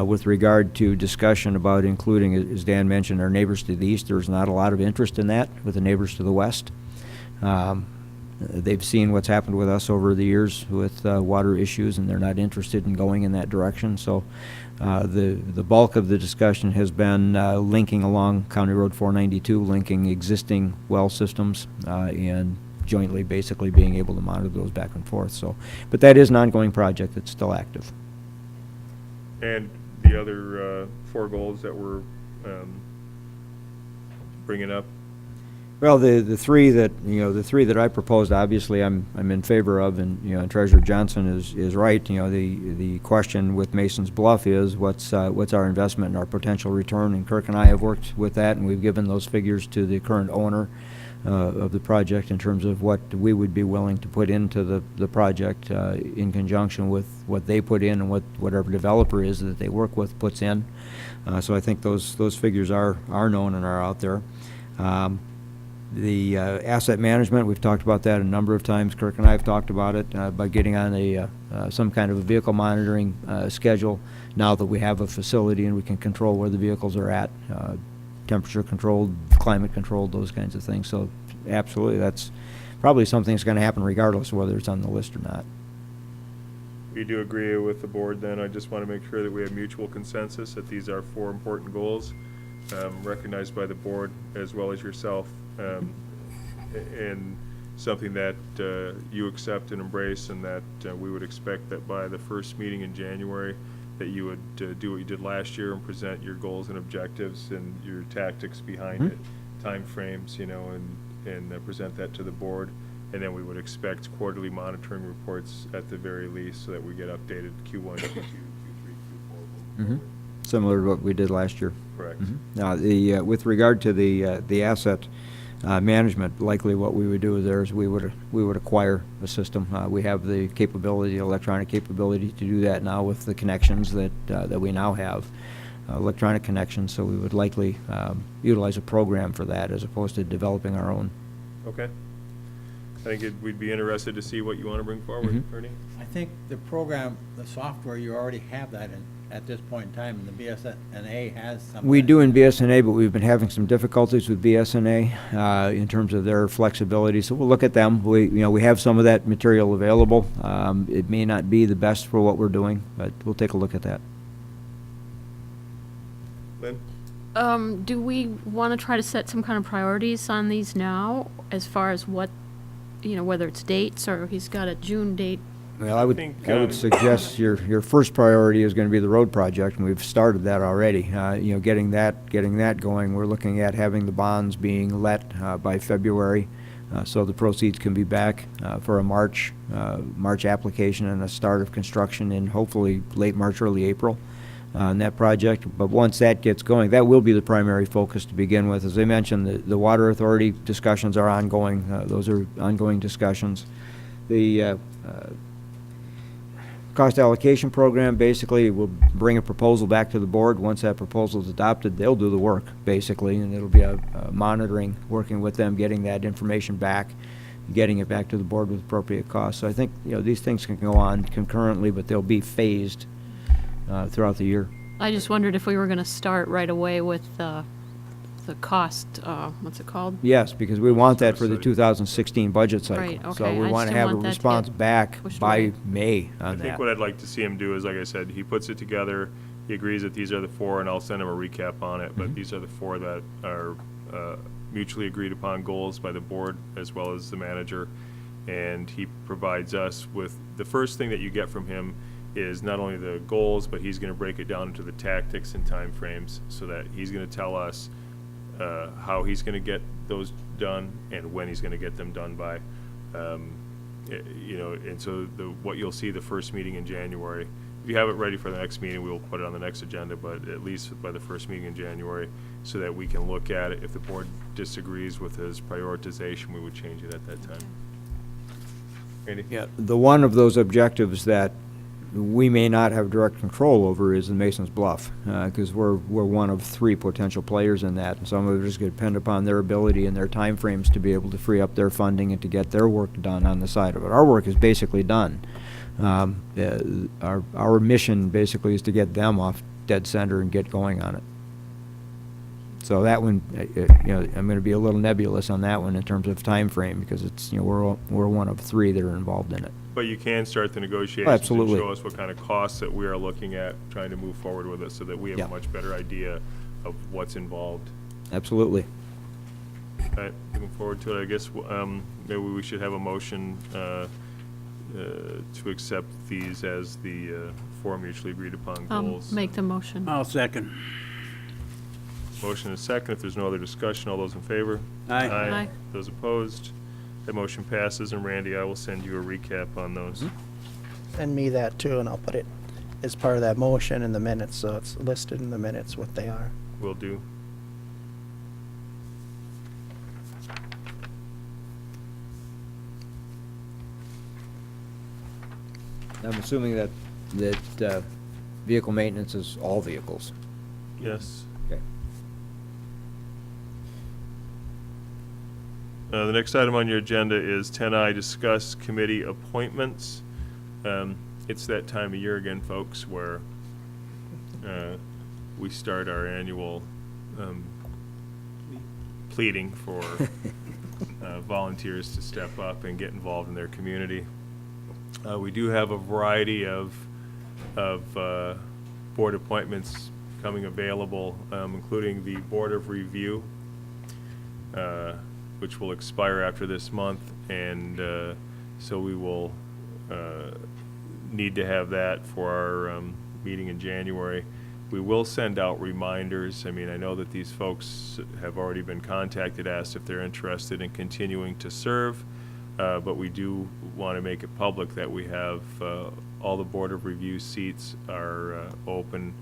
With regard to discussion about including, as Dan mentioned, our neighbors to the east, there's not a lot of interest in that with the neighbors to the west. They've seen what's happened with us over the years with water issues, and they're not interested in going in that direction. So the bulk of the discussion has been linking along County Road 492, linking existing well systems, and jointly basically being able to monitor those back and forth. So, but that is an ongoing project that's still active. And the other 4 goals that we're bringing up? Well, the three that I proposed, obviously I'm in favor of, and Treasurer Johnson is right. The question with Mason's Bluff is what's our investment and our potential return. And Kirk and I have worked with that, and we've given those figures to the current owner of the project in terms of what we would be willing to put into the project in conjunction with what they put in and whatever developer is that they work with puts in. So I think those figures are known and are out there. The asset management, we've talked about that a number of times. Kirk and I have talked about it by getting on some kind of a vehicle monitoring schedule now that we have a facility and we can control where the vehicles are at, temperature controlled, climate controlled, those kinds of things. So absolutely, that's probably something that's going to happen regardless of whether it's on the list or not. You do agree with the board then? I just want to make sure that we have mutual consensus that these are 4 important goals recognized by the board as well as yourself, and something that you accept and embrace, and that we would expect that by the first meeting in January that you would do what you did last year and present your goals and objectives and your tactics behind it, timeframes, and present that to the board. And then we would expect quarterly monitoring reports at the very least so that we get updated Q1, Q2, Q3, Q4. Mm-hmm. Similar to what we did last year. Correct. Mm-hmm. Now, with regard to the asset management, likely what we would do is we would acquire a system. We have the capability, electronic capability, to do that now with the connections that we now have, electronic connections. So we would likely utilize a program for that as opposed to developing our own. Okay. I think we'd be interested to see what you want to bring forward, Ernie. I think the program, the software, you already have that at this point in time, and the BSNA has some. We do in BSNA, but we've been having some difficulties with BSNA in terms of their flexibility. So we'll look at them. We have some of that material available. It may not be the best for what we're doing, but we'll take a look at that. Lynn? Do we want to try to set some kind of priorities on these now, as far as what, whether it's dates or he's got a June date? Well, I would suggest your first priority is going to be the road project, and we've started that already. Getting that going. We're looking at having the bonds being let by February, so the proceeds can be back for a March application and a start of construction in hopefully late March, early April. On that project, but once that gets going, that will be the primary focus to begin with. As I mentioned, the Water Authority discussions are ongoing. Those are ongoing discussions. The cost allocation program basically will bring a proposal back to the board. Once that proposal is adopted, they'll do the work, basically, and it'll be a monitoring, working with them, getting that information back, getting it back to the board with appropriate costs. So I think these things can go on concurrently, but they'll be phased throughout the year. I just wondered if we were going to start right away with the cost, what's it called? Yes, because we want that for the 2016 budget cycle. Right, okay. So I we just want to didn't have a want that to response get back pushed by away. May I on think that. what I'd like to see him do is, like I said, he puts it together, he agrees that these are the 4, and I'll send him a recap on it, but these are the 4 that are mutually agreed upon goals by the board as well as the manager, and he provides us with, the first thing that you get from him is not only the goals, but he's going to break it down into the tactics and timeframes so that he's going to tell us how he's going to get those done and when he's going to get them done by. And so what you'll see the first meeting in January, if you have it ready for the next meeting, we'll put it on the next agenda, but at least by the first meeting in January, so that we can look at it. If the board disagrees with his prioritization, we would change it at that time. Randy? Yeah, the one of those objectives that we may not have direct control over is the Mason's Bluff, because we're one of 3 potential players in that, and some of it is going to depend upon their ability and their timeframes to be able to free up their funding and to get their work done on the side of it. Our work is basically done. Our mission basically is to get them off dead center and get going on it. So that one, I'm going to be a little nebulous on that one in terms of time frame, because it's, we're one of 3 that are involved in it. But you can start the negotiations. Oh, absolutely. And show us what kind of costs that we are looking at, trying to move forward with it, so that we have Yeah. a much better idea of what's involved. Absolutely. All right, looking forward to it. I guess maybe we should have a motion to accept these as the 4 mutually agreed upon goals. Make the motion. I'll second. Motion is second. If there's no other discussion, all those in favor? Aye. Aye. Those opposed? That motion passes, and Randy, I will send you a recap on those. Send me that too, and I'll put it as part of that motion in the minutes, so it's listed in the minutes what they are. Will do. I'm assuming that vehicle maintenance is all vehicles. Yes. Okay. The next item on your agenda is 10I, discuss committee appointments. It's that time of year again, folks, where we start our annual pleading for volunteers to step up and get involved in their community. We do have a variety of board appointments coming available, including the Board of Review, which will expire after this month, and so we will need to have that for our meeting in January. We will send out reminders. I mean, I know that these folks have already been contacted, asked if they're interested in continuing to serve, but we do want to make it public that we have all the Board of Review seats are open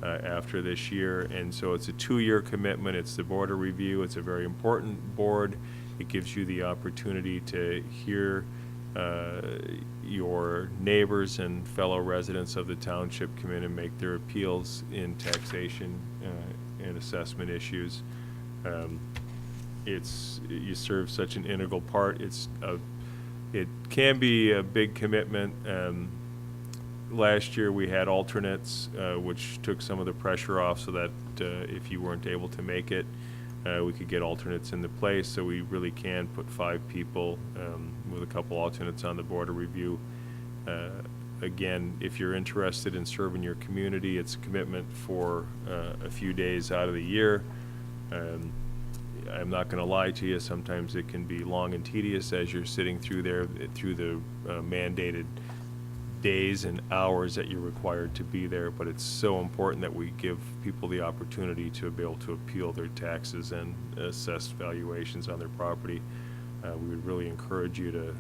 after this year, and so it's a 2-year commitment. It's the Board of Review. It's a very important board. It gives you the opportunity to hear your neighbors and fellow residents of the township come in and make their appeals in taxation and assessment issues. You serve such an integral part. It can be a big commitment. Last year we had alternates, which took some of the pressure off, so that if you weren't able to make it, we could get alternates into place. So we really can put 5 people with a couple alternates on the Board of Review. Again, if you're interested in serving your community, it's a commitment for a few days out of the year. I'm not going to lie to you, sometimes it can be long and tedious as you're sitting through there, through the mandated days and hours that you're required to be there, but it's so important that we give people the opportunity to be able to appeal their taxes and assess valuations on their property. We would really encourage you to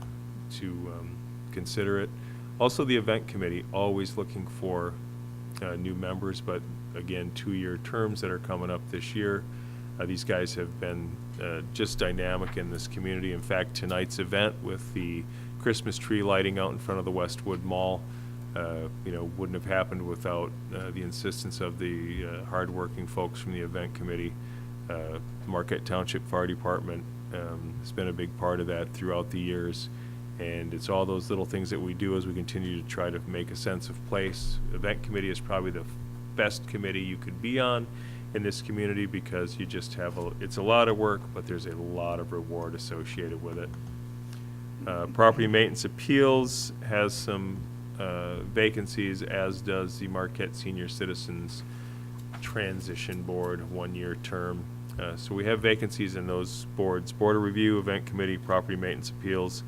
consider it. Also, the event committee, always looking for new members, but again, 2-year terms that are coming up this year. These guys have been just dynamic in this community. In fact, tonight's event with the Christmas tree lighting out in front of the Westwood Mall, wouldn't have happened without the insistence of the hardworking folks from the event committee. The Marquette Township Fire Department has been a big part of that throughout the years, and it's all those little things that we do as we continue to try to make a sense of place. Event committee is probably the best committee you could be on in this community, because you just have it's a lot of work, but there's a lot of reward associated with it. Property maintenance appeals has some vacancies, as does the Marquette Senior Citizens Transition Board, 1-year term. So we have vacancies in those boards: Board of Review, Event Committee, Property Maintenance Appeals,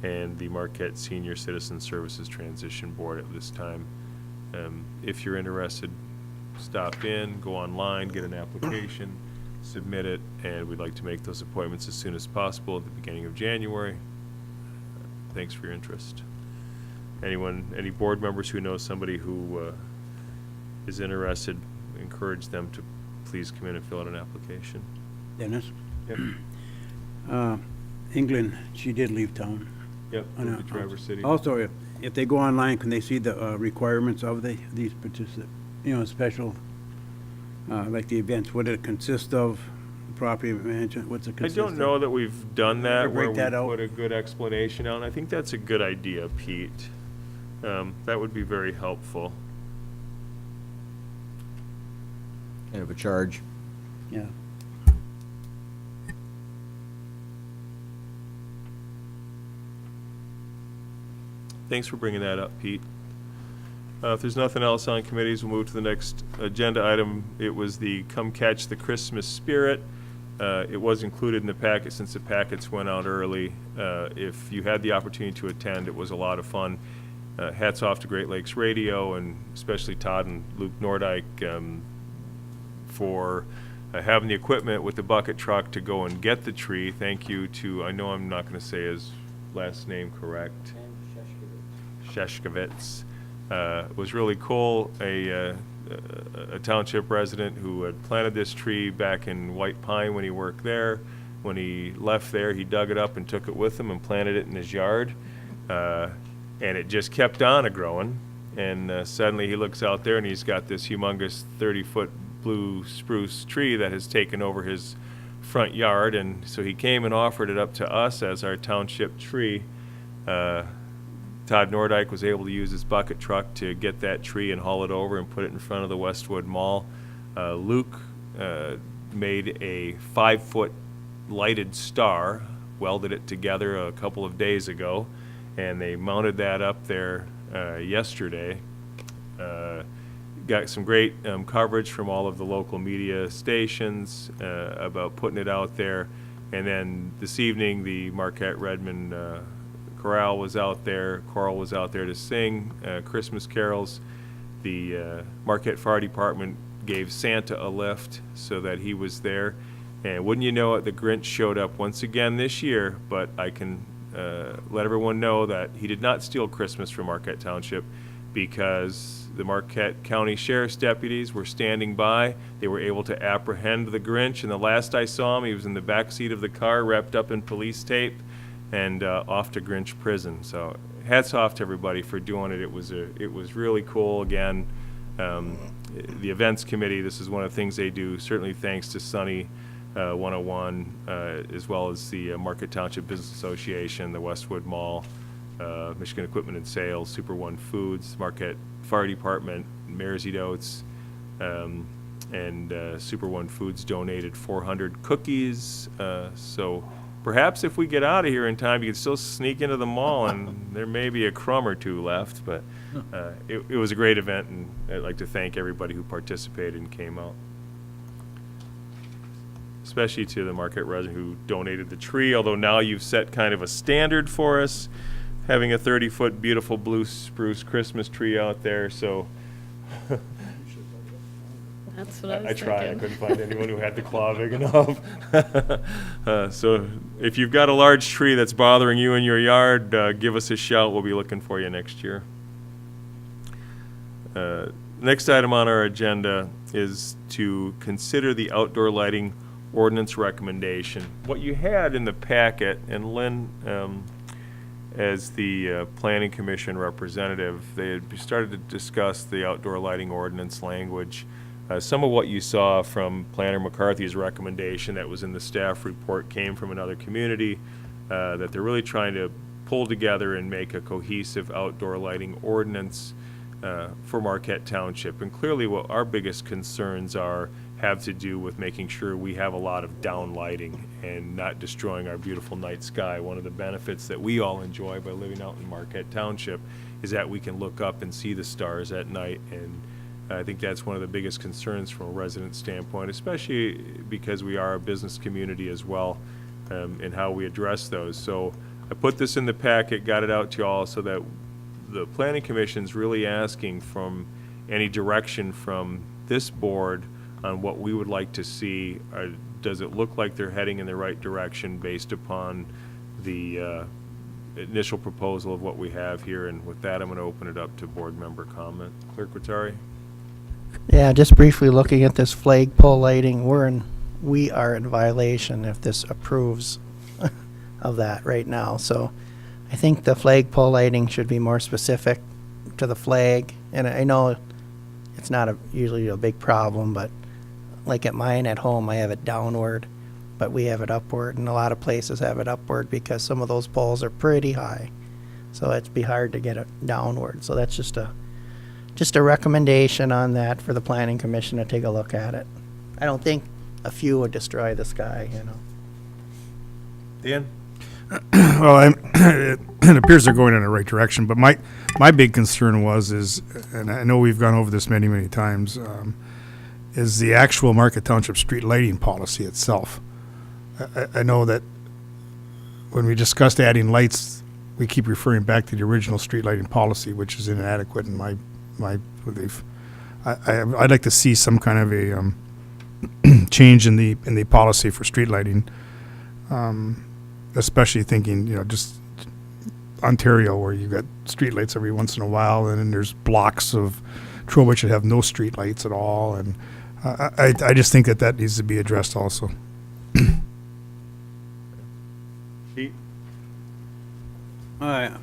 and the Marquette Senior Citizen Services Transition Board at this time. If you're interested, stop in, go online, get an application, submit it, and we'd like to make those appointments as soon as possible at the beginning of January. Thanks for your interest. Any board members who know somebody who is interested, encourage them to please come in and fill out an application. Dennis? Yep. England, she did leave town. Yep, on a- look at Traverse City. Also, if they go online, can they see the requirements of these special, like the events, what it consists of, property management, what's it I consist don't of? know that we've done that Ever where break we that out? put a good explanation on. I think that's a good idea, Pete. That would be very helpful. Kind of a charge. Yeah. Thanks for bringing that up, Pete. If there's nothing else on committees, we'll move to the next agenda item. It was the Come Catch the Christmas Spirit. It was included in the packet since the packets went out early. If you had the opportunity to attend, it was a lot of fun. Hats off to Great Lakes Radio and especially Todd and Luke Nordike for having the equipment with the bucket truck to go and get the tree. Thank you to, I know I'm not going to say his last name correct. Sheshkovitz. It was really cool. A township resident who had planted this tree back in White Pine when he worked there. When he left there, he dug it up and took it with him and planted it in his yard. And it just kept on a-growing. And suddenly he looks out there and he's got this humongous 30-foot blue spruce tree that has taken over his front yard. And so he came and offered it up to us as our township tree. Todd Nordike was able to use his bucket truck to get that tree and haul it over and put it in front of the Westwood Mall. Luke made a 5-foot lighted star, welded it together a couple of days ago, and they mounted that up there yesterday. Got some great coverage from all of the local media stations about putting it out there. And then this evening, the Marquette Redmond Chorale was out there to sing Christmas carols. The Marquette Fire Department gave Santa a lift so that he was there. And wouldn't you know it, the Grinch showed up once again this year, but I can let everyone know that he did not steal Christmas from Marquette Township because the Marquette County Sheriff's deputies were standing by. They were able to apprehend the Grinch, and the last I saw him, he was in the back seat of the car wrapped up in police tape and off to Grinch prison. So hats off to everybody for doing it. It was really cool. Again, the events committee, this is one of the things they do, certainly thanks to Sunny 101, as well as the Marquette Township Business Association, the Westwood Mall, Michigan Equipment and Sales, Super One Foods, Marquette Fire Department, Mayor's Eat Oats, and Super One Foods donated 400 cookies. So perhaps if we get out of here in time, you can still sneak into the mall, and there may be a crumb or two left. But it was a great event, and I'd like to thank everybody who participated and came out. Especially to the Marquette resident who donated the tree, although now you've set kind of a standard for us, having a 30-foot beautiful blue spruce Christmas tree out there. So That's what I was I tried. I thinking. couldn't find anyone who had the claw big enough. So if you've got a large tree that's bothering you in your yard, give us a shout. We'll be looking for you next year. Next item on our agenda is to consider the outdoor lighting ordinance recommendation. What you had in the packet, and Lynn, as the Planning Commission representative, they had started to discuss the outdoor lighting ordinance language. Some of what you saw from Planner McCarthy's recommendation that was in the staff report came from another community, that they're really trying to pull together and make a cohesive outdoor lighting ordinance for Marquette Township. And clearly what our biggest concerns have to do with making sure we have a lot of down lighting and not destroying our beautiful night sky. One of the benefits that we all enjoy by living out in Marquette Township is that we can look up and see the stars at night, and I think that's one of the biggest concerns from a resident standpoint, especially because we are a business community as well, in how we address those. So I put this in the packet, got it out to you all so that the Planning Commission's really asking from any direction from this board on what we would like to see. Does it look like they're heading in the right direction based upon the initial proposal of what we have here? And with that, I'm going to open it up to board member comment. Clerk Rattari? Yeah, just briefly looking at this flagpole lighting, we are in violation if this approves of that right now. So I think the flagpole lighting should be more specific to the flag, and I know it's not usually a big problem, but like at mine at home, I have it downward, but we have it upward, and a lot of places have it upward because some of those poles are pretty high. So it'd be hard to get it downward. So that's just a recommendation on that for the planning commission to take a look at it. I don't think a few would destroy the sky, you know. Dan? Well, it appears they're going in the right direction, but my big concern is, and I know we've gone over this many times, is the actual Marquette Township street lighting policy itself. I know that when we discussed adding lights, we keep referring back to the original street lighting policy, which is inadequate in my belief. I'd like to see some kind of a change in the policy for street lighting. Especially thinking, just Ontario, where you got streetlights every once in a while, and then there's blocks of Trowbridge that have no streetlights at all, and I just think that needs to be addressed also. Pete? I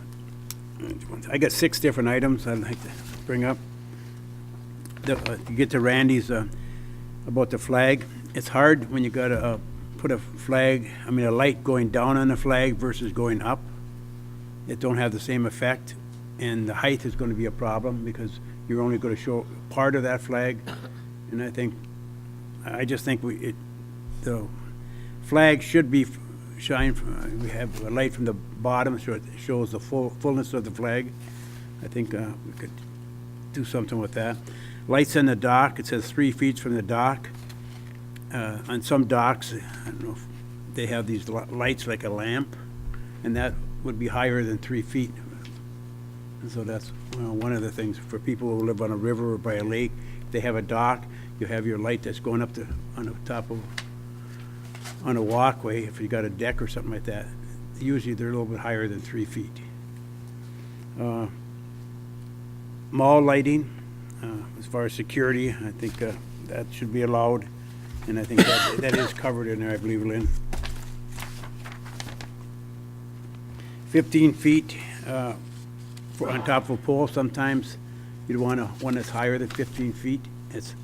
got 6 different items I'd like to bring up. You get to Randy's about the flag. It's hard when you got to put a flag, a light going down on the flag versus going up. It don't have the same effect, and the height is going to be a problem because you're only going to show part of that flag. And I just think the flag should be we have a light from the bottom so it shows the fullness of the flag. I think we could do something with that. Lights on the dock, it says 3 feet from the dock. On some docks, I don't know if they have these lights like a lamp, and that would be higher than 3 feet. And so that's one of the things for people who live on a river or by a lake. If they have a dock, you have your light that's going up on the top of on a walkway. If you got a deck or something like that, usually they're a little bit higher than 3 feet. Mall lighting, as far as security, I think that should be allowed. And I think that is covered in there, I believe, Lynn. 15 feet on top of a pole. Sometimes you'd want one that's higher than 15 feet.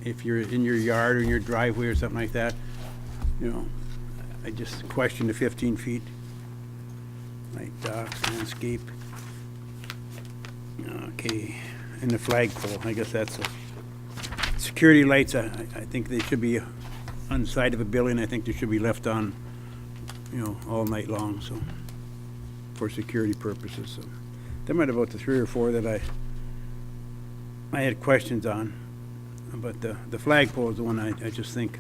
If you're in your yard or in your driveway or something like that. I just question the 15 feet. Like docks, landscape. Okay, and the flagpole. I guess that's security lights. I think they should be on the side of a building. I think they should be left on, all night long, so, for security purposes. So, there might have about the 3 or 4 that I had questions on, but the flagpole is the one I just think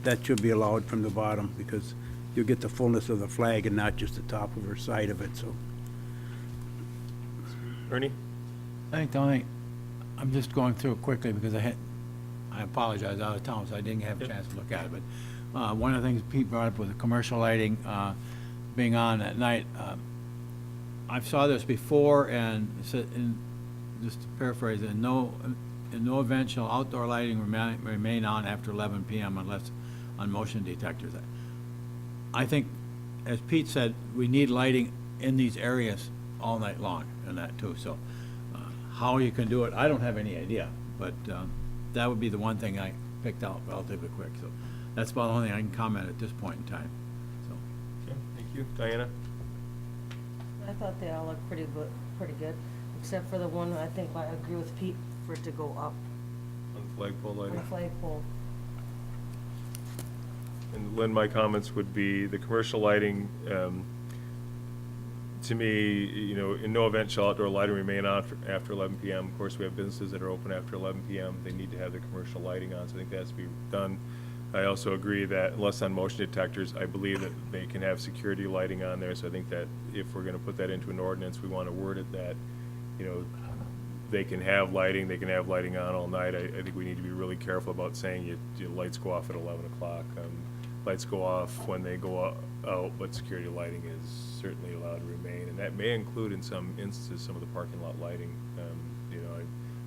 that should be allowed from the bottom because you'll get the fullness of the flag and not just the top of or side of it. So, Ernie? I think the only, I'm just going through it quickly because I apologize, out of town, so I didn't have a chance to look at it, but one of the things Pete brought up with the commercial lighting being on at night, I saw this before, and just to paraphrase it, in no event shall outdoor lighting remain on after 11 p.m. unless on motion detectors. I think, as Pete said, we need lighting in these areas all night long, and that too, so how you can do it, I don't have any idea, but that would be the one thing I picked out relatively quick. So that's about the only thing I can comment at this point in time. So. Okay, thank you. Diana? I thought they all looked pretty good, except for the one I think I agree with Pete for it to go up On the flagpole on lighting? the flagpole. And Lynn, my comments would be the commercial lighting, to me, in no event shall outdoor lighting remain on after 11 p.m. Of course, we have businesses that are open after 11 p.m. They need to have the commercial lighting on, so I think that has to be done. I also agree that unless on motion detectors, I believe that they can have security lighting on there, so I think that if we're gonna put that into an ordinance, we wanna word it that, they can have lighting on all night. I think we need to be really careful about saying your lights go off at 11 o'clock. Lights go off when they go out, but security lighting is certainly allowed to remain, and that may include in some instances some of the parking lot lighting.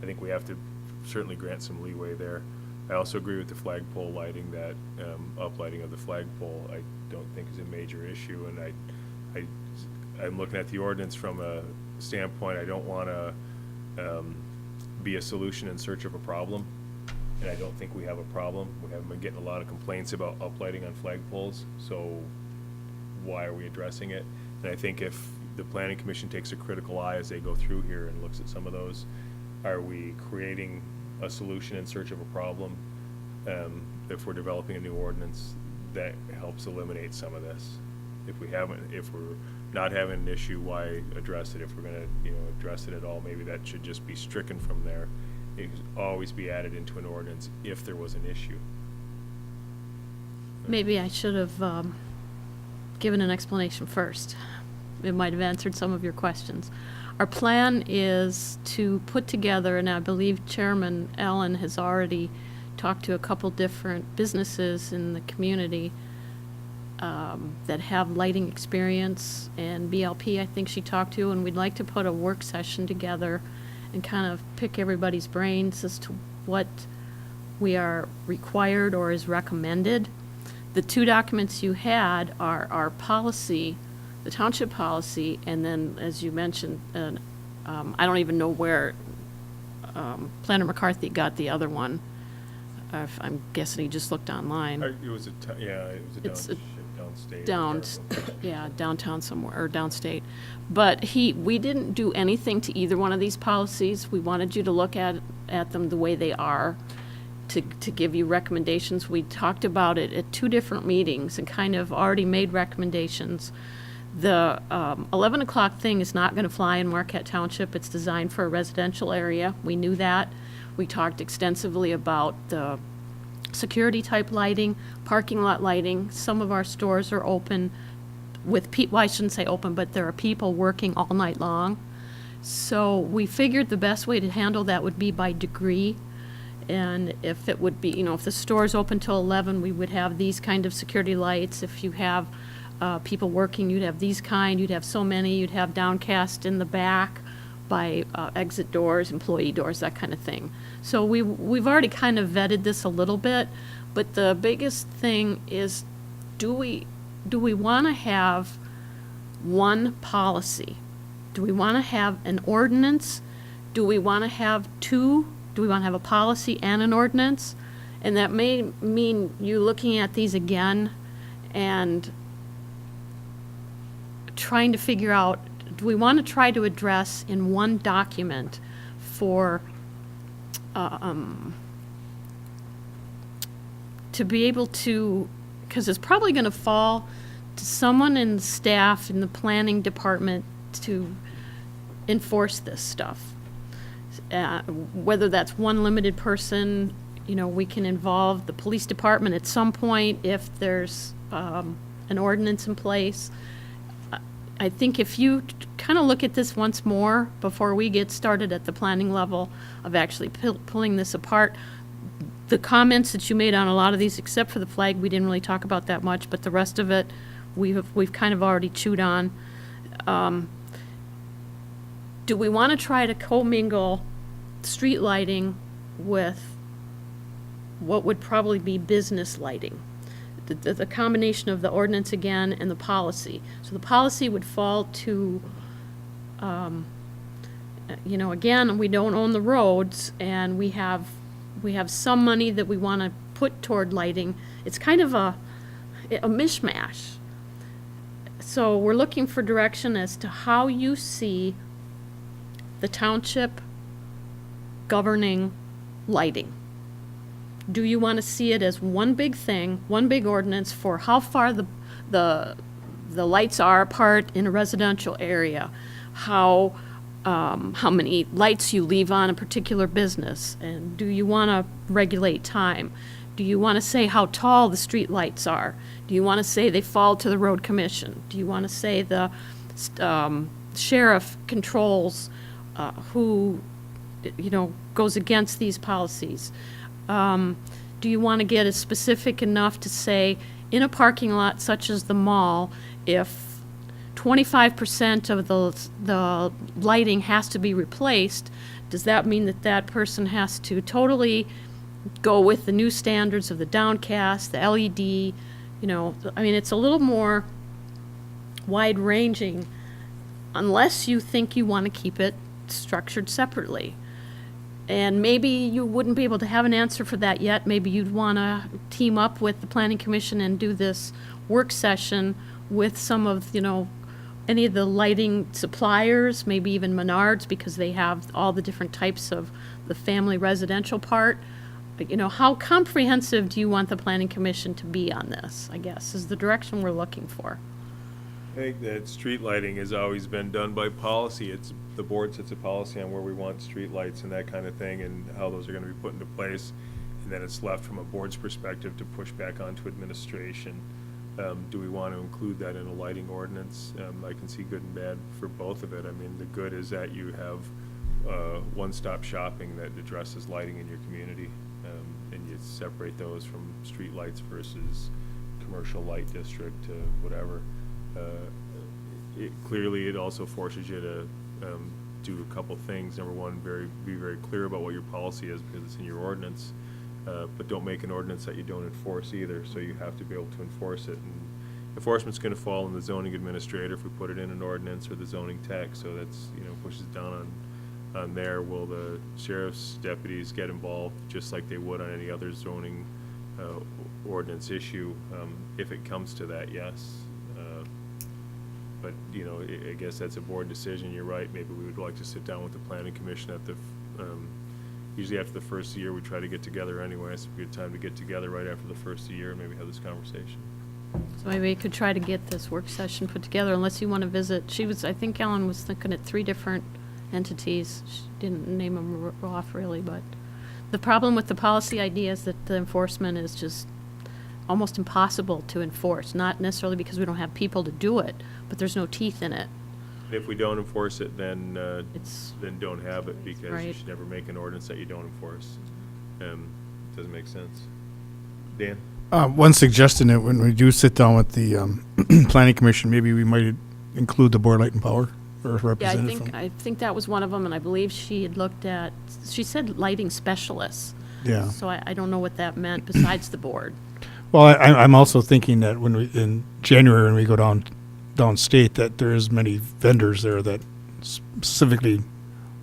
I think we have to certainly grant some leeway there. I also agree with the flagpole lighting, that uplighting of the flagpole I don't think is a major issue, and I'm looking at the ordinance from a standpoint, I don't want to be a solution in search of a problem, and I don't think we have a problem. We haven't been getting a lot of complaints about uplighting on flagpoles, so why are we addressing it? And I think if the planning commission takes a critical eye as they go through here and looks at some of those, are we creating a solution in search of a problem? If we're developing a new ordinance that helps eliminate some of this. If we're not having an issue, why address it? If we're gonna, address it at all, maybe that should just be stricken from there. It could always be added into an ordinance if there was an issue. Maybe I should have given an explanation first. It might have answered some of your questions. Our plan is to put together, and I believe Chairman Allen has already talked to a couple different businesses in the community that have lighting experience, and BLP I think she talked to, and we'd like to put a work session together and kind of pick everybody's brains as to what we are required or is recommended. The two documents you had are our policy, the township policy, and then, as you mentioned, I don't even know where Planner McCarthy got the other one. I'm guessing he just looked online. It was It's downstate. Downtown somewhere, or downstate. But we didn't do anything to either one of these policies. We wanted you to look at them the way they are, to give you recommendations. We talked about it at two different meetings and kind of already made recommendations. The 11 o'clock thing is not going to fly in Marquette Township. It's designed for a residential area. We knew that. We talked extensively about the security type lighting, parking lot lighting. Some of our stores are open with well, I shouldn't say open, but there are people working all night long. So we figured the best way to handle that would be by degree. And if it would be, if the store's open till 11, we would have these kind of security lights. If you have people working, you'd have these kind. You'd have so many. You'd have downcast in the back by exit doors, employee doors, that kind of thing. So we've already kind of vetted this a little bit, but the biggest thing is, do we want to have one policy? Do we want to have an ordinance? Do we want to have two? Do we want to have a policy and an ordinance? And that may mean you looking at these again and trying to figure out, do we want to try to address in one document for to be able to, because it's probably going to fall to someone in staff in the planning department to enforce this stuff. Whether that's one limited person, we can involve the police department at some point if there's an ordinance in place. I think if you kind of look at this once more before we get started at the planning level of actually pulling this apart, the comments that you made on a lot of these, except for the flag, we didn't really talk about that much, but the rest of it, we've kind of already chewed on. Do we want to try to commingle street lighting with what would probably be business lighting? The combination of the ordinance again and the policy. So the policy would fall to, again, we don't own the roads, and we have some money that we want to put toward lighting. It's kind of a mishmash. So we're looking for direction as to how you see the township governing lighting. Do you want to see it as one big thing, one big ordinance for how far the lights are apart in a residential area, how many lights you leave on a particular business, and do you want to regulate time? Do you want to say how tall the street lights are? Do you want to say they fall to the road commission? Do you want to say the sheriff controls who goes against these policies? Do you want to get as specific enough to say, in a parking lot such as the mall, if 25% of the lighting has to be replaced, does that mean that person has to totally go with the new standards of the downcast, the LED? It's a little more wide-ranging unless you think you want to keep it structured separately. And maybe you wouldn't be able to have an answer for that yet. Maybe you'd want to team up with the planning commission and do this work session with some of, any of the lighting suppliers, maybe even Menards, because they have all the different types of the family residential part. But, how comprehensive do you want the planning commission to be on this, I guess, is the direction we're looking for. I think that street lighting has always been done by policy. It's, the board sets a policy on where we want street lights and that kind of thing, and how those are gonna be put into place. And then it's left from a board's perspective to push back onto administration. Do we want to include that in a lighting ordinance? I can see good and bad for both of it. I mean, the good is that you have one-stop shopping that addresses lighting in your community, and you separate those from street lights versus commercial light district to whatever. Clearly, it also forces you to do a couple things. Number one, be very clear about what your policy is, because it's in your ordinance. But don't make an ordinance that you don't enforce either, so you have to be able to enforce it. And enforcement's gonna fall on the zoning administrator if we put it in an ordinance, or the zoning tech, so that's, pushes it down on there. Will the sheriff's deputies get involved just like they would on any other zoning ordinance issue? If it comes to that, yes. But, I guess that's a board decision. You're right, maybe we would like to sit down with the planning commission at the, usually after the first year, we try to get together anyway. It's a good time to get together right after the first year and maybe have this conversation. So maybe you could try to get this work session put together, unless you want to visit. I think Ellen was thinking at 3 different entities. She didn't name them off really, but the problem with the policy idea is that the enforcement is just almost impossible to enforce, not necessarily because we don't have people to do it, but there's no teeth in it. If we don't enforce it, then don't have it, because you Right. should never make an ordinance that you don't enforce. Doesn't make sense. Dan? One suggestion that when we do sit down with the planning commission, maybe we might include the board light and power or a Yeah, representative from. I think that was one of them, and I believe she said lighting specialists. Yeah. So I don't know what that meant besides the board. Well, I'm also thinking that in January, when we go downstate, that there is many vendors there that specifically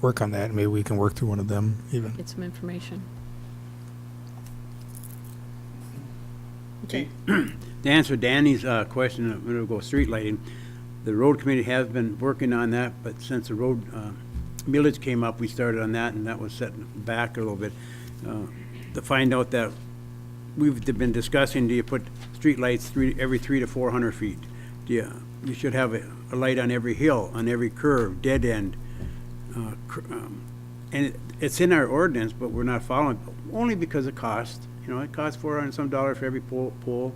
work on that, and maybe we can work through one of them even. Get some information. Pete? To answer Danny's question, I'm going to go street lighting. The road committee has been working on that, but since the road millage came up, we started on that, and that was set back a little bit. To find out that we've been discussing, do you put street lights every 300 to 400 feet? You should have a light on every hill, on every curve, dead end. And it's in our ordinance, but we're not following, only because of cost. It costs $400 and some for every pole.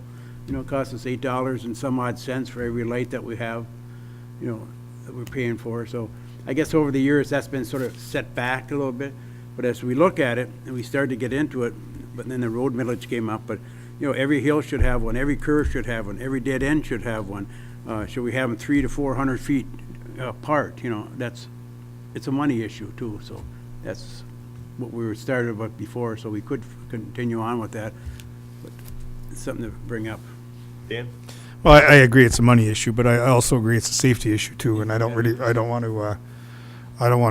It costs us $8 and some odd cents for every light that we have, that we're paying for. So I guess over the years, that's been sort of set back a little bit. But as we look at it, and we started to get into it, but then the road millage came up, but, every hill should have one, every curve should have one, every dead end should have one. Should we have them 300 to 400 feet apart? It's a money issue too, so that's what we were started about before, so we could continue on with that, but it's something to bring up. Dan? Well, I agree it's a money issue, but I also agree it's a safety issue too, and I don't want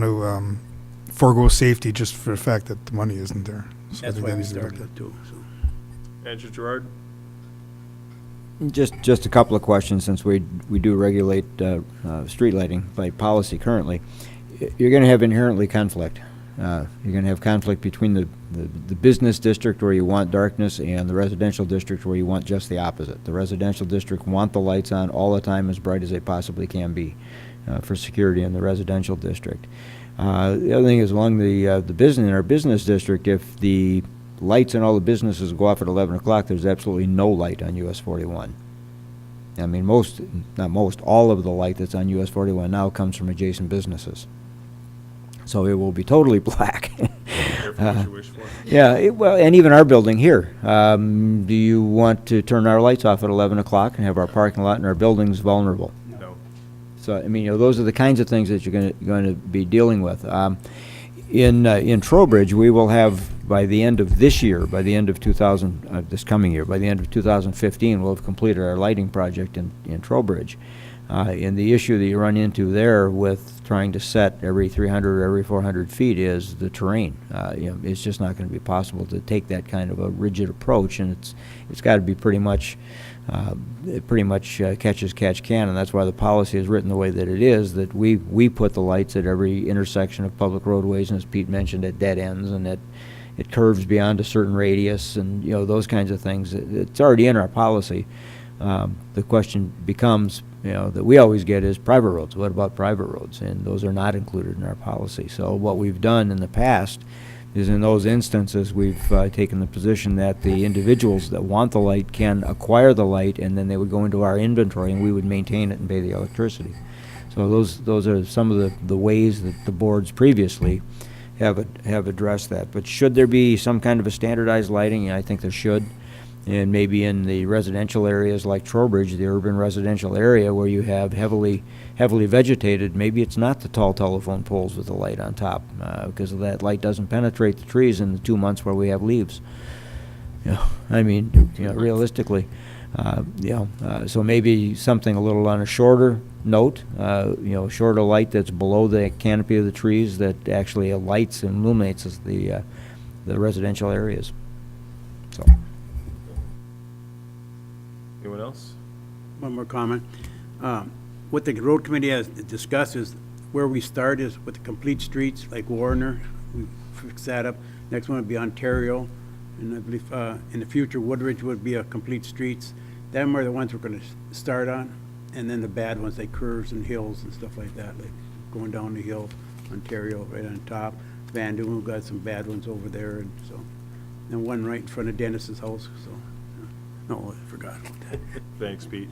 to forego safety just for the fact that the money isn't there. So I That's think why that we needs to be started looked it too, so. Andrew Gerard? Just a couple of questions, since we do regulate street lighting by policy currently. You're going to have inherently conflict. You're going to have conflict between the business district where you want darkness and the residential district where you want just the opposite. The residential district want the lights on all the time, as bright as they possibly can be, for security in the residential district. The other thing is, along the business, in our business district, if the lights in all the businesses go off at 11 o'clock, there's absolutely no light on US 41. I mean, all of the light that's on US 41 now comes from adjacent businesses. So it will be totally black. Careful what you wish for. Yeah, well, and even our building here. Do you want to turn our lights off at 11 o'clock and have our parking lot and our buildings vulnerable? No. So, I mean, those are the kinds of things that you're going to be dealing with. In Trowbridge, we will have, by the end of this year, by the end of this coming year, by the end of 2015, we'll have completed our lighting project in Trowbridge. And the issue that you run into there with trying to set every 300 or every 400 feet is the terrain. It's just not going to be possible to take that kind of a rigid approach, and it's got to be pretty much catch as catch can, and that's why the policy is written the way that it is, that we put the lights at every intersection of public roadways, and as Pete mentioned, at dead ends, and that it curves beyond a certain radius, and those kinds of things. It's already in our policy. The question becomes, that we always get is private roads. What about private roads? And those are not included in our policy. So what we've done in the past is, in those instances, we've taken the position that the individuals that want the light can acquire the light, and then they would go into our inventory, and we would maintain it and pay the electricity. So those are some of the ways that the boards previously have addressed that. But should there be some kind of a standardized lighting? I think there should. And maybe in the residential areas like Trowbridge, the urban residential area where you have heavily vegetated, maybe it's not the tall telephone poles with the light on top, because that light doesn't penetrate the trees in the 2 months where we have leaves. Realistically. So maybe something a little on a shorter note, shorter light that's below the canopy of the trees that actually lights and illuminates the residential areas. So. Anyone else? One more comment. What the road committee has discussed is where we start is with the complete streets, like Warner. We fix that up. Next one would be Ontario. And I believe in the future, Woodridge would be a complete streets. Them are the ones we're going to start on. And then the bad ones, like curves and hills and stuff like that, like going down the hill, Ontario right on top. Van Duyn, we've got some bad ones over there. And so, and one right in front of Dennis's house. So, no, I forgot about that. Thanks, Pete.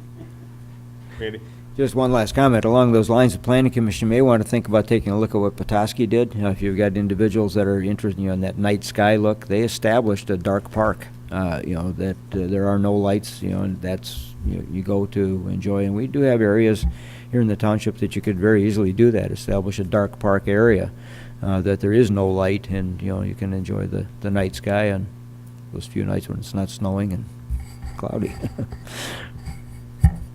Randy? Just one last comment. Along those lines, the Planning Commission may want to think about taking a look at what Petoskey did. If you've got individuals that are interested in that night sky look, they established a dark park, that there are no lights, and that's, you go to enjoy. And we do have areas here in the township that you could very easily do that, establish a dark park area, that there is no light, and, you can enjoy the night sky on those few nights when it's not snowing and cloudy.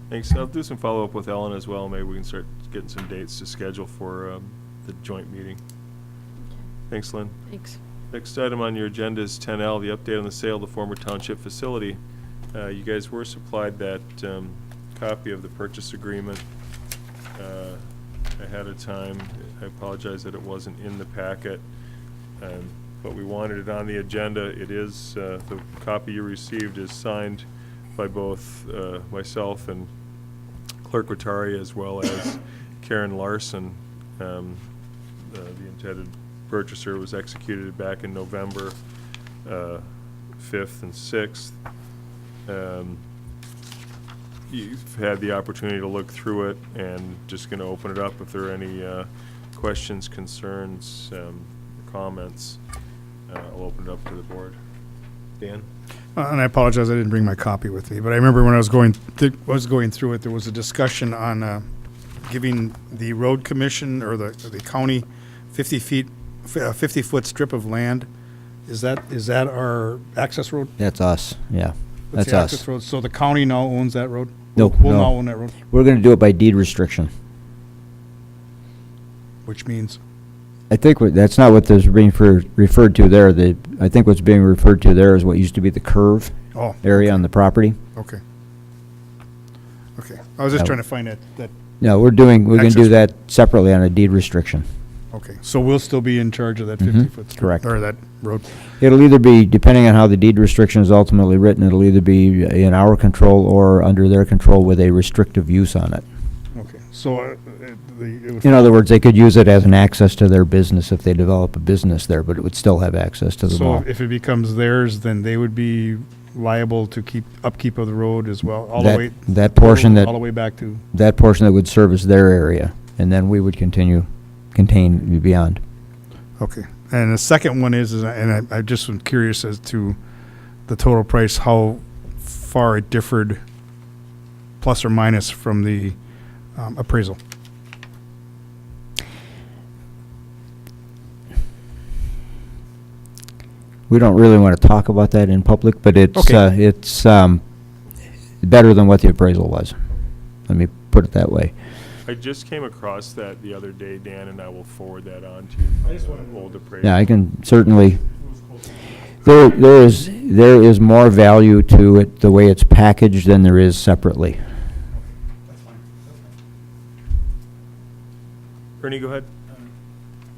Thanks. I'll do some follow-up with Ellen as well. Maybe we can start getting some dates to schedule for the joint meeting. Thanks, Lynn. Thanks. Next item on your agenda is 10L, the update on the sale of the former township facility. You guys were supplied that copy of the purchase agreement ahead of time. I apologize that it wasn't in the packet, but we wanted it on the agenda. It is, the copy you received is signed by both myself and Clerk Rattari, as well as Karen Larson. The intended purchaser was executed back in November 5th and 6th. You've had the opportunity to look through it, and just going to open it up if there are any questions, concerns, comments. I'll open it up to the board. Dan? And I apologize, I didn't bring my copy with me, but I remember when I was going through it, there was a discussion on giving the road commission or the county 50-foot strip of land. Is that our access road? That's us, yeah. That's That's the us. access road. So the county now owns that road? No, Will no. now own that road, We're going to do it by deed restriction. which means, I think that's not what is being referred to there. I think what's being referred to there is what used to be the curve oh, area on the property. okay. Okay, I was just trying to find that, No, we're going to Access do that separately on a deed restriction. okay. So we'll still be in charge of that Mhm, 50-foot strip? correct. Or that road? It'll either be, depending on how the deed restriction is ultimately written, it'll either be in our control or under their control with a restrictive use on it. Okay, so it would In other words, they could use it as an access to their business if they develop a business there, but it would still have access to the So mall. if it becomes theirs, then they would be liable to keep upkeep of the road as well, all the way? That portion all the way back to, that portion that would service their area, and then we would contain beyond. okay. And the second one is and I just am curious as to the total price, how far it differed, plus or minus, from the appraisal. We don't really want to talk about that in public, but it's Okay. better than what the appraisal was. Let me put it that way. I just came across that the other day, Dan, and I will forward that on I just to wanted to- old appraisal. Yeah, I can certainly, there is more value to it, the way it's packaged, than there is separately. That's fine. Ernie, go ahead.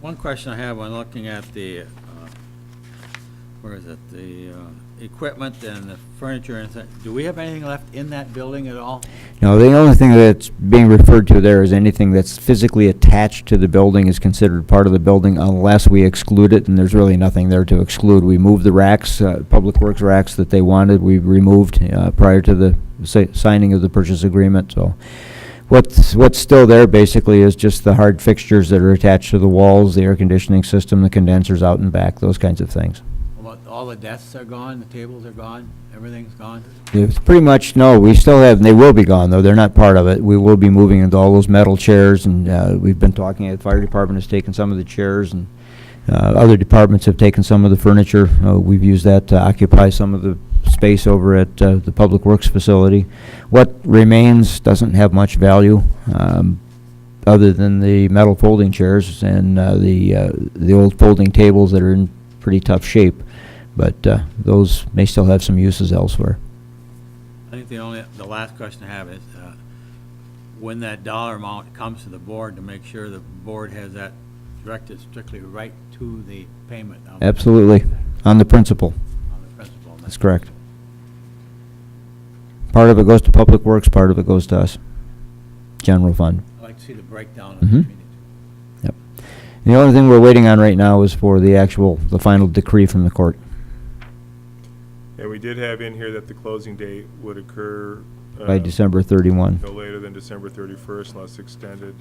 One question I have when looking at the, where is it, the equipment and the furniture and things, do we have anything left in that building at all? No, the only thing that's being referred to there is anything that's physically attached to the building is considered part of the building unless we exclude it, and there's really nothing there to exclude. We moved the racks, Public Works racks that they wanted, we removed prior to the signing of the purchase agreement, so. What's still there basically is just the hard fixtures that are attached to the walls, the air conditioning system, the condensers out and back, those kinds of things. All the desks are gone, the tables are gone, everything's gone? It's pretty much, no, we still have, they will be gone, though, they're not part of it. We will be moving into all those metal chairs, and we've been talking, the fire department has taken some of the chairs, and other departments have taken some of the furniture. We've used that to occupy some of the space over at the Public Works facility. What remains doesn't have much value, other than the metal folding chairs and the old folding tables that are in pretty tough shape. But those may still have some uses elsewhere. I think the last question I have is, when that dollar amount comes to the board, to make sure the board has that directed strictly right to the payment. Absolutely, on the principal. On the principal. That's correct. Part of it goes to Public Works, part of it goes to us, general fund. I'd like to see the breakdown of Mhm. the meeting. Yep. The only thing we're waiting on right now is for the final decree from the court. And we did have in here that the closing date would occur By December 31. no later than December 31st unless extended,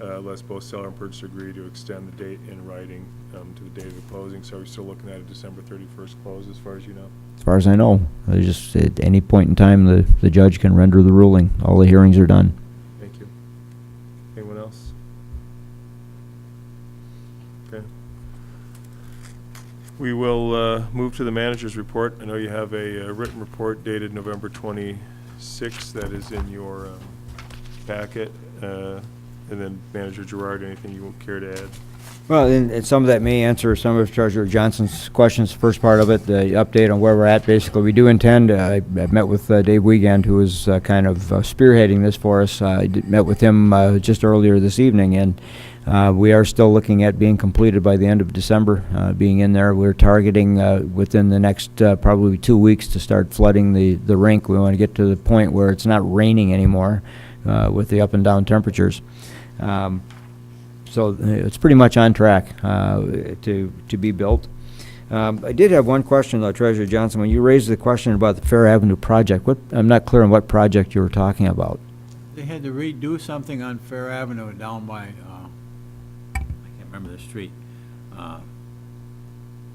unless both seller and purchaser agree to extend the date in writing to the date of the closing. So we're still looking at a December 31st close, as far as you know? As far as I know, there's just at any point in time, the judge can render the ruling. All the hearings are done. Thank you. Anyone else? Okay. We will move to the manager's report. I know you have a written report dated November 26th that is in your packet. And then Manager Gerard, anything you won't care to add? Well, and some of that may answer some of Treasurer Johnson's questions, first part of it, the update on where we're at. Basically, we do intend, I met with Dave Wiegand, who is kind of spearheading this for us. I met with him just earlier this evening, and we are still looking at being completed by the end of December, being in there. We're targeting within the next probably 2 weeks to start flooding the rink. We want to get to the point where it's not raining anymore with the up and down temperatures. So it's pretty much on track to be built. I did have one question, though, Treasurer Johnson. When you raised the question about the Fair Avenue project, I'm not clear on what project you were talking about. They had to redo something on Fair Avenue down by, I can't remember the street.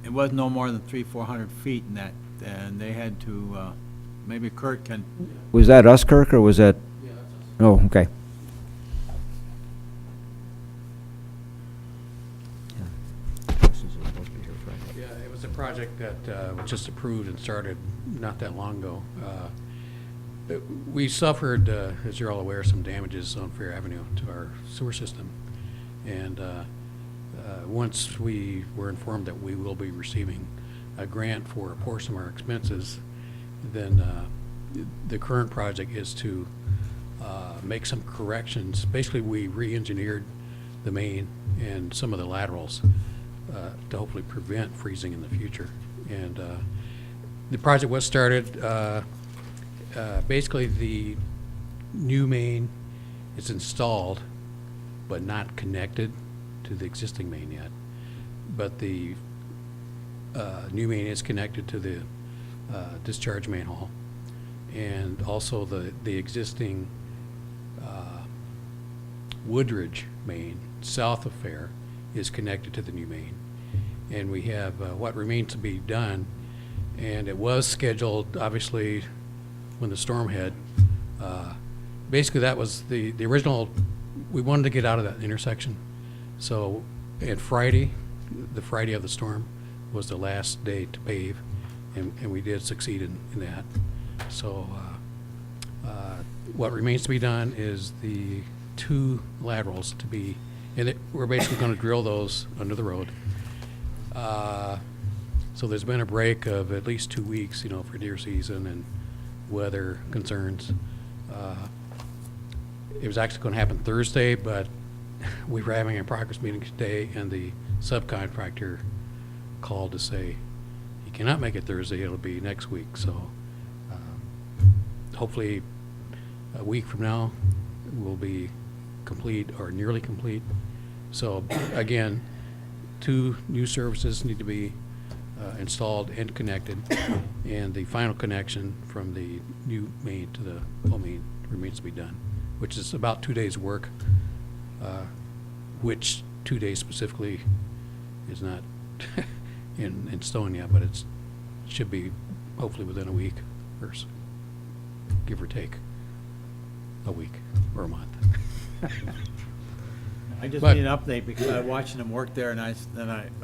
It was no more than 300-400 feet in that, and they had to, maybe Kurt can. Was that us, Kirk, or was that? Yeah, that's us. Oh, okay. Yeah, it was a project that was just approved and started not that long ago. We suffered, as you're all aware, some damages on Fair Avenue to our sewer system. And once we were informed that we will be receiving a grant for a portion of our expenses, then the current project is to make some corrections. Basically, we re-engineered the main and some of the laterals to hopefully prevent freezing in the future. And the project was started, basically the new main is installed but not connected to the existing main yet. But the new main is connected to the discharge manhole, and also the existing Woodridge main south of Fair is connected to the new main. And we have what remains to be done, and it was scheduled, obviously, when the storm hit. Basically, that was the original. We wanted to get out of that intersection. So, and Friday, the Friday of the storm, was the last day to pave, and we did succeed in that. So, what remains to be done is the 2 laterals to be, and we're basically going to drill those under the road. So there's been a break of at least 2 weeks, for deer season and weather concerns. It was actually going to happen Thursday, but we were having a progress meeting today, and the subcontractor called to say he cannot make it Thursday, it'll be next week. So hopefully a week from now will be complete or nearly complete. So again, 2 new services need to be installed and connected, and the final connection from the new main to the old main remains to be done, which is about 2 days' work, which 2 days specifically is not in stone yet, but it should be hopefully within a week or so, give or take a week or a month. I just But- need an update because I watched them work there and I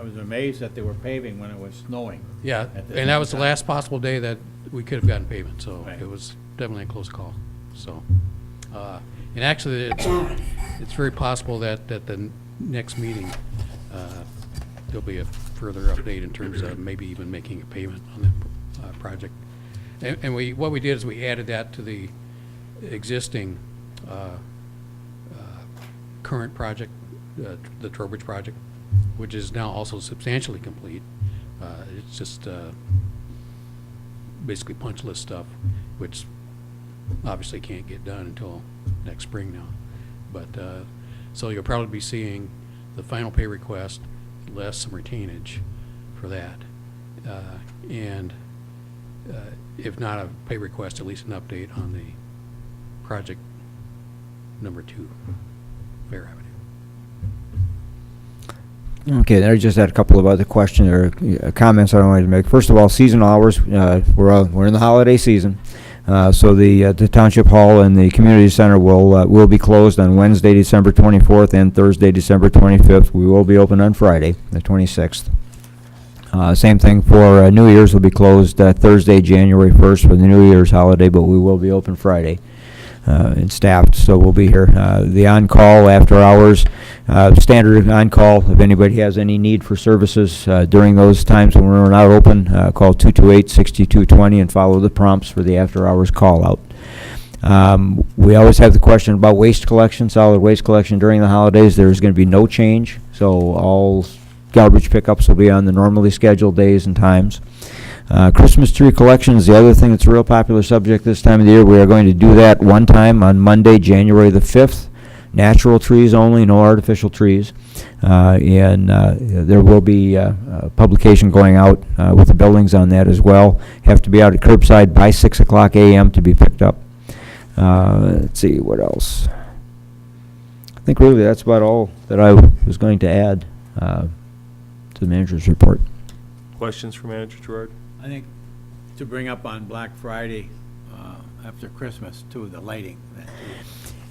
was amazed that they were paving when it was snowing. Yeah, At the and that same was the time. last possible day that we could have gotten payment, so Right. it was definitely a close call. So, and actually, it's very possible that at the next meeting, there'll be a further update in terms of maybe even making a payment on that project. And what we did is we added that to the existing current project, the Trowbridge project, which is now also substantially complete. It's just basically punch list stuff, which obviously can't get done until next spring now. But so you'll probably be seeing the final pay request, less some retainage for that, and if not a pay request, at least an update on the project number 2, Fair Avenue. Okay, then I just had a couple of other questions or comments I wanted to make. First of all, seasonal hours, we're in the holiday season. So the Township Hall and the Community Center will be closed on Wednesday, December 24th and Thursday, December 25th. We will be open on Friday, the 26th. Same thing for New Year's. Will be closed Thursday, January 1st for the New Year's holiday, but we will be open Friday and staffed, so we'll be here. The on-call after hours, standard on-call. If anybody has any need for services during those times when we're not open, call 228-6220 and follow the prompts for the after-hours call-out. We always have the question about waste collection, solid waste collection during the holidays. There's going to be no change, so all garbage pickups will be on the normally scheduled days and times. Christmas tree collection is the other thing that's a real popular subject this time of the year. We are going to do that one time on Monday, January the 5th. Natural trees only, no artificial trees. And there will be publication going out with the buildings on that as well. Have to be out at curbside by 6 o'clock a.m. to be picked up. Let's see, what else? I think really that's about all that I was going to add to the manager's report. Questions for Manager Gerard? I think to bring up on Black Friday after Christmas too, the lighting.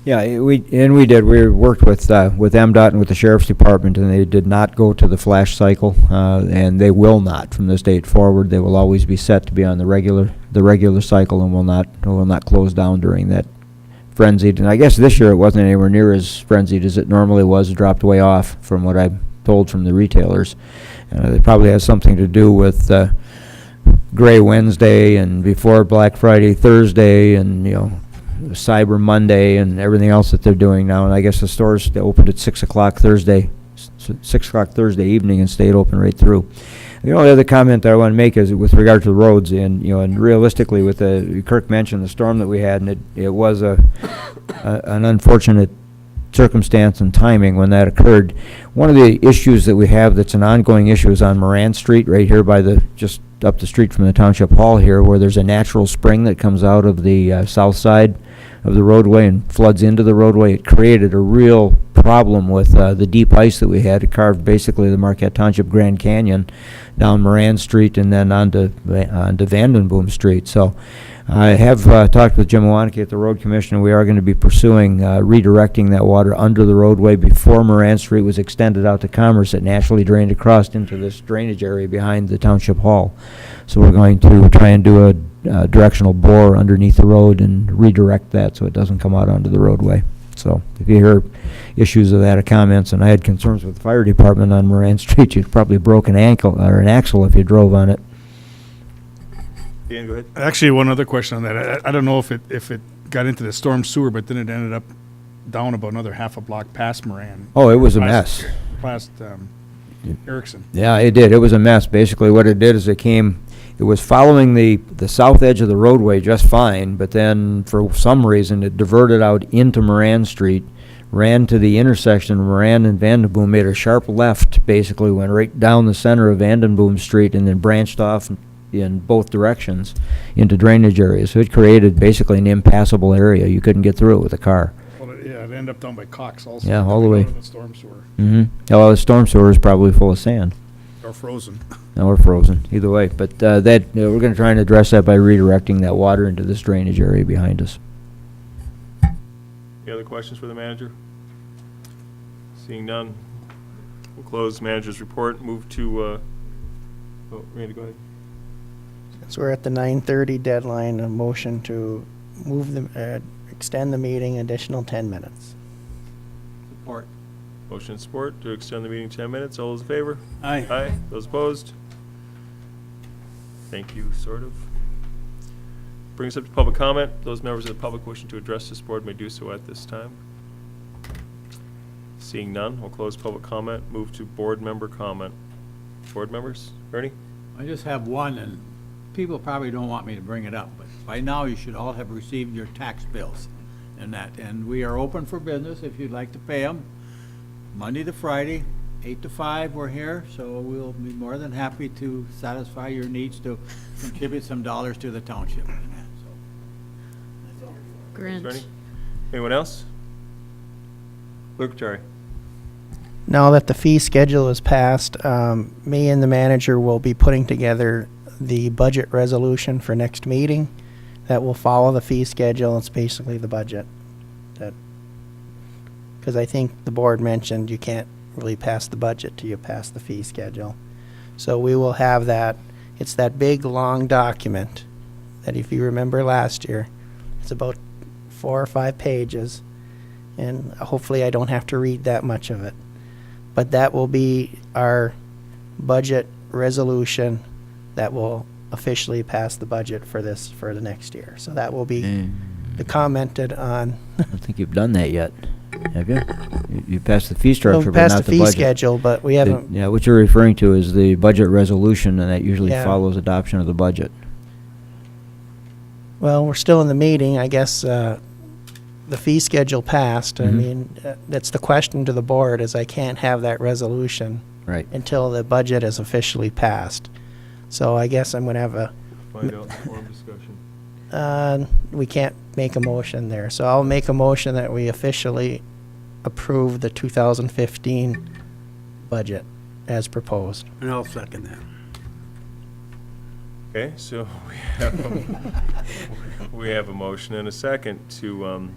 Yeah, we did. We worked with MDOT and with the Sheriff's Department, and they did not go to the flash cycle, and they will not from this date forward. They will always be set to be on the regular cycle, and will not close down during that frenzied. And I guess this year it wasn't anywhere near as frenzied as it normally was. It dropped way off from what I'm told from the retailers. It probably has something to do with Gray Wednesday and before Black Friday Thursday, and Cyber Monday and everything else that they're doing now. And I guess the stores, they opened at 6 o'clock Thursday evening and stayed open right through. The only other comment that I want to make is with regard to the roads, and and realistically, with Kirk mentioned the storm that we had, and it was an unfortunate circumstance and timing when that occurred. One of the issues that we have that's an ongoing issue is on Moran Street, right here by just up the street from the Township Hall here, where there's a natural spring that comes out of the south side of the roadway and floods into the roadway. It created a real problem with the deep ice that we had. It carved basically the Marquette Township Grand Canyon down Moran Street and then onto Vandenboom Street. So I have talked with Jim Waneke at the Road Commission. We are going to be pursuing redirecting that water under the roadway. Before Moran Street was extended out to Commerce, it naturally drained across into this drainage area behind the Township Hall. So we're going to try and do directional bore underneath the road and redirect that so it doesn't come out onto the roadway. So if you hear issues of that or comments, and I had concerns with the fire department on Moran Street, you'd probably broke an ankle or an axle if you drove on it. Dan, go ahead. Actually, one other question on that. I don't know if it got into the storm sewer, but then it ended up down about another half a block past Moran. Oh, it was a mess. Past Erickson. Yeah, it did. It was a mess. Basically, what it did is it was following the south edge of the roadway just fine, but then for some reason it diverted out into Moran Street, ran to the intersection of Moran and Vandenboom, made a sharp left, basically went right down the center of Vandenboom Street and then branched off in both directions into drainage areas. So it created basically an impassable area. You couldn't get through it with a car. Well, it ended up down by Cox also. Yeah, all the way. Out of the storm sewer. Mm-hmm. Well, the storm sewer is probably full of sand. Or frozen. Now we're frozen, either way. But we're going to try and address that by redirecting that water into this drainage area behind us. Any other questions for the manager? Seeing none, we'll close manager's report, move to, Randy, go ahead. Since we're at the 9:30 deadline, a motion to extend the meeting additional 10 minutes. Support. Motion and support to extend the meeting 10 minutes. All those in favor? Aye. Aye. Those opposed? Thank you, sort of. Brings up to public comment. Those members of the public wishing to address this board may do so at this time. Seeing none, we'll close public comment, move to board member comment. Board members? Ernie? I just have one, and people probably don't want me to bring it up, but by now you should all have received your tax bills and that. And we are open for business if you'd like to pay them. Monday to Friday, 8 to 5, we're here, so we'll be more than happy to satisfy your needs to contribute some dollars to the township. Grant. Ernie? Anyone else? Clerk Jari. Now that the fee schedule is passed, me and the manager will be putting together the budget resolution for next meeting that will follow the fee schedule. It's basically the budget. Because I think the board mentioned you can't really pass the budget till you pass the fee schedule. So we will have that. It's that big, long document that if you remember last year, it's about 4 or 5 pages. And hopefully I don't have to read that much of it. But that will be our budget resolution that will officially pass the budget for the next year. So that will be commented on. I don't think you've done that yet, have you? You passed the fee structure, We'll but pass not the the fee budget. schedule, but we haven't. Yeah, what you're referring to is the budget resolution, and that usually Yeah. follows adoption of the budget. Well, we're still in the meeting. I guess the fee schedule passed. I Mhm. mean, that's the question to the board is I can't have that resolution Right. until the budget is officially passed. So I guess I'm going to have Find out more discussion. we can't make a motion there. So I'll make a motion that we officially approve the 2015 budget as proposed. And I'll second that. Okay, so we have a motion and a second to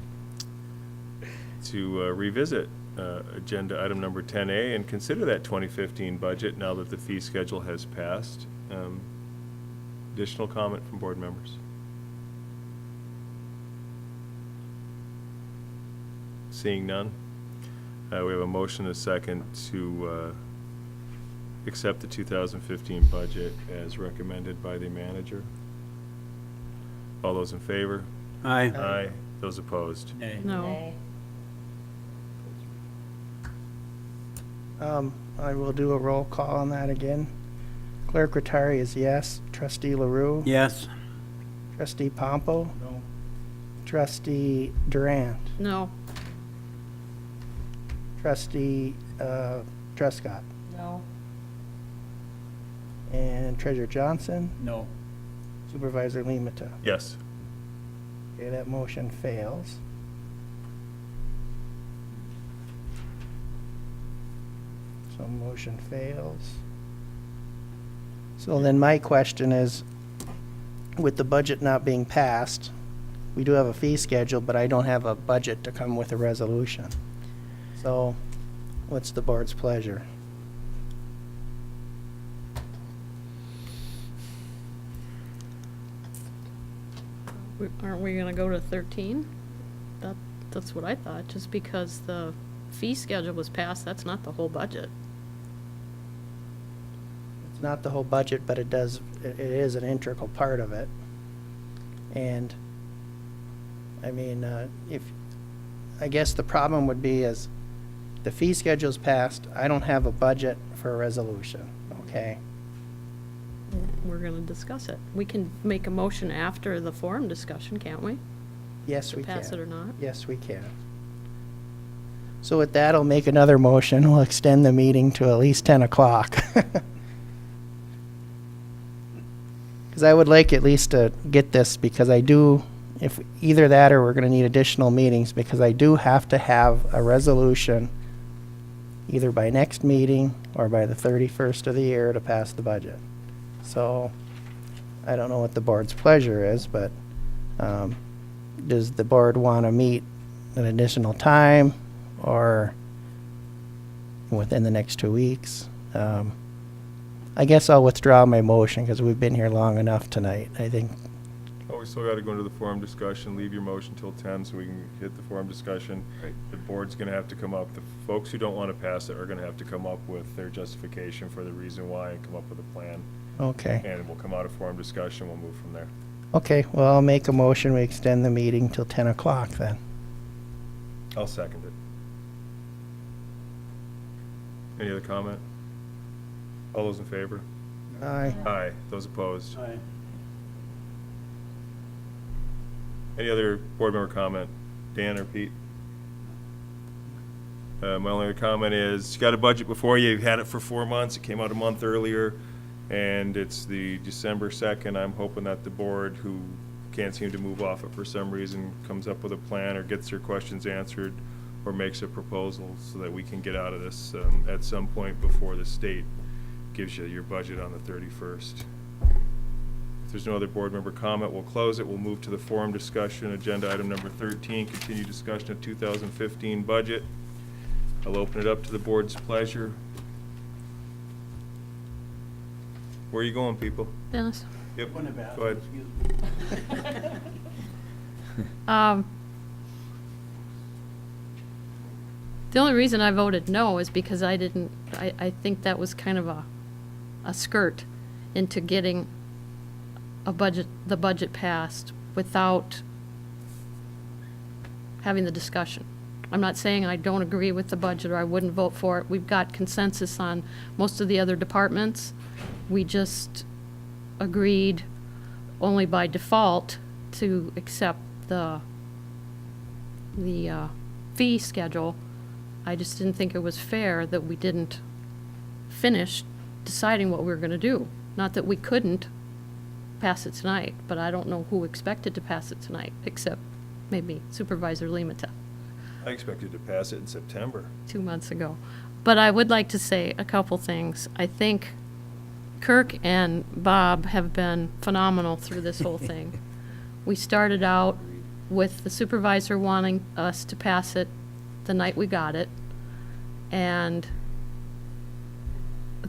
revisit agenda item number 10A and consider that 2015 budget now that the fee schedule has passed. Additional comment from board members? Seeing none, we have a motion and a second to accept the 2015 budget as recommended by the manager. All those in favor? Aye. Aye. Those opposed? Nay. No. Nay. I will do a roll call on that again. Clerk Rattari is yes. Trustee LaRue? Yes. Trustee Pompo? No. Trustee Durant? No. Trustee Trescott? No. And Treasurer Johnson? No. Supervisor Limata? Yes. Okay, that motion fails. So motion fails. So then my question is, with the budget not being passed, we do have a fee schedule, but I don't have a budget to come with a resolution. So what's the board's pleasure? Aren't we gonna go to 13? That's what I thought, just because the fee schedule was passed, that's not the whole budget. It's not the whole budget, but it is an integral part of it. And, I mean, I guess the problem would be is the fee schedule's passed, I don't have a budget for a resolution, okay? We're gonna discuss it. We can make a motion after the forum discussion, can't we? Yes, we To can. pass it or not? Yes, we can. So with that, I'll make another motion. We'll extend the meeting to at least 10 o'clock. Because I would like at least to get this, because I do, if either that or we're going to need additional meetings, because I do have to have a resolution either by next meeting or by the 31st of the year to pass the budget. So I don't know what the board's pleasure is, but does the board want to meet an additional time or within the next 2 weeks? I guess I'll withdraw my motion because we've been here long enough tonight. I think, Oh, we still gotta go into the forum discussion, leave your motion till 10 so we can hit the forum discussion. The board's gonna have to come up, the folks who don't wanna pass it are gonna have to come up with their justification for the reason why and come up with a plan. okay. And we'll come out of forum discussion, we'll move from there. Okay, well, I'll make a motion. We extend the meeting till 10 o'clock then. I'll second it. Any other comment? All those in favor? Aye. Aye. Those opposed? Aye. Any other board member comment? Dan or Pete? My only other comment is, you got a budget before you, you've had it for 4 months, it came out a month earlier, and it's the December 2nd. I'm hoping that the board, who can't seem to move off it for some reason, comes up with a plan or gets their questions answered or makes a proposal so that we can get out of this at some point before the state gives you your budget on the 31st. If there's no other board member comment, we'll close it. We'll move to the forum discussion. Agenda item number 13, continued discussion of 2015 budget. I'll open it up to the board's pleasure. Where are you going, people? Dennis? Yep, Go in the bathroom, go ahead. excuse me. The only reason I voted no is because I think that was kind of a skirt into getting the budget passed without having the discussion. I'm not saying I don't agree with the budget or I wouldn't vote for it. We've got consensus on most of the other departments. We just agreed only by default to accept the fee schedule. I just didn't think it was fair that we didn't finish deciding what we were going to do. Not that we couldn't pass it tonight, but I don't know who expected to pass it tonight, except maybe Supervisor Limata I expected to pass it in September. 2 months ago. But I would like to say a couple things. I think Kirk and Bob have been phenomenal through this whole thing. We started out with the supervisor wanting us to pass it the night we got it, and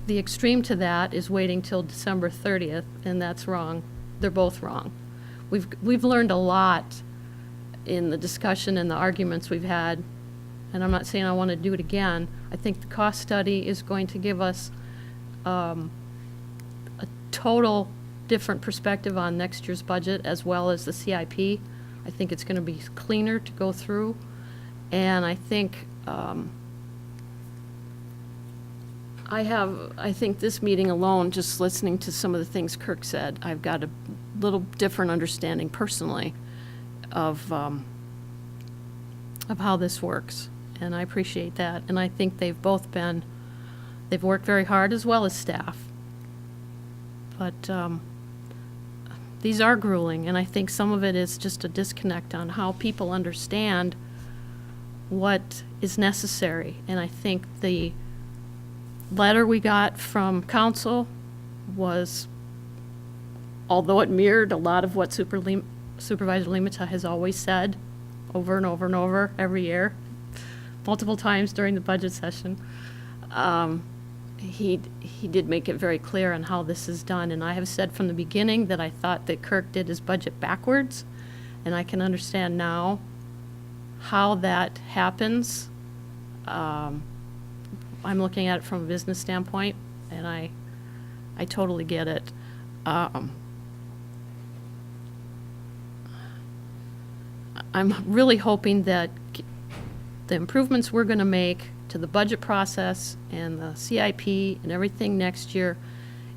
the extreme to that is waiting till December 30th, and that's wrong. They're both wrong. We've learned a lot in the discussion and the arguments we've had, and I'm not saying I want to do it again. I think the cost study is going to give us a total different perspective on next year's budget as well as the CIP. I think it's going to be cleaner to go through, and I think I think this meeting alone, just listening to some of the things Kirk said, I've got a little different understanding personally of how this works, and I appreciate that. And I think they've worked very hard as well as staff. But these are grueling, and I think some of it is just a disconnect on how people understand what is necessary. And I think the letter we got from council was, although it mirrored a lot of what Supervisor Limata has always said over and over and over every year, multiple times during the budget session, he did make it very clear on how this is done. And I have said from the beginning that I thought that Kirk did his budget backwards, And I can understand now how that happens. I'm looking at it from a business standpoint, and I totally get it. I'm really hoping that the improvements we're going to make to the budget process and the CIP and everything next year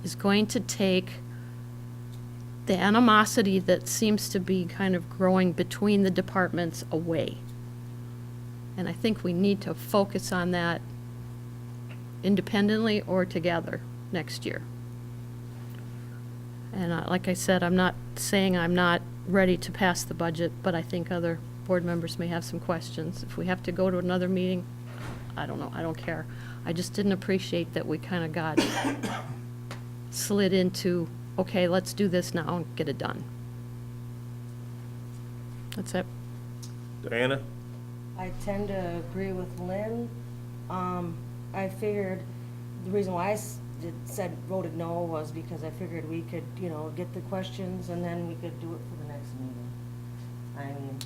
is going to take the animosity that seems to be kind of growing between the departments away. And I think we need to focus on that independently or together next year. And like I said, I'm not saying I'm not ready to pass the budget, but I think other board members may have some questions. If we have to go to another meeting, I don't know, I don't care. I just didn't appreciate that we kind of got slid into, okay, let's do this now and get it done. That's it. Diana? I tend to agree with Lynn. I figured, the reason why voted no was because I figured we could, get the questions and then we could do it for the next meeting. I mean,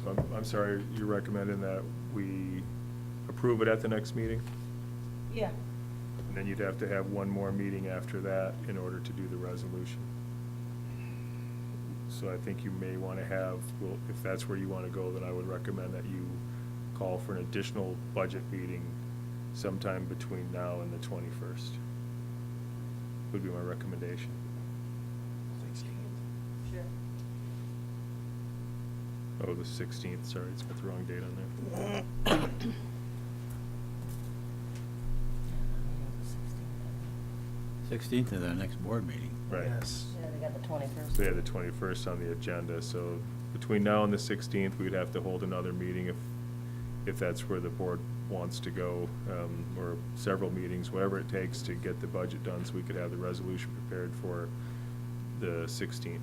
So I'm sorry, you're recommending that we approve it at the next meeting? yeah, And then you'd have to have one more meeting after that in order to do the resolution. So I think you may want to have, well, if that's where you want to go, then I would recommend that you call for an additional budget meeting sometime between now and the 21st. Would be my recommendation. sure. Oh, the 16th, sorry, it's got the wrong date on there. 16th is our next board meeting. Right. Yes. Yeah, they got the 21st. So we had the 21st on the agenda, so between now and the 16th, we'd have to hold another meeting if that's where the board wants to go, or several meetings, whatever it takes to get the budget done, so we could have the resolution prepared for the 16th.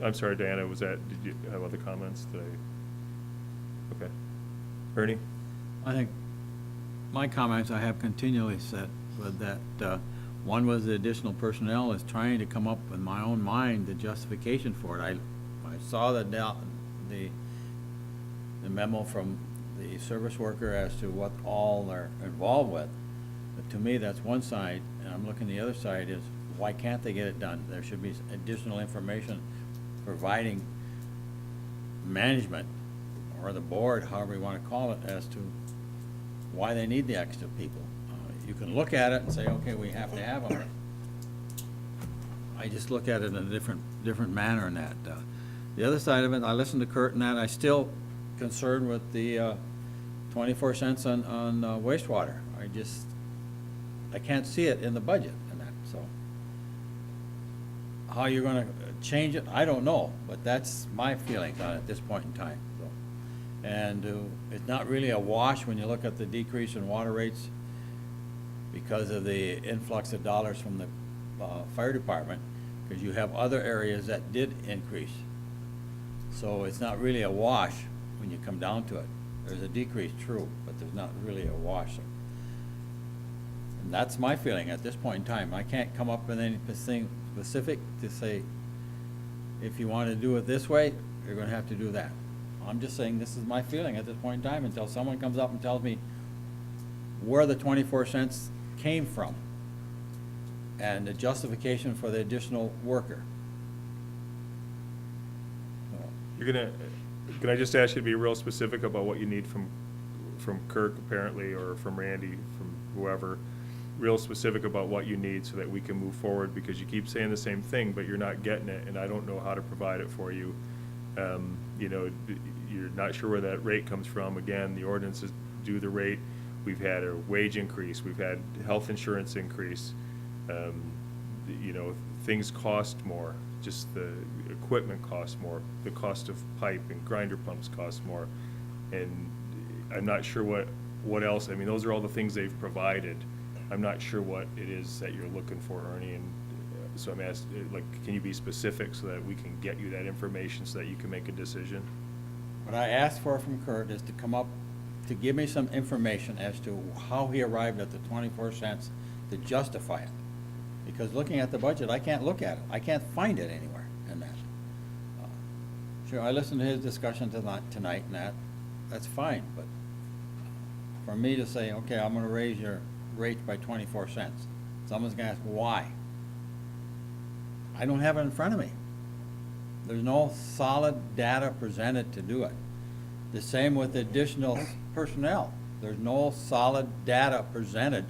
I'm sorry, Diana, did you have other comments? Okay. Ernie? I think my comments I have continually said was that, one was the additional personnel is trying to come up with my own mind the justification for it. I saw the memo from the service worker as to what all they're involved with. But to me, that's one side, and I'm looking the other side is, why can't they get it done? There should be additional information providing management or the board, however you want to call it, as to why they need the extra people. You can look at it and say, okay, we have to have them. I just look at it in a different manner in that. The other side of it, I listened to Kurt and that, I still concerned with the 24 cents on wastewater. I can't see it in the budget in that, so. How you're gonna change it, I don't know, but that's my feelings on it at this point in time, so. And it's not really a wash when you look at the decrease in water rates because of the influx of dollars from the fire department, because you have other areas that did increase. So it's not really a wash when you come down to it. There's a decrease, true, but there's not really a wash. And that's my feeling at this point in time. I can't come up with anything specific to say, if you want to do it this way, you're gonna have to do that. I'm just saying this is my feeling at this point in time until someone comes up and tells me where the 24 cents came from and the justification for the additional worker. Can I just ask you to be real specific about what you need from Kirk apparently, or from Randy, from whoever? Real specific about what you need so that we can move forward, because you keep saying the same thing, but you're not getting it, and I don't know how to provide it for you. You're not sure where that rate comes from. Again, the ordinances do the rate. We've had a wage increase, we've had health insurance increase. Things cost more, just the equipment costs more, the cost of pipe and grinder pumps cost more. And I'm not sure what else, I mean, those are all the things they've provided. I'm not sure what it is that you're looking for, Ernie, and so I'm asking, can you be specific so that we can get you that information so that you can make a decision? What I asked for from Kurt is to come up, to give me some information as to how he arrived at the 24 cents to justify it. Because looking at the budget, I can't look at it. I can't find it anywhere in that. Sure, I listened to his discussion tonight and that's fine, but for me to say, okay, I'm gonna raise your rate by 24 cents, someone's gonna ask why. I don't have it in front of me. There's no solid data presented to do it. The same with additional personnel. There's no solid data presented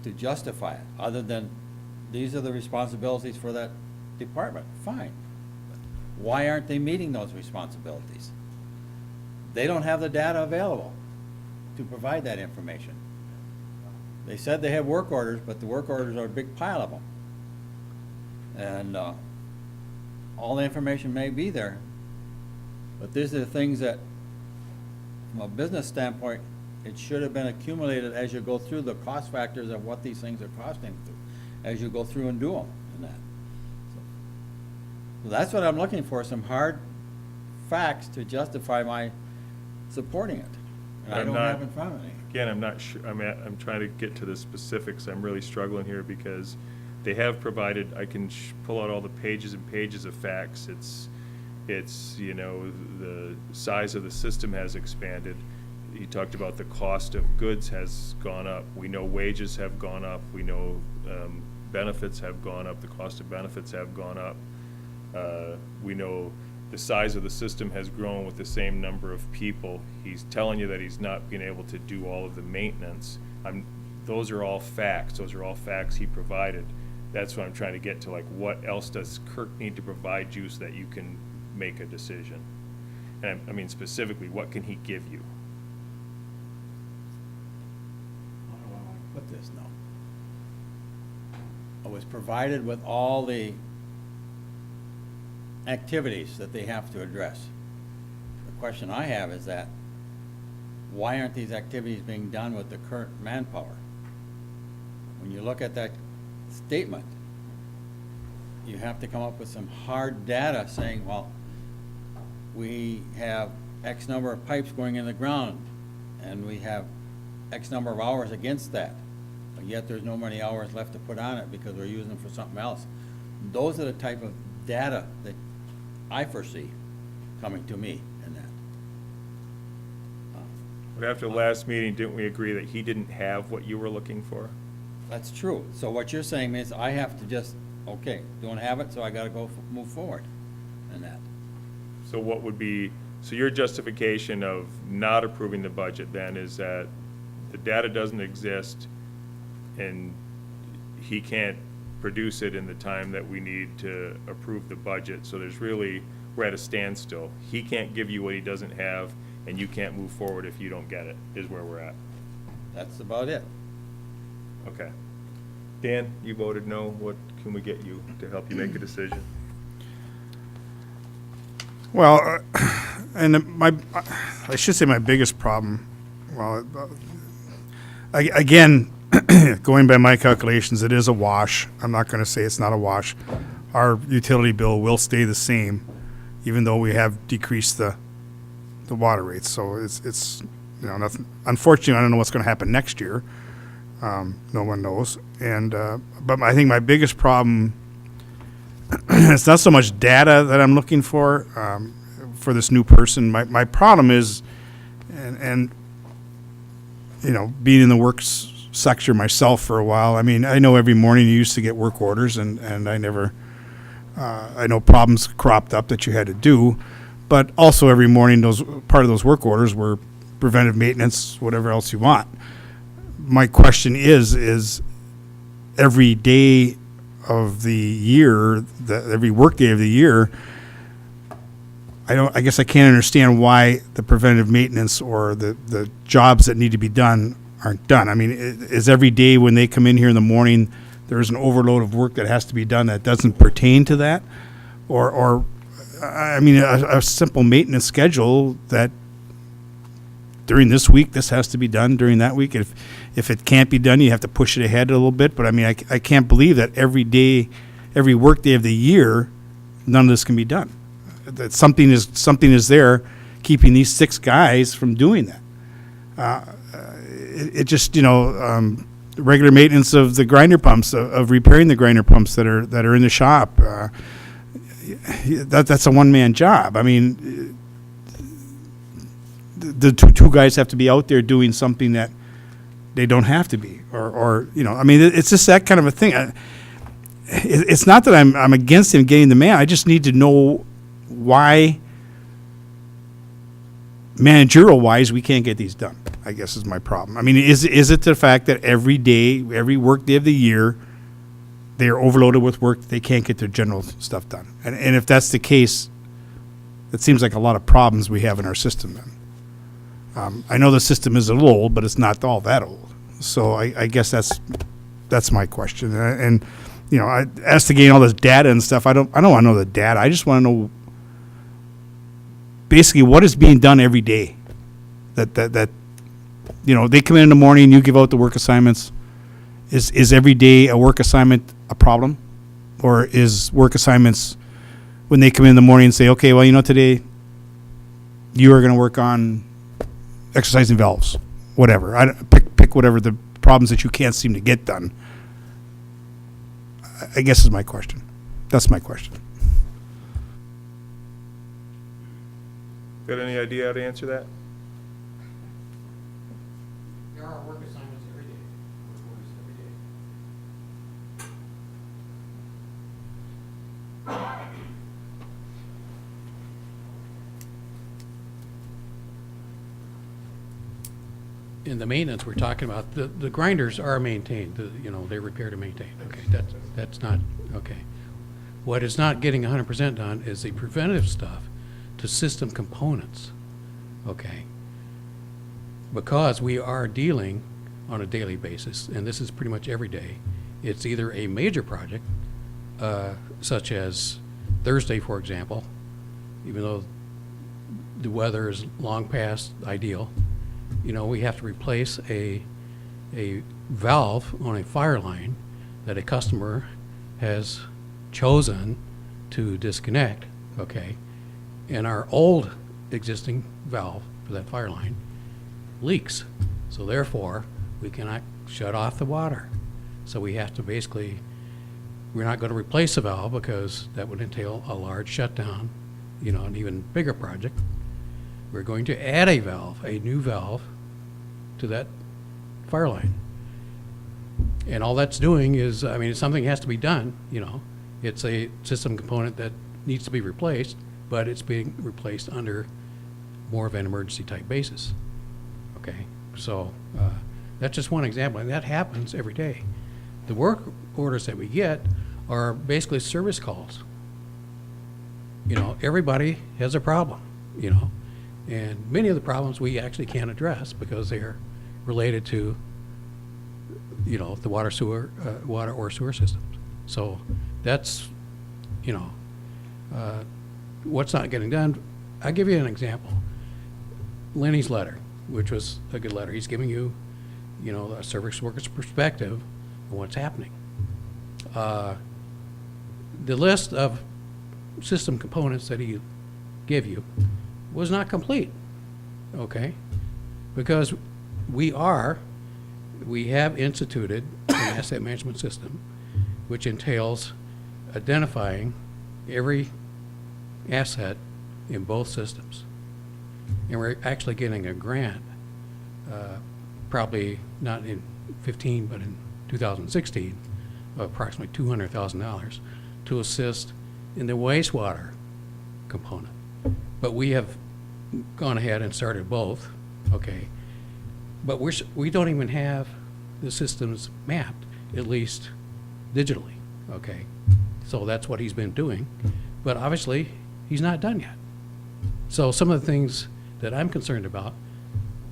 to justify it, other than these are the responsibilities for that department. Fine. Why aren't they meeting those responsibilities? They don't have the data available to provide that information. They said they have work orders, but the work orders are a big pile of them. And all the information may be there, but these are the things that, from a business standpoint, it should have been accumulated as you go through the cost factors of what these things are costing, as you go through and do them and that. So that's what I'm looking for, some hard facts to justify my supporting it. And I I'm don't not- have in front of me. Again, I'm not sure, I'm trying to get to the specifics. I'm really struggling here because they have provided, I can pull out all the pages and pages of facts. It's, you know, the size of the system has expanded. He talked about the cost of goods has gone up. We know wages have gone up. We know benefits have gone up. The cost of benefits have gone up. We know the size of the system has grown with the same number of people. He's telling you that he's not being able to do all of the maintenance. Those are all facts. Those are all facts he provided. That's what I'm trying to get to, like, what else does Kirk need to provide you so that you can make a decision? And I mean, specifically, what can he give you? How do I want to put this now? I was provided with all the activities that they have to address. The question I have is that, why aren't these activities being done with the current manpower? When you look at that statement, you have to come up with some hard data saying, well, we have X number of pipes going in the ground, and we have X number of hours against that, but yet there's no many hours left to put on it because we're using them for something else. Those are the type of data that I foresee coming to me in that. But after the last meeting, didn't we agree that he didn't have what you were looking for? That's true. So what you're saying is I have to just, okay, don't have it, so I gotta go move forward in that. So what would be, so your justification of not approving the budget then is that the data doesn't exist and he can't produce it in the time that we need to approve the budget. So there's really, we're at a standstill. He can't give you what he doesn't have, and you can't move forward if you don't get it, is where we're at. That's about it. Okay. Dan, you voted no. What can we get you to help you make a decision? Well, I should say my biggest problem, well, again, going by my calculations, it is a wash. I'm not going to say it's not a wash. Our utility bill will stay the same, even though we have decreased the water rates. So it's you know, nothing. Unfortunately, I don't know what's going to happen next year. No one knows. And but I think my biggest problem, it's not so much data that I'm looking for this new person. My problem is, and you know, being in the works sector myself for a while. I mean, I know every morning you used to get work orders, and I never, I know problems cropped up that you had to do, but also every morning part of those work orders were preventive maintenance, whatever else you want. My question is every day of the year, every work day of the year, I guess I can't understand why the preventive maintenance or the jobs that need to be done aren't done. I mean, is every day when they come in here in the morning, there's an overload of work that has to be done that doesn't pertain to that? Or I mean, a simple maintenance schedule that during this week, this has to be done during that week. If it can't be done, you have to push it ahead a little bit. But I mean, I can't believe that every day, every work day of the year, none of this can be done. That something is there keeping these 6 guys from doing that. It just, you know, regular maintenance of the grinder pumps, of repairing the grinder pumps that are in the shop. That's a one-man job. I mean, the two guys have to be out there doing something that they don't have to be, or I mean, it's just that kind of a thing. It's not that I'm against him getting the man. I just need to know why, managerial wise, we can't get these done, I guess is my problem. I mean, is it the fact that every day, every work day of the year, they are overloaded with work, they can't get their general stuff done? And if that's the case, it seems like a lot of problems we have in our system then. I know the system is a little old, but it's not all that old. So I guess that's my question. And as to gain all this data and stuff, I don't want to know the data. I just want to know basically what is being done every day. That they come in the morning, you give out the work assignments. Is every day a work assignment a problem? Or is work assignments when they come in the morning and say, okay, well, today you are going to work on exercising valves, whatever. Pick whatever the problems that you can't seem to get done, I guess is my question. That's my question. Got any idea how to answer that? There are work assignments every day, work orders every day. In the maintenance we're talking about, the grinders are maintained, they're repaired and maintained. Okay, that's not, okay. What is not getting 100% done is the preventative stuff to system components, okay? Because we are dealing on a daily basis, and this is pretty much every day, it's either a major project, such as Thursday, for example, even though the weather is long past ideal, we have to replace a valve on a fire line that a customer has chosen to disconnect, okay? And our old existing valve for that fire line leaks. So therefore, we cannot shut off the water. So we have to basically, we're not going to replace the valve because that would entail a large shutdown, an even bigger project. We're going to add a valve, a new valve, to that fire line. And all that's doing is, something has to be done, It's a system component that needs to be replaced, but it's being replaced under more of an emergency type basis. Okay, so that's just one example, and that happens every day. The work orders that we get are basically service calls. Everybody has a problem, and many of the problems we actually can't address because they're related to, the water or sewer systems. So that's, what's not getting done. I'll give you an example. Lenny's letter, which was a good letter. He's giving you, a service worker's perspective on what's happening. The list of system components that he gave you was not complete, okay? Because we have instituted an asset management system which entails identifying every asset in both systems. And we're actually getting a grant, probably not in 15, but in 2016, of approximately $200,000 to assist in the wastewater component. But we have gone ahead and started both, okay? But we don't even have the systems mapped, at least digitally, okay? So that's what he's been doing. But obviously, he's not done yet. So some of the things that I'm concerned about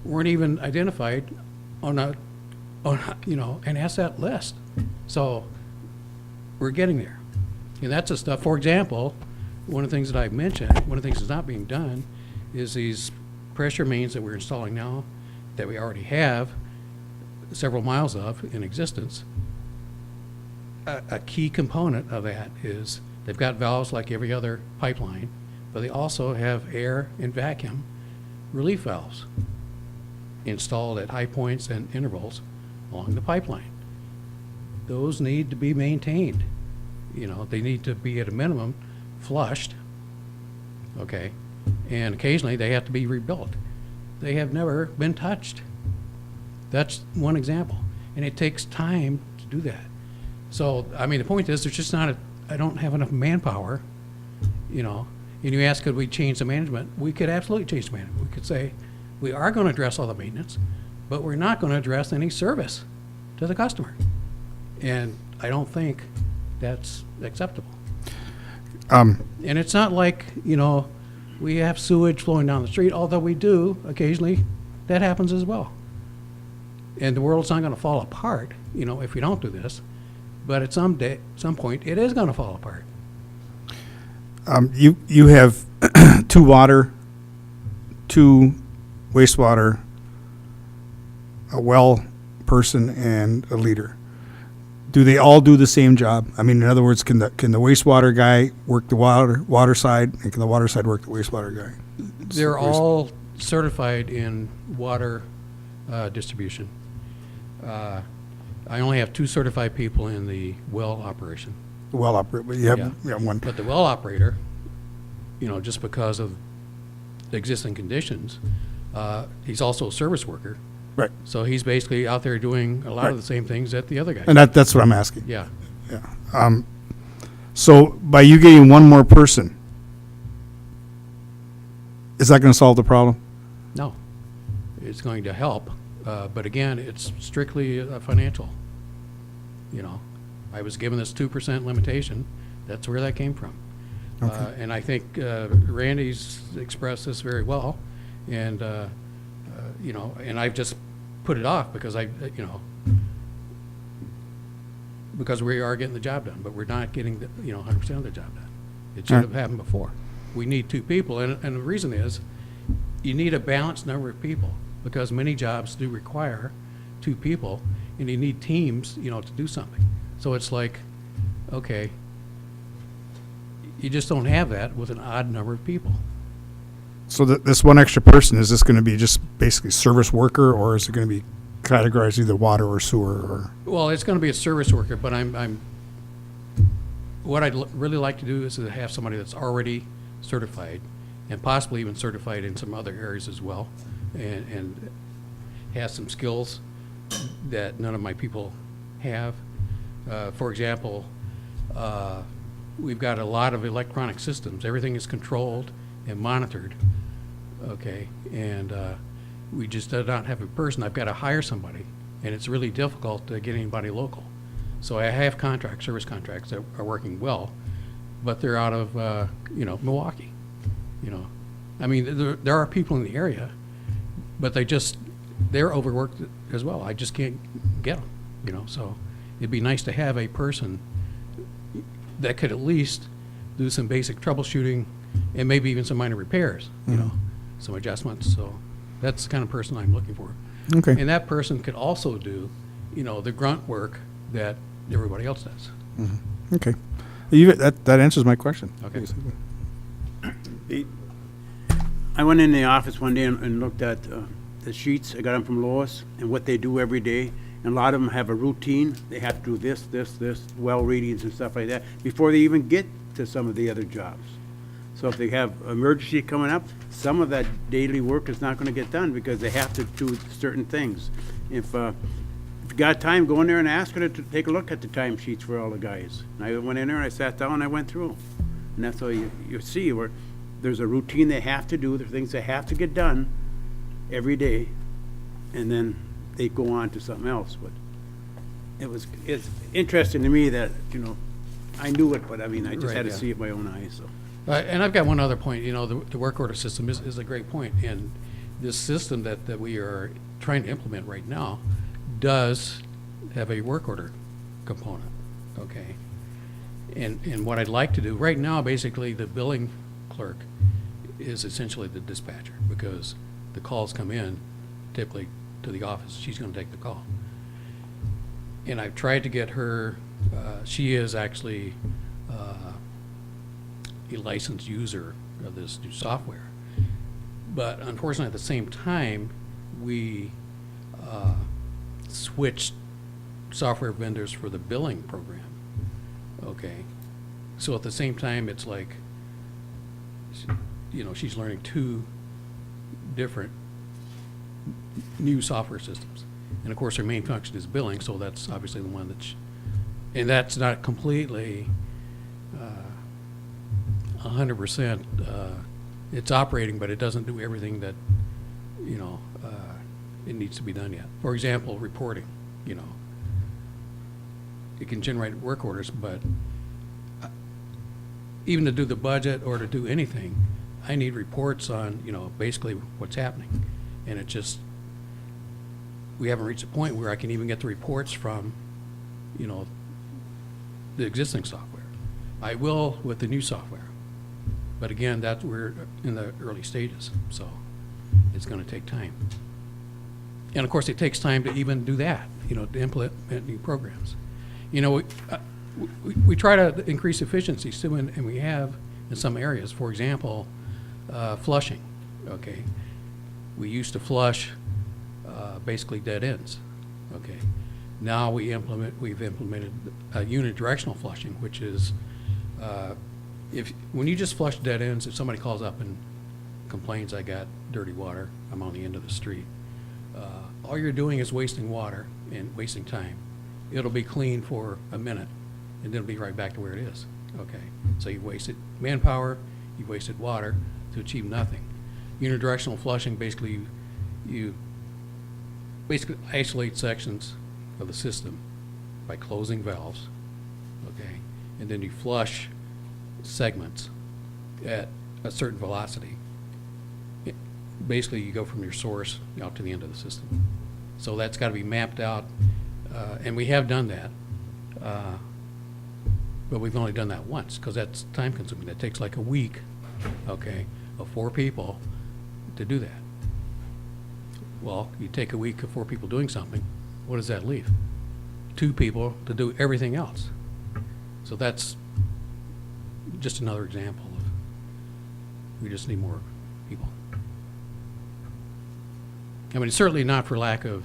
weren't even identified on an asset list. So we're getting there. And that's the stuff, for example, one of the things that I've mentioned, one of the things that's not being done is these pressure mains that we're installing now that we already have several miles of in existence. A key component of that is they've got valves like every other pipeline, but they also have air and vacuum relief valves installed at high points and intervals along the pipeline. Those need to be maintained. You know, they need to be at a minimum flushed, okay? And occasionally they have to be rebuilt. They have never been touched. That's one example. And it takes time to do that. So, I mean, the point is, there's just not I don't have enough manpower, you know. And you ask, could we change the management? We could absolutely change the management. We could say, we are going to address all the maintenance, but we're not going to address any service to the customer. And I don't think that's acceptable. And it's not like, you know, we have sewage flowing down the street, although we do occasionally. That happens as well. And the world's not going to fall apart, you know, if we don't do this. But at some point, it is going to fall apart. You have 2 water, 2 wastewater, a well person, and a leader. Do they all do the same job? I mean, in other words, can the wastewater guy work the water side, and can the water side work the wastewater guy? They're all certified in water distribution. I only have 2 certified people in the well operation. Well operator, but you have, Yeah. you have one. But the well operator, you know, just because of the existing conditions, he's also a service worker. Right. So he's basically out there doing a lot of Right. the same things that the other guys. And that's what I'm asking. Yeah. Yeah. So by you getting one more person, is that going to solve the problem? No. It's going to help, but again, it's strictly financial. You know, I was given this 2% limitation. That's where that came from. And I think Randy's expressed this very well. And, you know, and I've just put it off because you know, because we are getting the job done, but we're not getting the, you know, 100% of the job done. It should have happened before. We need 2 people, and the reason is you need a balanced number of people because many jobs do require 2 people, and you need teams, you know, to do something. So it's like, okay, you just don't have that with an odd number of people. So this one extra person, is this going to be just basically service worker, or is it going to be categorized either water or sewer? Or Well, it's going to be a service worker, but what I'd really like to do is to have somebody that's already certified and possibly even certified in some other areas as well, and has some skills that none of my people have. For example, we've got a lot of electronic systems. Everything is controlled and monitored, okay? And we just do not have a person. I've got to hire somebody, and it's really difficult to get anybody local. So I have service contracts that are working well, but they're out of, you know, Milwaukee, you know. I mean, there are people in the area, but they're overworked as well. I just can't get them, you know. So it'd be nice to have a person that could at least do some basic troubleshooting and maybe even some minor repairs, you know, some adjustments. So that's the kind of person I'm looking for. okay. And that person could also do, you know, the grunt work that everybody else does. Okay. That answers my question. Okay. I went in the office one day and looked at the sheets. I got them from Lois and what they do every day. And a lot of them have a routine. They have to do this, well readings and stuff like that before they even get to some of the other jobs. So if they have emergency coming up, some of that daily work is not going to get done because they have to do certain things. If you got time, go in there and ask her to take a look at the time sheets for all the guys. And I went in there and I sat down and I went through them. And that's how you see where there's a routine they have to do, there's things they have to get done every day, and then they go on to something else. But it's interesting to me that, you know, I knew it, but I mean, I just Right, had to yeah. see it with my own eyes, so. And I've got one other point. You know, the work order system is a great point. And this system that we are trying to implement right now does have a work order component, okay? And what I'd like to do, right now, basically, the billing clerk is essentially the dispatcher because the calls come in typically to the office. She's going to take the call. And I've tried to get her, she is actually a licensed user of this new software. But unfortunately, at the same time, we switched software vendors for the billing program. Okay, so at the same time, it's like, you know, she's learning two different new software systems. And of course, her main function is billing, so that's obviously the one that and that's not completely 100%. It's operating, but it doesn't do everything that, you know, it needs to be done yet. For example, reporting, you know. It can generate work orders, but even to do the budget or to do anything, I need reports on, you know, basically what's happening. And it just, we haven't reached a point where I can even get the reports from, you know, the existing software. I will with the new software. But again, we're in the early stages, so it's gonna take time. And of course, it takes time to even do that, you know, to implement new programs. You know, we try to increase efficiencies too, and we have in some areas. For example, flushing, okay? We used to flush basically dead ends, okay? Now we've implemented unidirectional flushing, which is when you just flush dead ends, if somebody calls up and complains, I got dirty water, I'm on the end of the street, all you're doing is wasting water and wasting time. It'll be clean for a minute, and then it'll be right back to where it is. Okay, so you wasted manpower, you wasted water to achieve nothing. Unidirectional flushing, basically, you basically isolate sections of the system by closing valves, okay, and then you flush segments at a certain velocity. Basically, you go from your source out to the end of the system. So that's got to be mapped out. And we have done that, but we've only done that once because that's time consuming. That takes like a week, okay, of 4 people to do that. Well, you take a week of 4 people doing something, what does that leave? 2 people to do everything else. So that's just another example of we just need more people. I mean, it's certainly not for lack of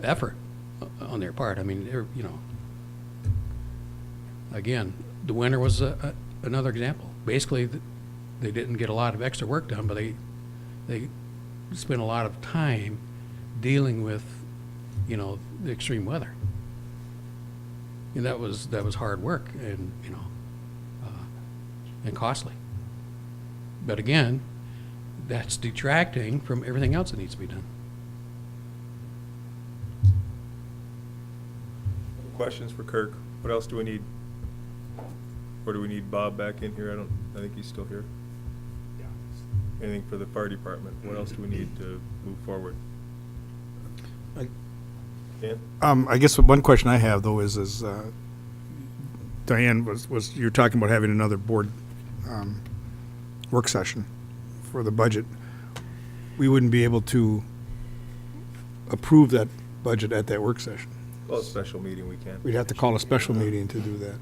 effort on their part. I mean, you know, again, the winter was another example. Basically, they didn't get a lot of extra work done, but they spent a lot of time dealing with, you know, the extreme weather. And that was hard work and, you know, and costly. But again, that's detracting from everything else that needs to be done. Questions for Kirk? What else do we need? Or do we need Bob back in here? I think he's still here. Yeah. Anything for the fire department? What else do we need to move forward? Dan? I guess one question I have though is Diane was you're talking about having another board work session for the budget. We wouldn't be able to approve that budget at that work session. Well, a special meeting we can. We'd have to call a special meeting to do that.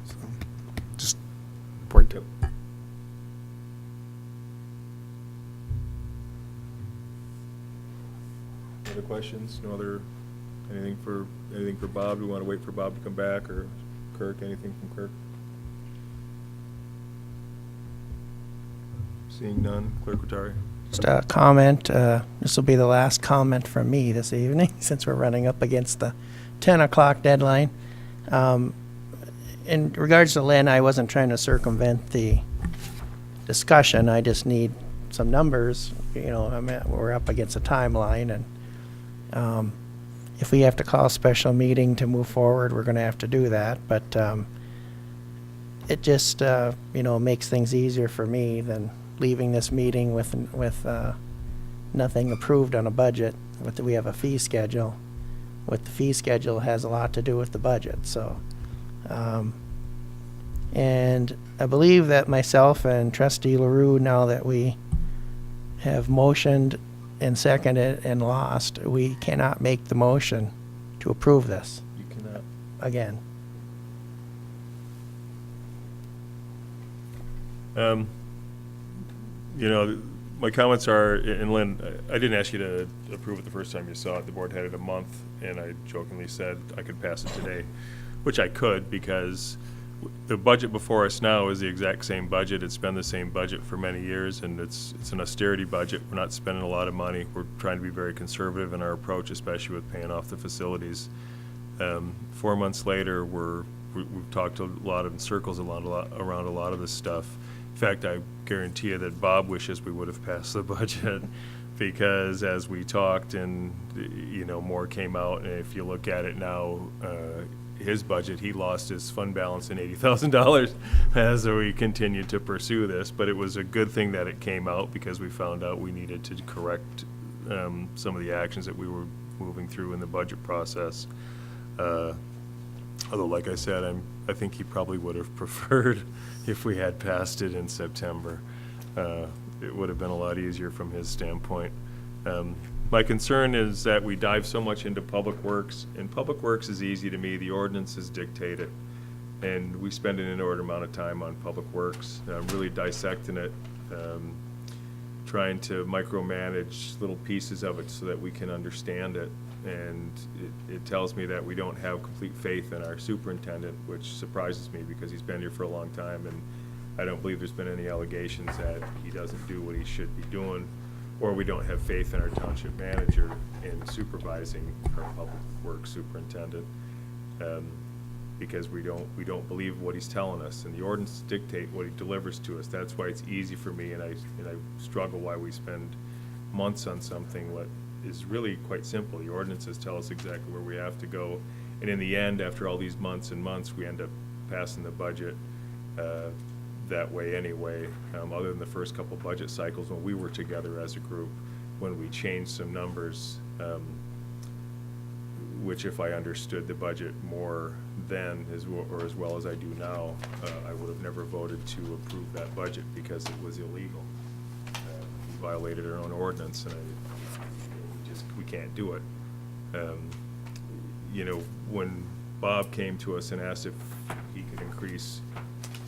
So, just point to. Other questions? No other, anything for Bob? Do we want to wait for Bob to come back, or Kirk, anything from Kirk? Seeing none, Clerk Rattari. Just a comment, this will be the last comment from me this evening, since we're running up against the 10 o'clock deadline. In regards to Lynn, I wasn't trying to circumvent the discussion, I just need some numbers. You know, we're up against a timeline, and if we have to call a special meeting to move forward, we're gonna have to do that, but it just, you know, makes things easier for me than leaving this meeting with nothing approved on a budget. We have a fee schedule. With the fee schedule has a lot to do with the budget. So, and I believe that myself and Trustee LaRue, now that we have motioned and seconded and lost, we cannot make the motion to approve this You cannot. again. You know, My comments are, and Lynn, I didn't ask you to approve it the first time you saw it. The board had it a month, and I jokingly said I could pass it today, which I could, because the budget before us now is the exact same budget. It's been the same budget for many years, and it's an austerity budget. We're not spending a lot of money. We're trying to be very conservative in our approach, especially with paying off the facilities. 4 months later, we've talked a lot in circles around a lot of this stuff. In fact, I guarantee you that Bob wishes we would have passed the budget, because as we talked and, more came out, and if you look at it now, his budget, he lost his fund balance in $80,000 as we continued to pursue this. But it was a good thing that it came out, because we found out we needed to correct some of the actions that we were moving through in the budget process. Although, like I said, I think he probably would have preferred if we had passed it in September. It would have been a lot easier from his standpoint. My concern is that we dive so much into Public Works, and Public Works is easy to me. The ordinances dictate it, and we spend an inordinate amount of time on Public Works, really dissecting it, trying to micromanage little pieces of it so that we can understand it. And it tells me that we don't have complete faith in our superintendent, which surprises me, because he's been here for a long time, and I don't believe there's been any allegations that he doesn't do what he should be doing, or we don't have faith in our township manager in supervising our public works superintendent, because we don't believe what he's telling us, and the ordinances dictate what he delivers to us. That's why it's easy for me, and I struggle why we spend months on something that is really quite simple. The ordinances tell us exactly where we have to go, and in the end, after all these months and months, we end up passing the budget that way anyway, other than the first couple budget cycles when we were together as a group, when we changed some numbers, which if I understood the budget more then or as well as I do now, I would have never voted to approve that budget, because it was illegal. We violated our own ordinance, and we can't do it. When Bob came to us and asked if he could increase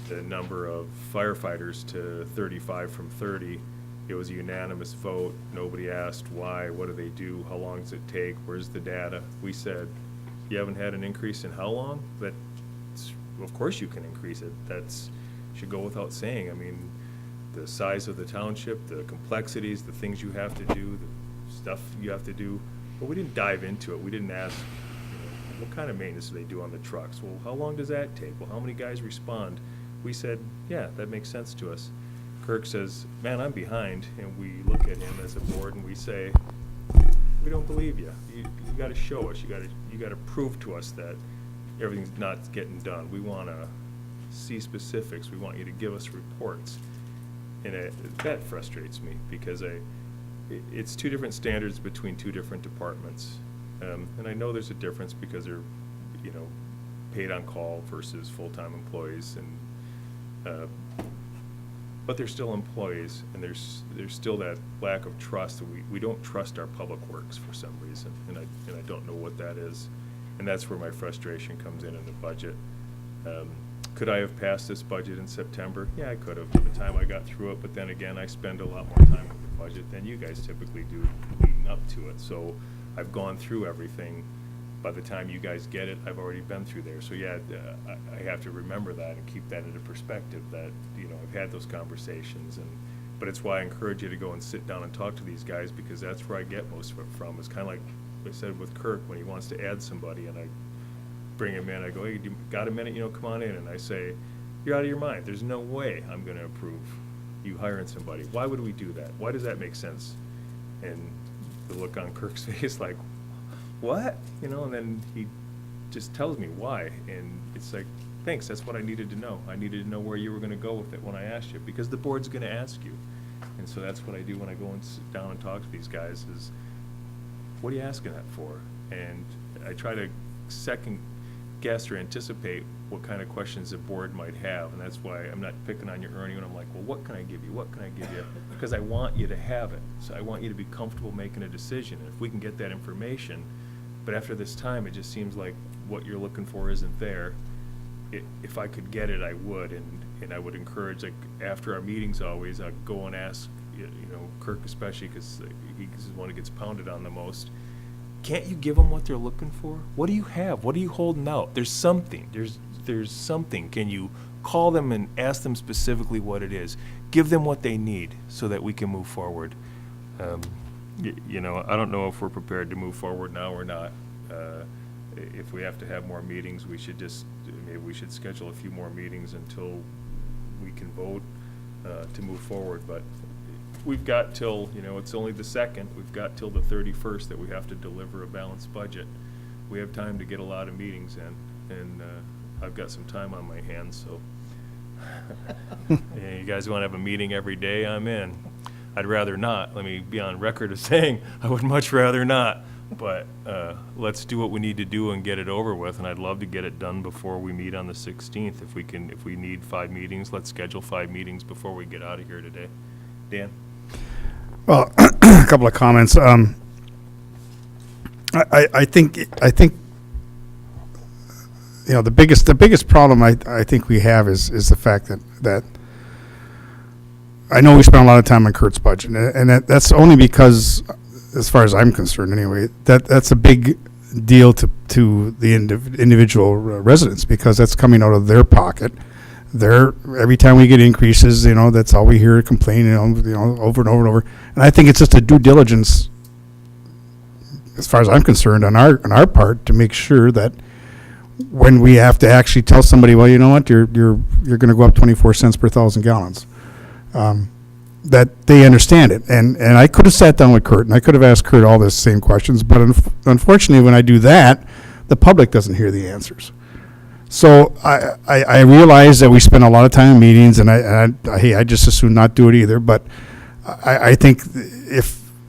the number of firefighters to 35 from 30, it was a unanimous vote. Nobody asked why, what do they do, how long does it take, where's the data? We said, you haven't had an increase in how long? Of course you can increase it. Should go without saying. I mean, the size of the township, the complexities, the things you have to do, the stuff you have to do. But we didn't dive into it. We didn't ask, what kind of maintenance do they do on the trucks? Well, how long does that take? Well, how many guys respond? We said, yeah, that makes sense to us. Kirk says, man, I'm behind. And we look at him as a board and we say, we don't believe you. You got to show us. You got to prove to us that everything's not getting done. We want to see specifics. We want you to give us reports. And that frustrates me, because it's two different standards between two different departments. And I know there's a difference, because they're, paid on call versus full-time employees, and but they're still employees, and there's still that lack of trust. We don't trust our public works for some reason, and I don't know what that is, and that's where my frustration comes in the budget. Could I have passed this budget in September? Yeah, I could have, by the time I got through it, but then again, I spend a lot more time with the budget than you guys typically do leading up to it, so I've gone through everything. By the time you guys get it, I've already been through there. So yeah, I have to remember that and keep that into perspective, that, I've had those conversations, but it's why I encourage you to go and sit down and talk to these guys, because that's where I get most of it from. It's kind of like I said with Kirk, when he wants to add somebody and I bring him in, I go, hey, you got a minute, come on in. And I say, you're out of your mind. There's no way I'm going to approve you hiring somebody. Why would we do that? Why does that make sense? And the look on Kirk's face, like, what? And then he just tells me why. And it's like, thanks, that's what I needed to know. I needed to know where you were going to go with it when I asked you, because the board's going to ask you. And so that's what I do when I go and sit down and talk to these guys is, what are you asking that for? And I try to second guess or anticipate what kind of questions the board might have. And that's why I'm not picking on your earning, and I'm like, well, what can I give you? What can I give you? Because I want you to have it. So I want you to be comfortable making a decision. And if we can get that information, but after this time, it just seems like what you're looking for isn't there. If I could get it, I would, and I would encourage, like, after our meetings always, I'd go and ask Kirk especially, because he's the one who gets pounded on the most. Can't you give them what they're looking for? What do you have? What are you holding out? There's something. There's something. Can you call them and ask them specifically what it is? Give them what they need so that we can move forward. I don't know if we're prepared to move forward now or not. If we have to have more meetings, maybe we should schedule a few more meetings until we can vote to move forward. But we've got till, it's only the 2nd, we've got till the 31st that we have to deliver a balanced budget. We have time to get a lot of meetings in, and I've got some time on my hands, so. Yeah, you guys want to have a meeting every day, I'm in. I'd rather not. Let me be on record as saying I would much rather not. But let's do what we need to do and get it over with, and I'd love to get it done before we meet on the 16th. If we need 5 meetings, let's schedule 5 meetings before we get out of here today. Dan? Well, a couple of comments. I think the biggest problem I think we have is the fact that I know we spent a lot of time on Kurt's budget, and that's only because, as far as I'm concerned anyway, that's a big deal to the individual residents, because that's coming out of their pocket. Every time we get increases, that's all we hear complaining, over and over and over. And I think it's just a due diligence, as far as I'm concerned, on our part, to make sure that when we have to actually tell somebody, well, you know what, you're going to go up 24 cents per 1,000 gallons, that they understand it. And I could have sat down with Kurt and I could have asked Kurt all the same questions, but unfortunately, when I do that, the public doesn't hear the answers. So I realize that we spend a lot of time in meetings, and I just as soon not do it either. But I think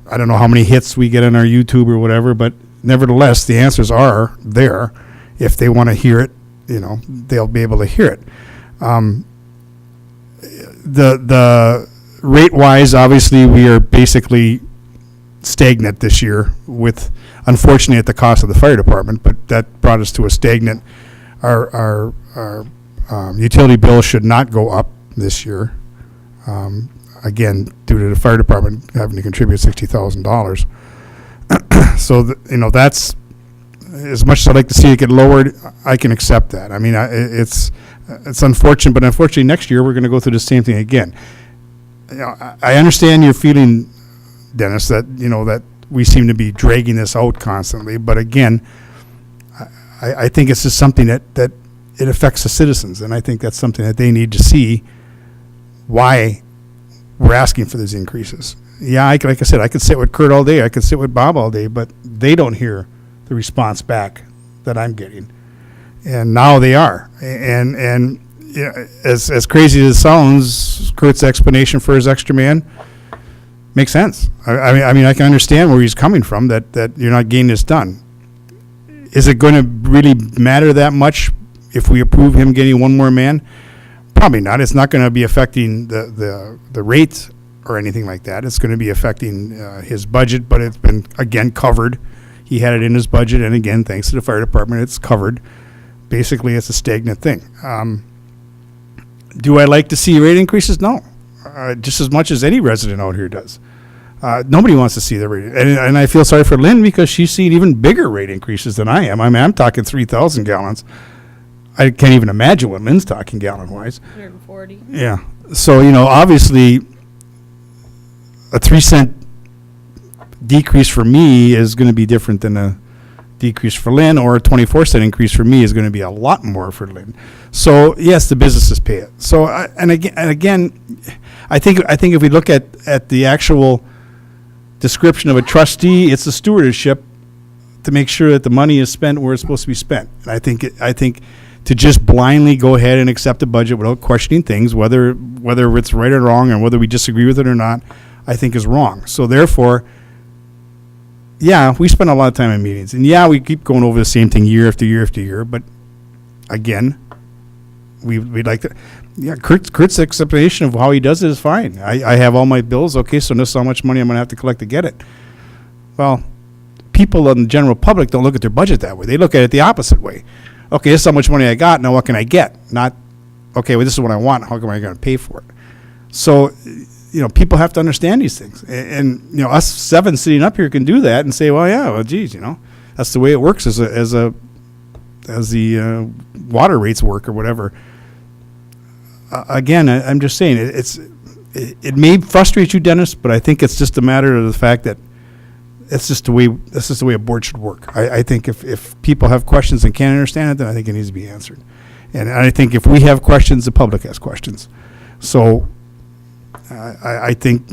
I don't know how many hits we get on our YouTube or whatever, but nevertheless, the answers are there. If they want to hear it, they'll be able to hear it. The rate-wise, obviously, we are basically stagnant this year, with, unfortunately, at the cost of the fire department, but that brought us to a stagnant. Our utility bill should not go up this year, again, due to the fire department having to contribute $60,000. So, that's, as much as I'd like to see it get lowered, I can accept that. I mean, it's unfortunate, but unfortunately next year we're going to go through the same thing again. I understand your feeling, Dennis, that, that we seem to be dragging this out constantly, but again, I think it's just something that it affects the citizens, and I think that's something that they need to see why we're asking for these increases. Yeah, like I said, I could sit with Kurt all day, I could sit with Bob all day, but they don't hear the response back that I'm getting, and now they are. And as crazy as it sounds, Kurt's explanation for his extra man makes sense. I mean, I can understand where he's coming from, that you're not getting this done. Is it going to really matter that much if we approve him getting one more man? Probably not. It's not going to be affecting the rate or anything like that. It's going to be affecting his budget, but it's been, again, covered. He had it in his budget, and again, thanks to the fire department, it's covered. Basically, it's a stagnant thing. Do I like to see rate increases? No. Just as much as any resident out here does. Nobody wants to see the rate. And I feel sorry for Lynn, because she's seen even bigger rate increases than I am. I mean, I'm talking 3,000 gallons. I can't even imagine what Lynn's talking gallon-wise. 140. Yeah. So, obviously, a 3-cent decrease for me is going to be different than a decrease for Lynn, or a 24-cent increase for me is going to be a lot more for Lynn. So, yes, the businesses pay it. So, and again, I think if we look at the actual description of a trustee, it's a stewardship to make sure that the money is spent where it's supposed to be spent. And I think to just blindly go ahead and accept a budget without questioning things, whether it's right or wrong, and whether we disagree with it or not, I think is wrong. So therefore, yeah, we spend a lot of time in meetings, and yeah, we keep going over the same thing year after year after year. But again, we'd like to. Yeah, Kurt's explanation of how he does it is fine. I have all my bills. Okay, so this is how much money I'm going to have to collect to get it. Well, people in the general public don't look at their budget that way. They look at it the opposite way. Okay, this is how much money I got. Now what can I get? Not, okay, well, this is what I want. How am I going to pay for it? So, people have to understand these things. And us seven sitting up here can do that and say, well, yeah, well, geez, that's the way it works as the water rates work or whatever. Again, I'm just saying, it may frustrate you, Dennis, but I think it's just a matter of the fact that this is the way a board should work. I think if people have questions and can't understand it, then I think it needs to be answered. And I think if we have questions, the public has questions. So I think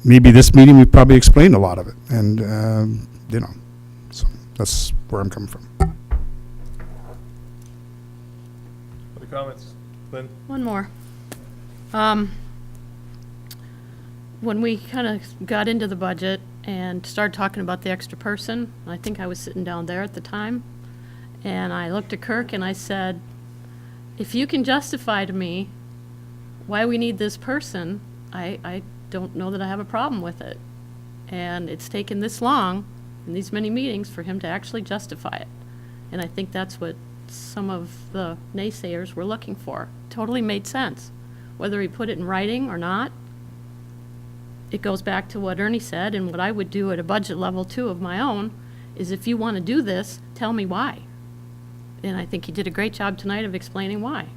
maybe this meeting, we probably explained a lot of it. And, so that's where I'm coming from. Other comments? Lynn? One more. When we kind of got into the budget and started talking about the extra person, I think I was sitting down there at the time, and I looked at Kirk and I said, if you can justify to me why we need this person, I don't know that I have a problem with it. And it's taken this long, in these many meetings, for him to actually justify it. And I think that's what some of the naysayers were looking for. Totally made sense. Whether he put it in writing or not, it goes back to what Ernie said, and what I would do at a budget level too of my own, is if you want to do this, tell me why. And I think he did a great job tonight of explaining why.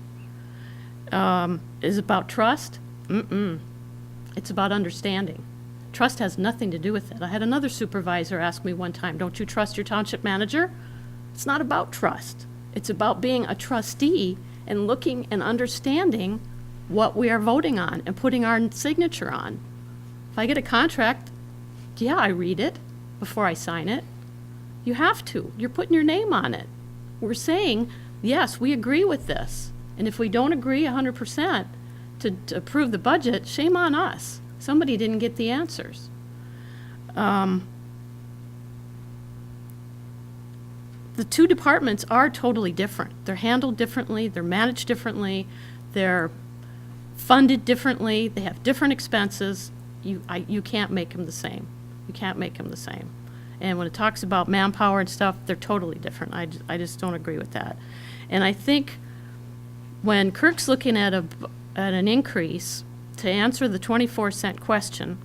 Is it about trust? It's about understanding. Trust has nothing to do with it. I had another supervisor ask me one time, don't you trust your township manager? It's not about trust. It's about being a trustee and looking and understanding what we are voting on and putting our signature on. If I get a contract, yeah, I read it before I sign it. You have to. You're putting your name on it. We're saying, yes, we agree with this. And if we don't agree 100% to approve the budget, shame on us. Somebody didn't get the answers. The two departments are totally different. They're handled differently, they're managed differently, they're funded differently, they have different expenses. You can't make them the same. You can't make them the same. And when it talks about manpower and stuff, they're totally different. I just don't agree with that. And I think when Kirk's looking at an increase to answer the 24-cent question,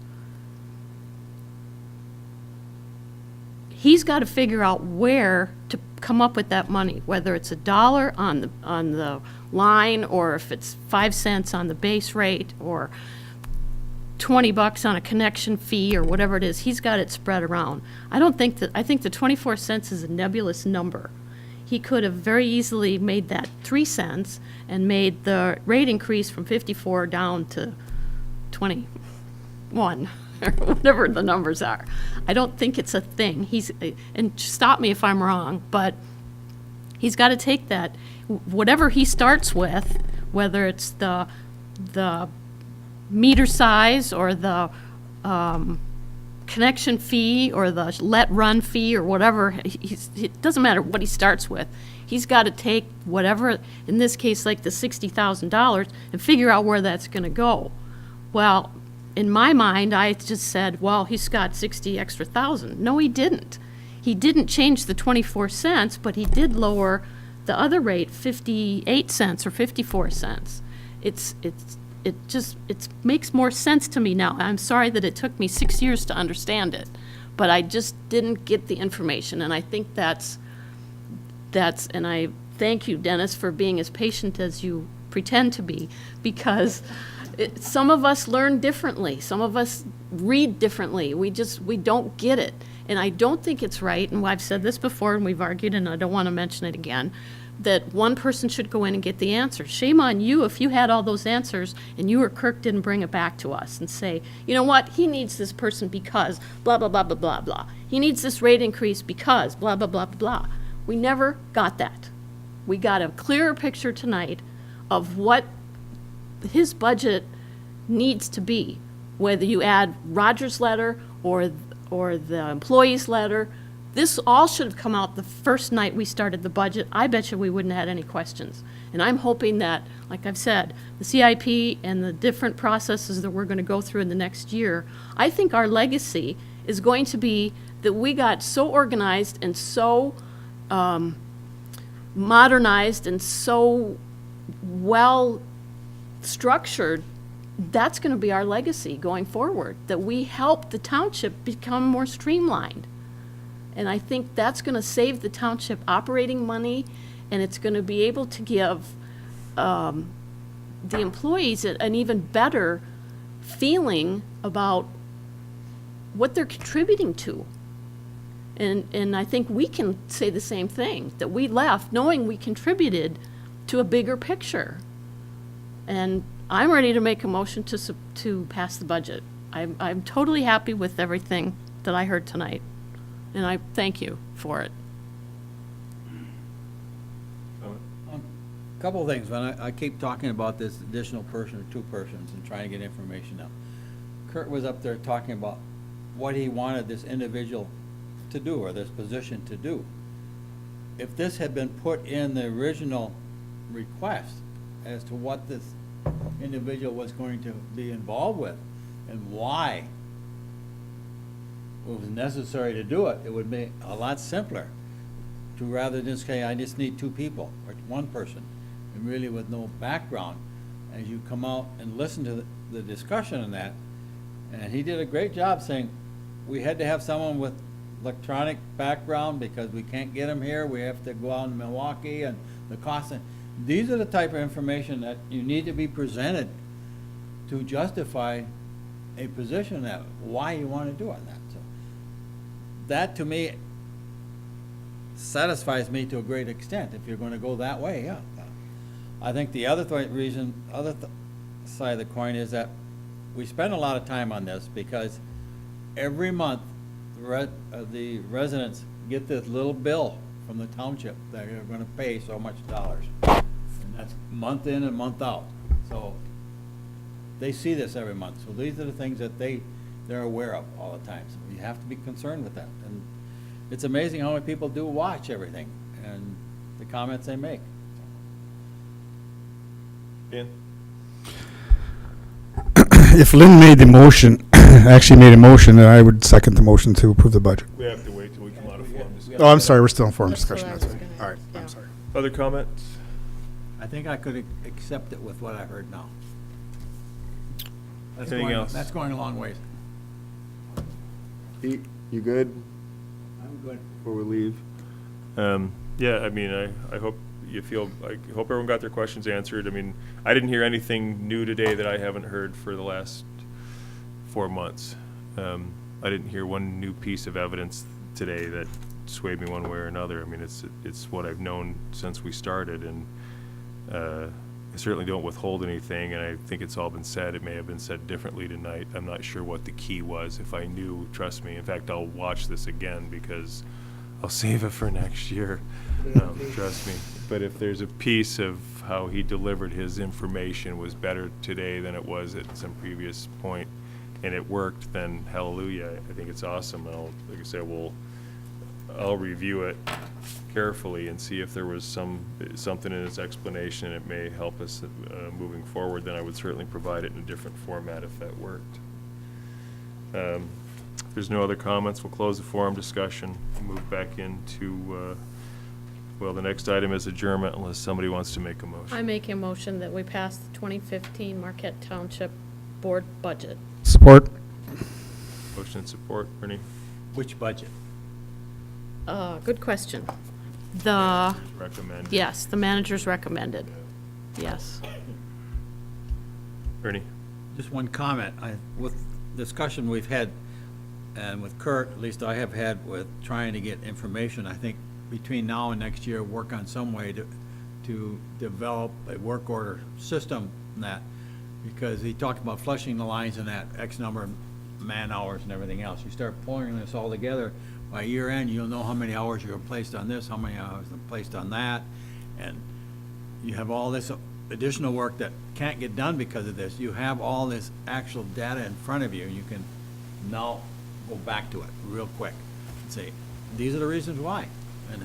he's got to figure out where to come up with that money, whether it's $1 on the line, or if it's 5 cents on the base rate, or $20 on a connection fee, or whatever it is. He's got it spread around. I think the 24 cents is a nebulous number. He could have very easily made that 3 cents and made the rate increase from 54 down to 21, or whatever the numbers are. I don't think it's a thing. And stop me if I'm wrong, but he's got to take that, whatever he starts with, whether it's the meter size, or the connection fee, or the let run fee, or whatever. It doesn't matter what he starts with. He's got to take whatever, in this case, like the $60,000, and figure out where that's going to go. Well, in my mind, I just said, well, he's got 60 extra thousand. No, he didn't. He didn't change the 24 cents, but he did lower the other rate 58 cents or 54 cents. It makes more sense to me now. I'm sorry that it took me 6 years to understand it, but I just didn't get the information, and I think that's, and I thank you, Dennis, for being as patient as you pretend to be, because some of us learn differently. Some of us read differently. We don't get it. And I don't think it's right, and I've said this before, and we've argued, and I don't want to mention it again, that one person should go in and get the answers. Shame on you if you had all those answers and you or Kirk didn't bring it back to us and say, you know what, he needs this person because blah, blah, blah, blah, blah, blah. He needs this rate increase because blah, blah, blah, blah. We never got that. We got a clearer picture tonight of what his budget needs to be, whether you add Roger's letter or the employee's letter. This all should have come out the first night we started the budget. I bet you we wouldn't have had any questions. And I'm hoping that, like I've said, the CIP and the different processes that we're going to go through in the next year, I think our legacy is going to be that we got so organized and so modernized and so well structured that's going to be our legacy going forward, that we helped the township become more streamlined. And I think that's going to save the township operating money, and it's going to be able to give the employees an even better feeling about what they're contributing to. And I think we can say the same thing, that we left knowing we contributed to a bigger picture. And I'm ready to make a motion to pass the budget. I'm totally happy with everything that I heard tonight, and I thank you for it. Couple of things, when I keep talking about this additional person or two persons and trying to get information out. Kurt was up there talking about what he wanted this individual to do, or this position to do. If this had been put in the original request as to what this individual was going to be involved with and why it was necessary to do it, it would be a lot simpler to rather than say, I just need two people or one person, and really with no background. As you come out and listen to the discussion on that, and he did a great job saying, we had to have someone with electronic background because we can't get them here, we have to go out in Milwaukee, and the cost. These are the type of information that you need to be presented to justify a position that, why you want to do it. So that, to me, satisfies me to a great extent. If you're going to go that way, yeah. I think the other side of the coin is that we spend a lot of time on this because every month the residents get this little bill from the township that they're going to pay so much dollars. And that's month in and month out. So they see this every month. So these are the things that they're aware of all the time. So you have to be concerned with that. And it's amazing how many people do watch everything and the comments they make. Dan? If Lynn made the motion, actually made a motion, then I would second the motion to approve the budget. We have to wait till we come out of forum discussion. Oh, I'm sorry, we're still in forum That's what discussion. I That's was right. gonna All right, ask, yeah. I'm sorry. Other comments? I think I could accept it with what I heard now. Anything else? That's going a long ways. Pete, you good I'm good. before we leave? Yeah, I mean, I hope you feel, I hope everyone got their questions answered. I mean, I didn't hear anything new today that I haven't heard for the last 4 months. I didn't hear one new piece of evidence today that swayed me one way or another. I mean, it's what I've known since we started, and I certainly don't withhold anything, and I think it's all been said. It may have been said differently tonight. I'm not sure what the key was. If I knew, trust me. In fact, I'll watch this again because I'll save it for next year. Trust me. But if there's a piece of how he delivered his information was better today than it was at some previous point, and it worked, then hallelujah. I think it's awesome. Like I said, I'll review it carefully and see if there was something in its explanation that may help us moving forward. Then I would certainly provide it in a different format if that worked. If there's no other comments, we'll close the forum discussion and move back into, well, the next item is adjournment unless somebody wants to make a motion. I make a motion that we pass the 2015 Marquette Township Board budget. Support? Motion and support, Ernie. Which budget? Good question. The, Recommend. yes, the manager's recommended. Yes. Ernie. Just one comment. With discussion we've had, and with Kurt, at least I have had with trying to get information, I think between now and next year, work on some way to develop a work order system in that, because he talked about flushing the lines and that X number of man hours and everything else. You start pulling this all together, by year end, you'll know how many hours you're placed on this, how many hours are placed on that, and you have all this additional work that can't get done because of this. You have all this actual data in front of you, and you can now go back to it real quick and say, these are the reasons why. And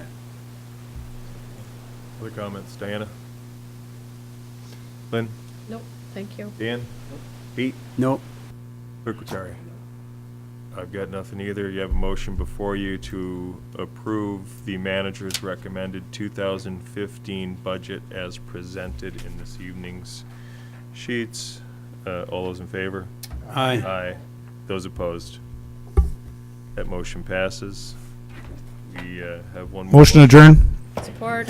Other comments? Diana? Lynn? Nope, thank you. Dan? Pete? Nope. Clerk Letari? I've got nothing either. You have a motion before you to approve the manager's recommended 2015 budget as presented in this evening's sheets. All those in favor? Aye. Aye. Those opposed? That motion passes. We have one more. Motion adjourned? Support.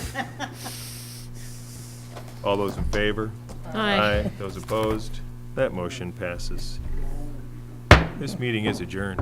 All those in favor? Aye. Those opposed? That motion passes. This meeting is adjourned.